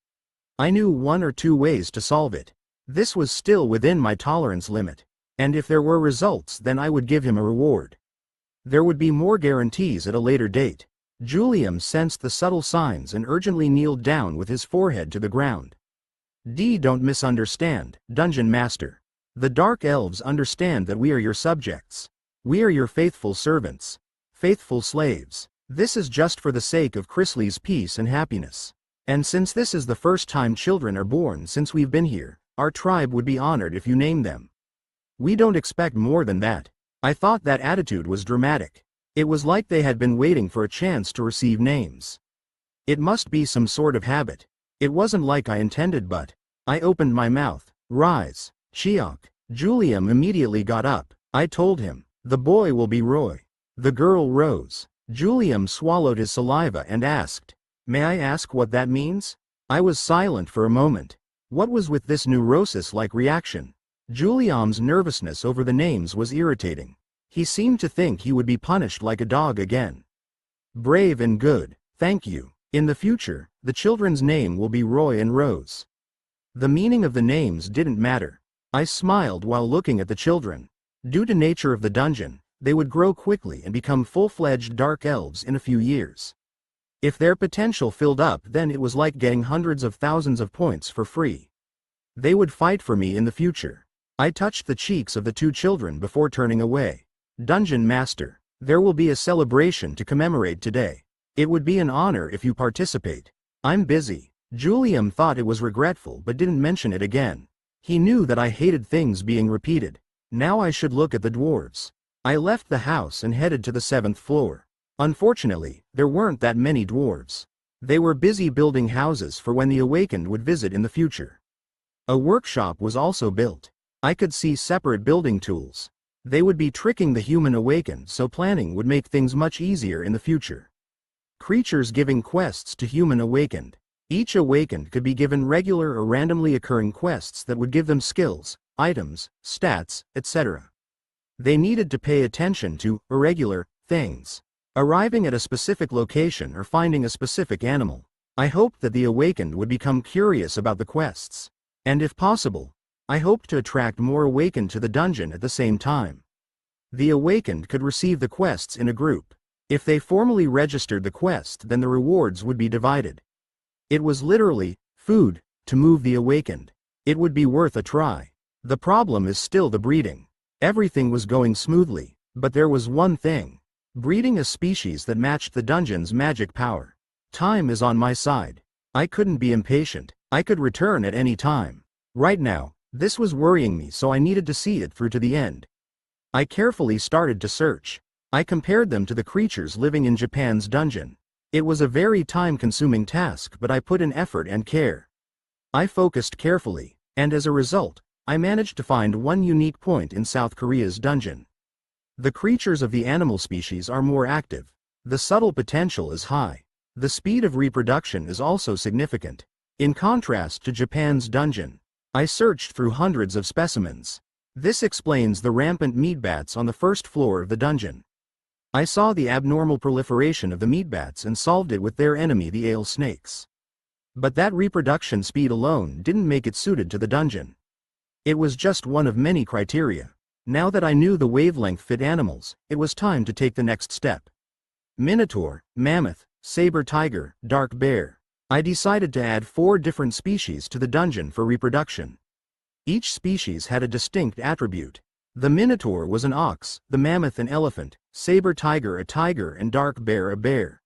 I knew 1 or 2 ways to solve it. This was still within my tolerance limit. And if there were results, then I would give him a reward. There would be more guarantees at a later date. Juliam sensed the subtle signs and urgently kneeled down with his forehead to the ground. Don't misunderstand, Dungeon Master. The Dark Elves understand that we are your subjects. We are your faithful servants. Faithful slaves. This is just for the sake of Chrysley's peace and happiness. And since this is the first time children are born since we've been here, our tribe would be honored if you name them. We don't expect more than that. I thought that attitude was dramatic. It was like they had been waiting for a chance to receive names. It must be some sort of habit. It wasn't like I intended, but I opened my mouth. Rise, Chiok. Juliam immediately got up. I told him, the boy will be Roy. The girl rose. Juliam swallowed his saliva and asked, may I ask what that means? I was silent for a moment. What was with this neurosis-like reaction? Juliam's nervousness over the names was irritating. He seemed to think he would be punished like a dog again. Brave and good, thank you. In the future, the children's name will be Roy and Rose. The meaning of the names didn't matter. I smiled while looking at the children. Due to nature of the dungeon, they would grow quickly and become full-fledged dark elves in a few years. If their potential filled up, then it was like getting hundreds of thousands of points for free. They would fight for me in the future. I touched the cheeks of the 2 children before turning away. Dungeon Master, there will be a celebration to commemorate today. It would be an honor if you participate. I'm busy. Juliam thought it was regretful but didn't mention it again. He knew that I hated things being repeated. Now I should look at the dwarves. I left the house and headed to the 7th floor. Unfortunately, there weren't that many dwarves. They were busy building houses for when the awakened would visit in the future. A workshop was also built. I could see separate building tools. They would be tricking the human awakened, so planning would make things much easier in the future. Creatures giving quests to human awakened. Each awakened could be given regular or randomly occurring quests that would give them skills, items, stats, etc. They needed to pay attention to irregular things. Arriving at a specific location or finding a specific animal. I hoped that the awakened would become curious about the quests. And if possible, I hoped to attract more awakened to the dungeon at the same time. The awakened could receive the quests in a group. If they formally registered the quest, then the rewards would be divided. It was literally food to move the awakened. It would be worth a try. The problem is still the breeding. Everything was going smoothly, but there was one thing. Breeding a species that matched the dungeon's magic power. Time is on my side. I couldn't be impatient. I could return at any time. Right now, this was worrying me, so I needed to see it through to the end. I carefully started to search. I compared them to the creatures living in Japan's dungeon. It was a very time-consuming task, but I put in effort and care. I focused carefully, and as a result, I managed to find one unique point in South Korea's dungeon. The creatures of the animal species are more active. The subtle potential is high. The speed of reproduction is also significant. In contrast to Japan's dungeon, I searched through hundreds of specimens. This explains the rampant meatbats on the 1st floor of the dungeon. I saw the abnormal proliferation of the meatbats and solved it with their enemy, the ale snakes. But that reproduction speed alone didn't make it suited to the dungeon. It was just one of many criteria. Now that I knew the wavelength fit animals, it was time to take the next step. Minotaur, mammoth, saber tiger, dark bear. I decided to add 4 different species to the dungeon for reproduction. Each species had a distinct attribute. The minotaur was an ox, the mammoth an elephant, saber tiger a tiger, and dark bear a bear.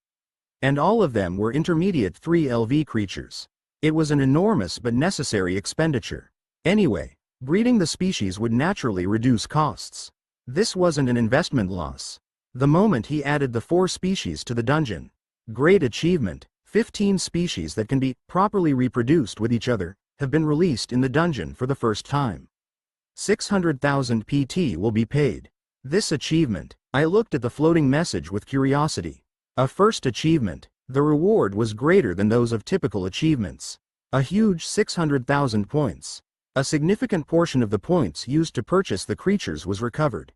And all of them were intermediate 3 LV creatures. It was an enormous but necessary expenditure. Anyway, breeding the species would naturally reduce costs. This wasn't an investment loss. The moment he added the 4 species to the dungeon. Great achievement. 15 species that can be properly reproduced with each other have been released in the dungeon for the first time. 600,000 PT will be paid. This achievement, I looked at the floating message with curiosity. A first achievement. The reward was greater than those of typical achievements. A huge 600,000 points. A significant portion of the points used to purchase the creatures was recovered.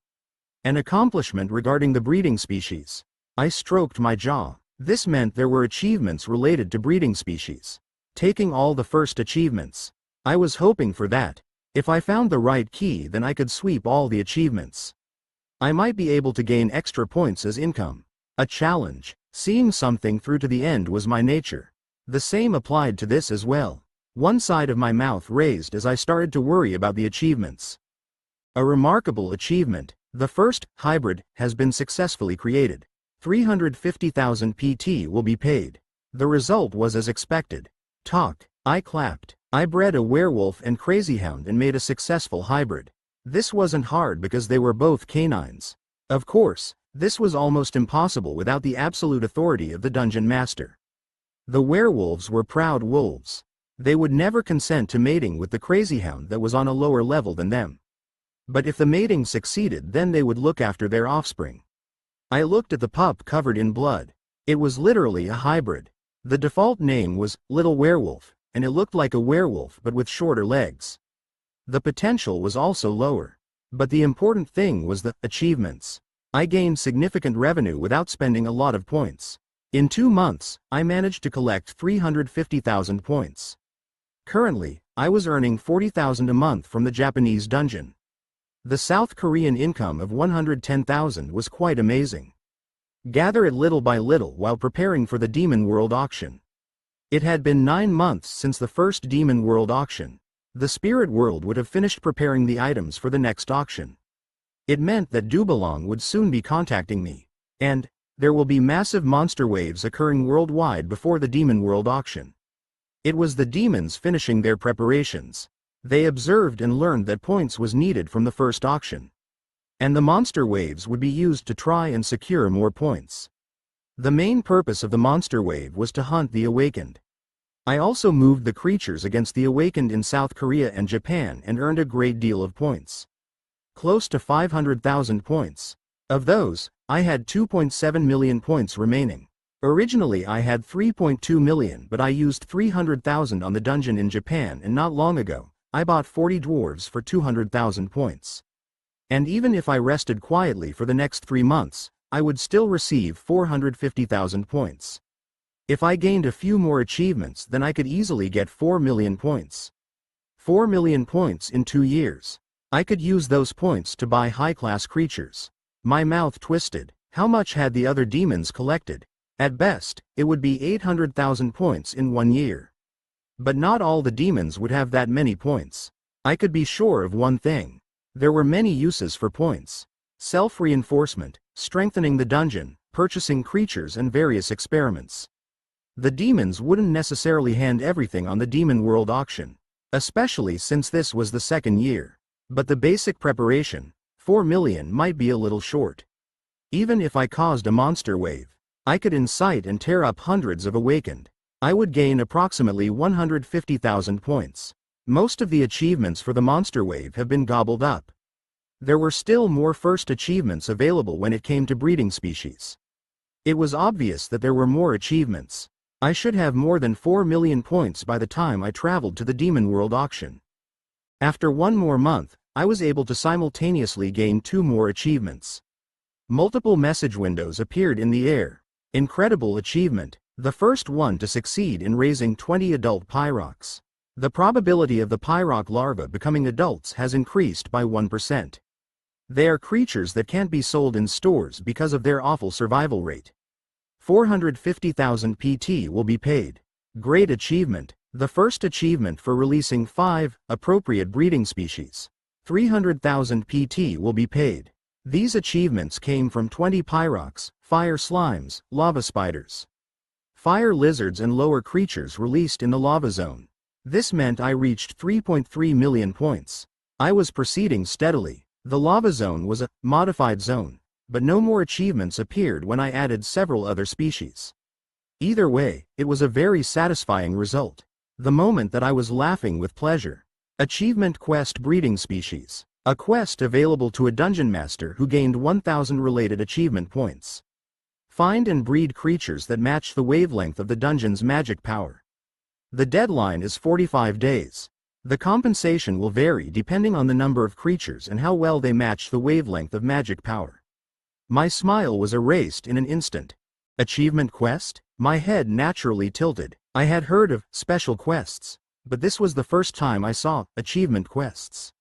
An accomplishment regarding the breeding species. I stroked my jaw. This meant there were achievements related to breeding species. Taking all the first achievements. I was hoping for that. If I found the right key, then I could sweep all the achievements. I might be able to gain extra points as income. A challenge. Seeing something through to the end was my nature. The same applied to this as well. One side of my mouth raised as I started to worry about the achievements. A remarkable achievement. The first hybrid has been successfully created. 350,000 PT will be paid. The result was as expected. Talk. I clapped. I bred a werewolf and crazyhound and made a successful hybrid. This wasn't hard because they were both canines. Of course, this was almost impossible without the absolute authority of the dungeon master. The werewolves were proud wolves. They would never consent to mating with the crazyhound that was on a lower level than them. But if the mating succeeded, then they would look after their offspring. I looked at the pup covered in blood. It was literally a hybrid. The default name was Little Werewolf, and it looked like a werewolf but with shorter legs. The potential was also lower. But the important thing was the achievements. I gained significant revenue without spending a lot of points. In 2 months, I managed to collect 350,000 points. Currently, I was earning 40,000 a month from the Japanese dungeon. The South Korean income of 110,000 was quite amazing. Gather it little by little while preparing for the Demon World auction. It had been 9 months since the first Demon World auction. The Spirit World would have finished preparing the items for the next auction. It meant that Dubalong would soon be contacting me. And there will be massive monster waves occurring worldwide before the Demon World auction. It was the demons finishing their preparations. They observed and learned that points was needed from the first auction. And the monster waves would be used to try and secure more points. The main purpose of the monster wave was to hunt the awakened. I also moved the creatures against the awakened in South Korea and Japan and earned a great deal of points. Close to 500,000 points. Of those, I had 2.7 million points remaining. Originally I had 3.2 million, but I used 300,000 on the dungeon in Japan, and not long ago, I bought 40 dwarves for 200,000 points. And even if I rested quietly for the next 3 months, I would still receive 450,000 points. If I gained a few more achievements, then I could easily get 4 million points. 4 million points in 2 years. I could use those points to buy high-class creatures. My mouth twisted. How much had the other demons collected? At best, it would be 800,000 points in 1 year. But not all the demons would have that many points. I could be sure of one thing. There were many uses for points. Self-reinforcement, strengthening the dungeon, purchasing creatures, and various experiments. The demons wouldn't necessarily hand everything on the Demon World auction, especially since this was the 2nd year. But the basic preparation, 4 million, might be a little short. Even if I caused a monster wave, I could incite and tear up hundreds of awakened. I would gain approximately 150,000 points. Most of the achievements for the monster wave have been gobbled up. There were still more first achievements available when it came to breeding species. It was obvious that there were more achievements. I should have more than 4 million points by the time I traveled to the Demon World auction. After 1 more month, I was able to simultaneously gain 2 more achievements. Multiple message windows appeared in the air. Incredible achievement. The first one to succeed in raising 20 adult pyroks. The probability of the pyrok larvae becoming adults has increased by 1%. They are creatures that can't be sold in stores because of their awful survival rate. 450,000 PT will be paid. Great achievement. The first achievement for releasing 5 appropriate breeding species. 300,000 PT will be paid. These achievements came from 20 pyroks, fire slimes, lava spiders, fire lizards, and lower creatures released in the lava zone. This meant I reached 3.3 million points. I was proceeding steadily. The lava zone was a modified zone, but no more achievements appeared when I added several other species. Either way, it was a very satisfying result. The moment that I was laughing with pleasure. Achievement Quest Breeding Species. A quest available to a dungeon master who gained 1,000 related achievement points. Find and breed creatures that match the wavelength of the dungeon's magic power. The deadline is 45 days. The compensation will vary depending on the number of creatures and how well they match the wavelength of magic power. My smile was erased in an instant. Achievement quest? My head naturally tilted. I had heard of special quests, but this was the first time I saw achievement quests.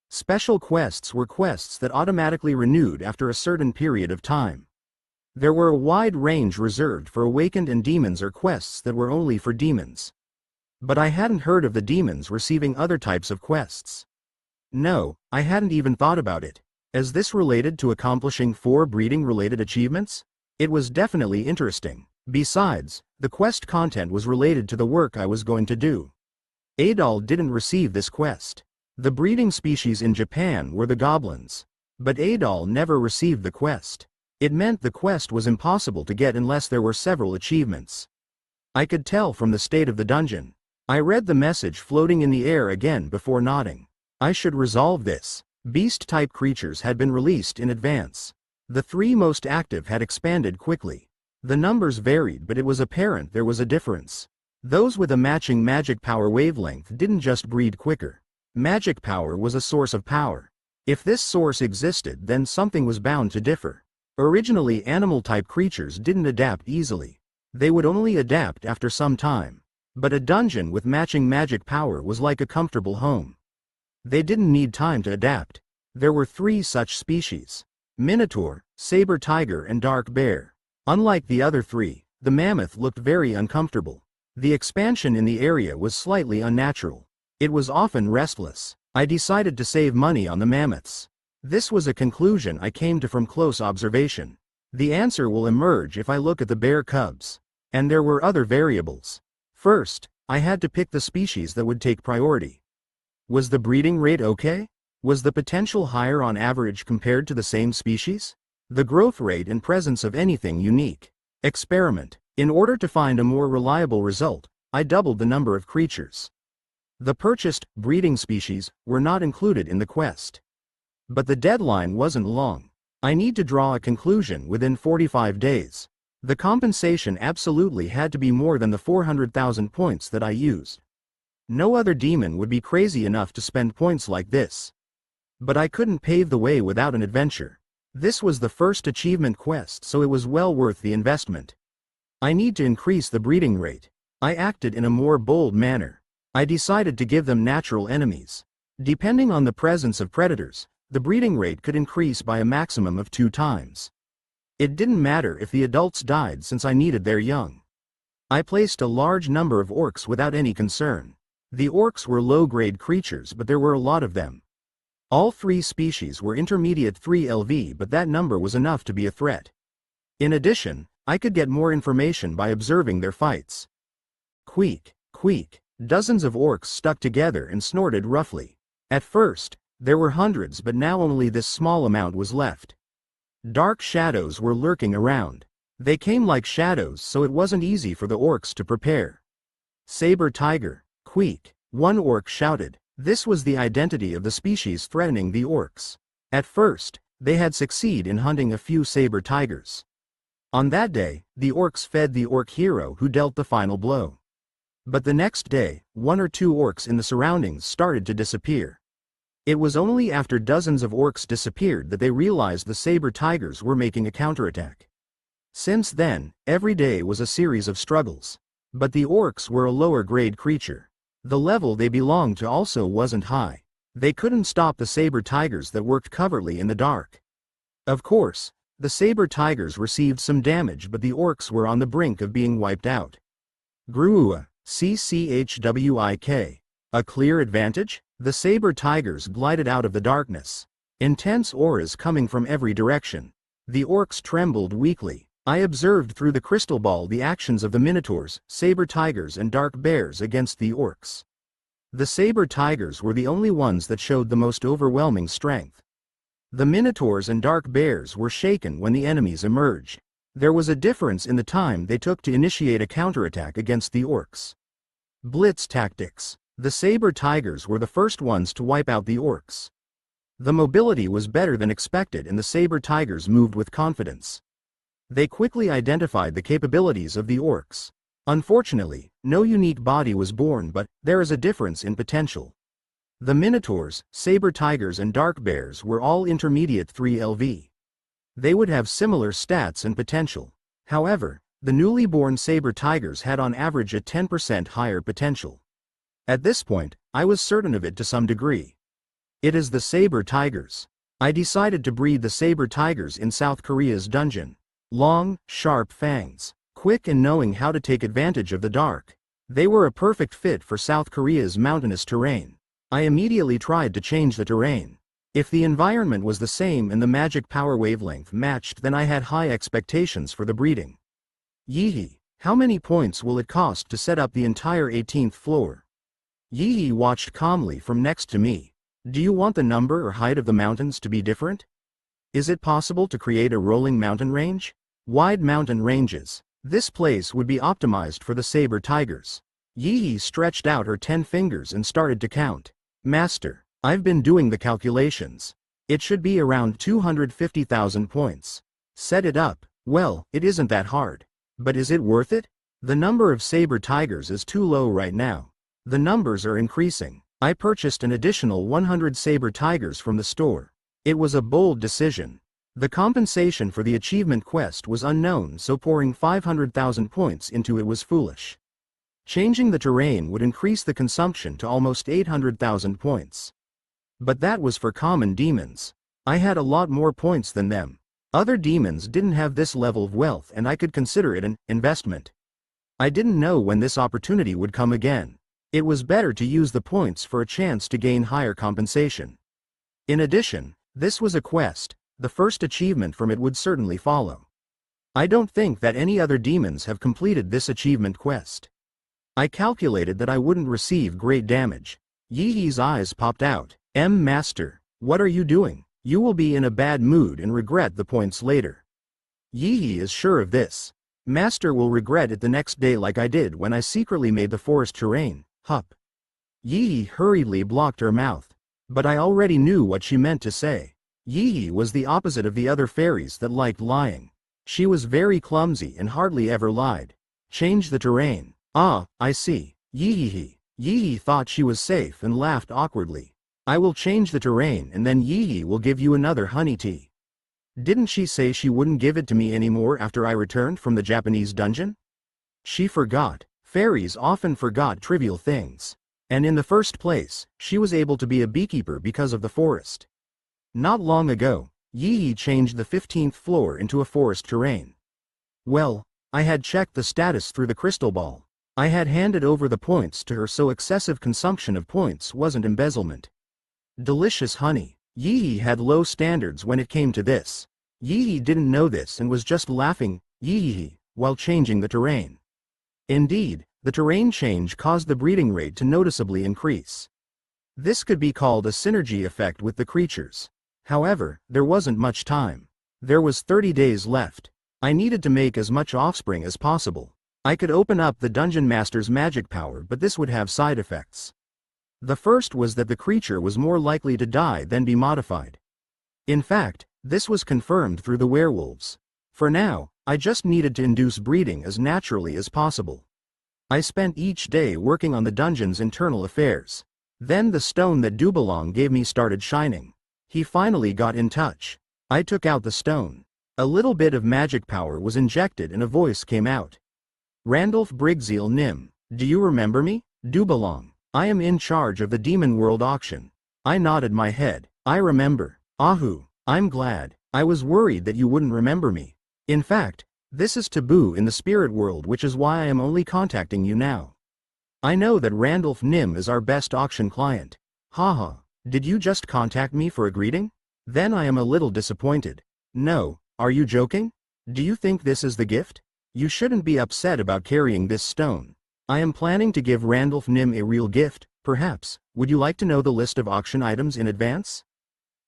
Special quests were quests that automatically renewed after a certain period of time. There were a wide range reserved for awakened and demons or quests that were only for demons. But I hadn't heard of the demons receiving other types of quests. No, I hadn't even thought about it. As this related to accomplishing 4 breeding-related achievements? It was definitely interesting. Besides, the quest content was related to the work I was going to do. Adol didn't receive this quest. The breeding species in Japan were the Goblins. But Adol never received the quest. It meant the quest was impossible to get unless there were several achievements. I could tell from the state of the dungeon. I read the message floating in the air again before nodding. I should resolve this. Beast-type creatures had been released in advance. The 3 most active had expanded quickly. The numbers varied, but it was apparent there was a difference. Those with a matching magic power wavelength didn't just breed quicker. Magic power was a source of power. If this source existed, then something was bound to differ. Originally, animal-type creatures didn't adapt easily. They would only adapt after some time. But a dungeon with matching magic power was like a comfortable home. They didn't need time to adapt. There were 3 such species: Minotaur, Saber Tiger and Dark Bear. Unlike the other 3, the mammoth looked very uncomfortable. The expansion in the area was slightly unnatural. It was often restless. I decided to save money on the mammoths. This was a conclusion I came to from close observation. The answer will emerge if I look at the bear cubs. And there were other variables. First, I had to pick the species that would take priority. Was the breeding rate okay? Was the potential higher on average compared to the same species? The growth rate and presence of anything unique. Experiment. In order to find a more reliable result, I doubled the number of creatures. The purchased breeding species were not included in the quest. But the deadline wasn't long. I need to draw a conclusion within 45 days. The compensation absolutely had to be more than the 400,000 points that I used. No other demon would be crazy enough to spend points like this. But I couldn't pave the way without an adventure. This was the first achievement quest, so it was well worth the investment. I need to increase the breeding rate. I acted in a more bold manner. I decided to give them natural enemies. Depending on the presence of predators, the breeding rate could increase by a maximum of 2 times. It didn't matter if the adults died since I needed their young. I placed a large number of orcs without any concern. The orcs were low-grade creatures, but there were a lot of them. All 3 species were intermediate 3 LV, but that number was enough to be a threat. In addition, I could get more information by observing their fights. Queek, queek. Dozens of orcs stuck together and snorted roughly. At first, there were hundreds, but now only this small amount was left. Dark shadows were lurking around. They came like shadows, so it wasn't easy for the orcs to prepare. Saber Tiger, queek, one orc shouted. This was the identity of the species threatening the orcs. At first, they had succeeded in hunting a few saber tigers. On that day, the orcs fed the orc hero who dealt the final blow. But the next day, 1 or 2 orcs in the surroundings started to disappear. It was only after dozens of orcs disappeared that they realized the saber tigers were making a counterattack. Since then, every day was a series of struggles. But the orcs were a lower-grade creature. The level they belonged to also wasn't high. They couldn't stop the saber tigers that worked covertly in the dark. Of course, the saber tigers received some damage, but the orcs were on the brink of being wiped out. Gruua, CCHWIK. A clear advantage? The saber tigers glided out of the darkness. Intense auras coming from every direction. The orcs trembled weakly. I observed through the crystal ball the actions of the minotaurs, saber tigers and dark bears against the orcs. The saber tigers were the only ones that showed the most overwhelming strength. The minotaurs and dark bears were shaken when the enemies emerged. There was a difference in the time they took to initiate a counterattack against the orcs. Blitz tactics. The saber tigers were the first ones to wipe out the orcs. The mobility was better than expected and the saber tigers moved with confidence. They quickly identified the capabilities of the orcs. Unfortunately, no unique body was born, but there is a difference in potential. The Minotaurs, Saber Tigers and Dark Bears were all intermediate 3 LV. They would have similar stats and potential. However, the newly born Saber Tigers had on average a 10% higher potential. At this point, I was certain of it to some degree. It is the Saber Tigers. I decided to breed the Saber Tigers in South Korea's dungeon. Long, sharp fangs. Quick and knowing how to take advantage of the dark. They were a perfect fit for South Korea's mountainous terrain. I immediately tried to change the terrain. If the environment was the same and the magic power wavelength matched, then I had high expectations for the breeding. Yeehee, how many points will it cost to set up the entire 18th floor? Yeehee watched calmly from next to me. Do you want the number or height of the mountains to be different? Is it possible to create a rolling mountain range? Wide mountain ranges. This place would be optimized for the Saber Tigers. Yeehee stretched out her 10 fingers and started to count. Master, I've been doing the calculations. It should be around 250,000 points. Set it up. Well, it isn't that hard. But is it worth it? The number of Saber Tigers is too low right now. The numbers are increasing. I purchased an additional 100 Saber Tigers from the store. It was a bold decision. The compensation for the achievement quest was unknown, so pouring 500,000 points into it was foolish. Changing the terrain would increase the consumption to almost 800,000 points. But that was for common demons. I had a lot more points than them. Other demons didn't have this level of wealth, and I could consider it an investment. I didn't know when this opportunity would come again. It was better to use the points for a chance to gain higher compensation. In addition, this was a quest. The first achievement from it would certainly follow. I don't think that any other demons have completed this achievement quest. I calculated that I wouldn't receive great damage. Yeehee's eyes popped out. Master, what are you doing? You will be in a bad mood and regret the points later. Yeehee is sure of this. Master will regret it the next day, like I did when I secretly made the forest terrain. Hup. Yeehee hurriedly blocked her mouth. But I already knew what she meant to say. Yeehee was the opposite of the other fairies that liked lying. She was very clumsy and hardly ever lied. Change the terrain. Ah, I see. Yeehee. Yeehee thought she was safe and laughed awkwardly. I will change the terrain and then Yeehee will give you another honey tea. Didn't she say she wouldn't give it to me anymore after I returned from the Japanese dungeon? She forgot. Fairies often forgot trivial things. And in the first place, she was able to be a beekeeper because of the forest. Not long ago, Yeehee changed the 15th floor into a forest terrain. Well, I had checked the status through the crystal ball. I had handed over the points to her, so excessive consumption of points wasn't embezzlement. Delicious honey. Yeehee had low standards when it came to this. Yeehee didn't know this and was just laughing, yeehee, while changing the terrain. Indeed, the terrain change caused the breeding rate to noticeably increase. This could be called a synergy effect with the creatures. However, there wasn't much time. There was 30 days left. I needed to make as much offspring as possible. I could open up the Dungeon Master's magic power, but this would have side effects. The first was that the creature was more likely to die than be modified. In fact, this was confirmed through the werewolves. For now, I just needed to induce breeding as naturally as possible. I spent each day working on the dungeon's internal affairs. Then the stone that Dubalong gave me started shining. He finally got in touch. I took out the stone. A little bit of magic power was injected and a voice came out. Randolph Brigzeal Nim, do you remember me? Dubalong. I am in charge of the Demon World auction. I nodded my head. I remember. Ahu, I'm glad. I was worried that you wouldn't remember me. In fact, this is taboo in the spirit world, which is why I am only contacting you now. I know that Randolph Nim is our best auction client. Haha, did you just contact me for a greeting? Then I am a little disappointed. No, are you joking? Do you think this is the gift? You shouldn't be upset about carrying this stone. I am planning to give Randolph Nim a real gift, perhaps. Would you like to know the list of auction items in advance?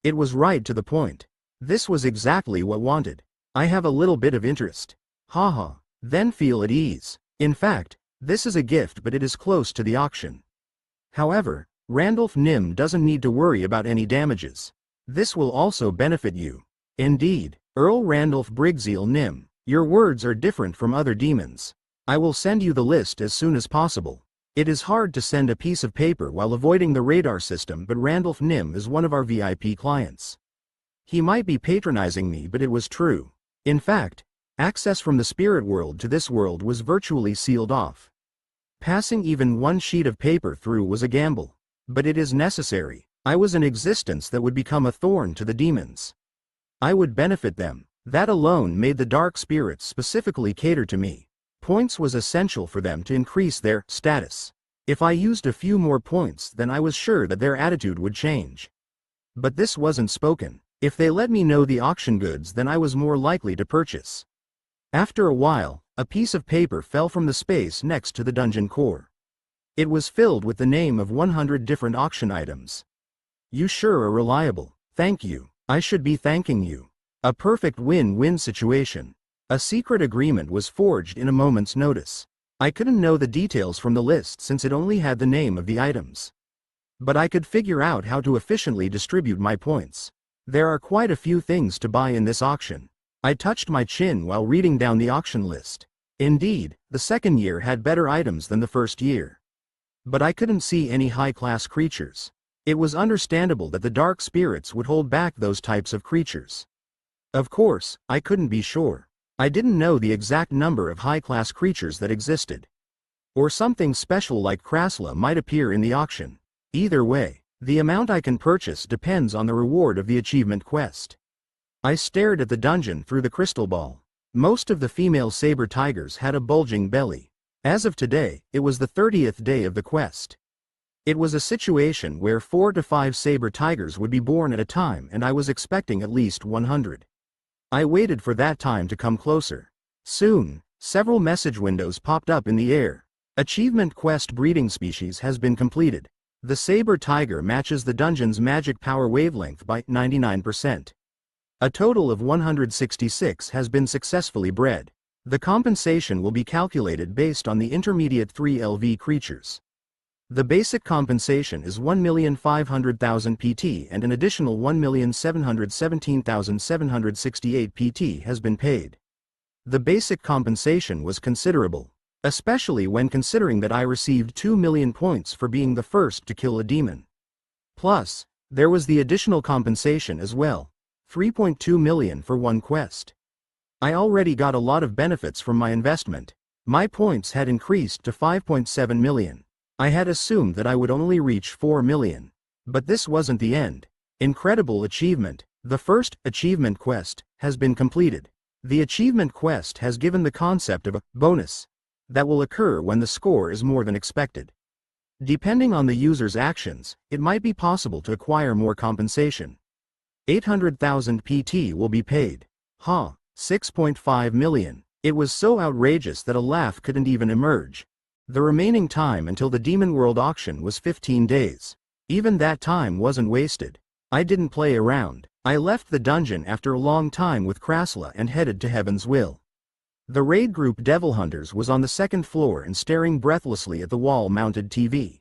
It was right to the point. This was exactly what wanted. I have a little bit of interest. Haha, then feel at ease. In fact, this is a gift, but it is close to the auction. However, Randolph Nim doesn't need to worry about any damages. This will also benefit you. Indeed, Earl Randolph Brigzeal Nim, your words are different from other demons. I will send you the list as soon as possible. It is hard to send a piece of paper while avoiding the radar system, but Randolph Nim is one of our VIP clients. He might be patronizing me, but it was true. In fact, access from the spirit world to this world was virtually sealed off. Passing even one sheet of paper through was a gamble. But it is necessary. I was an existence that would become a thorn to the demons. I would benefit them. That alone made the dark spirits specifically cater to me. Points was essential for them to increase their status. If I used a few more points, then I was sure that their attitude would change. But this wasn't spoken. If they let me know the auction goods, then I was more likely to purchase. After a while, a piece of paper fell from the space next to the dungeon core. It was filled with the name of 100 different auction items. You sure are reliable. Thank you. I should be thanking you. A perfect win-win situation. A secret agreement was forged in a moment's notice. I couldn't know the details from the list since it only had the name of the items. But I could figure out how to efficiently distribute my points. There are quite a few things to buy in this auction. I touched my chin while reading down the auction list. Indeed, the second year had better items than the first year. But I couldn't see any high-class creatures. It was understandable that the dark spirits would hold back those types of creatures. Of course, I couldn't be sure. I didn't know the exact number of high-class creatures that existed. Or something special like Krasla might appear in the auction. Either way, the amount I can purchase depends on the reward of the achievement quest. I stared at the dungeon through the crystal ball. Most of the female saber tigers had a bulging belly. As of today, it was the 30th day of the quest. It was a situation where 4 to 5 saber tigers would be born at a time, and I was expecting at least 100. I waited for that time to come closer. Soon, several message windows popped up in the air. Achievement quest breeding species has been completed. The saber tiger matches the dungeon's magic power wavelength by 99%. A total of 166 has been successfully bred. The compensation will be calculated based on the intermediate 3 LV creatures. The basic compensation is 1,500,000 PT, and an additional 1,717,768 PT has been paid. The basic compensation was considerable, especially when considering that I received 2 million points for being the first to kill a demon. Plus, there was the additional compensation as well, 3.2 million for one quest. I already got a lot of benefits from my investment. My points had increased to 5.7 million. I had assumed that I would only reach 4 million. But this wasn't the end. Incredible achievement. The first achievement quest has been completed. The achievement quest has given the concept of a bonus that will occur when the score is more than expected. Depending on the user's actions, it might be possible to acquire more compensation. 800,000 PT will be paid. 6.5 million. It was so outrageous that a laugh couldn't even emerge. The remaining time until the Demon World auction was 15 days. Even that time wasn't wasted. I didn't play around. I left the dungeon after a long time with Krasla and headed to Heaven's Will. The raid group Devil Hunters was on the second floor and staring breathlessly at the wall-mounted TV.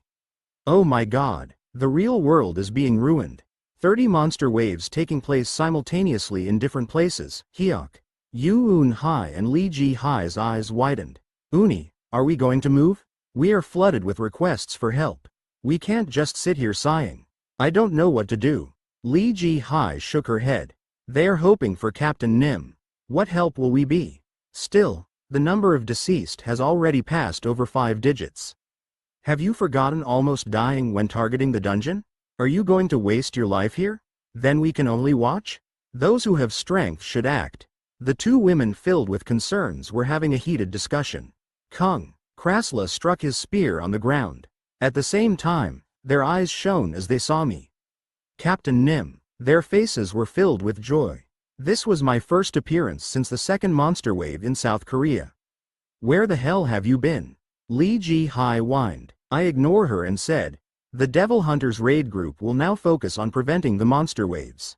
Oh my god, the real world is being ruined. 30 monster waves taking place simultaneously in different places. Hyuk, Yu-Un Hai and Li Ji Hai's eyes widened. Uni, are we going to move? We are flooded with requests for help. We can't just sit here sighing. I don't know what to do. Li Ji Hai shook her head. They are hoping for Captain Nim. What help will we be? Still, the number of deceased has already passed over 5 digits. Have you forgotten almost dying when targeting the dungeon? Are you going to waste your life here? Then we can only watch? Those who have strength should act. The two women filled with concerns were having a heated discussion. Kung, Krasla struck his spear on the ground. At the same time, their eyes shone as they saw me. Captain Nim. Their faces were filled with joy. This was my first appearance since the second monster wave in South Korea. Where the hell have you been? Li Ji Hai whined. I ignore her and said, the Devil Hunters raid group will now focus on preventing the monster waves.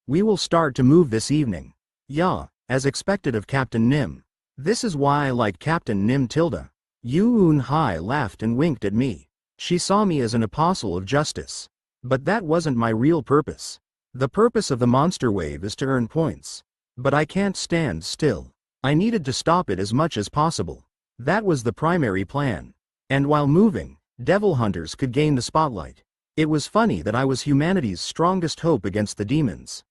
We will start to move this evening. Yeah, as expected of Captain Nim. This is why I like Captain Nim tilde. Yu-Un Hai laughed and winked at me. She saw me as an apostle of justice. But that wasn't my real purpose. The purpose of the monster wave is to earn points. But I can't stand still. I needed to stop it as much as possible. That was the primary plan. And while moving, devil hunters could gain the spotlight. It was funny that I was humanity's strongest hope against the demons.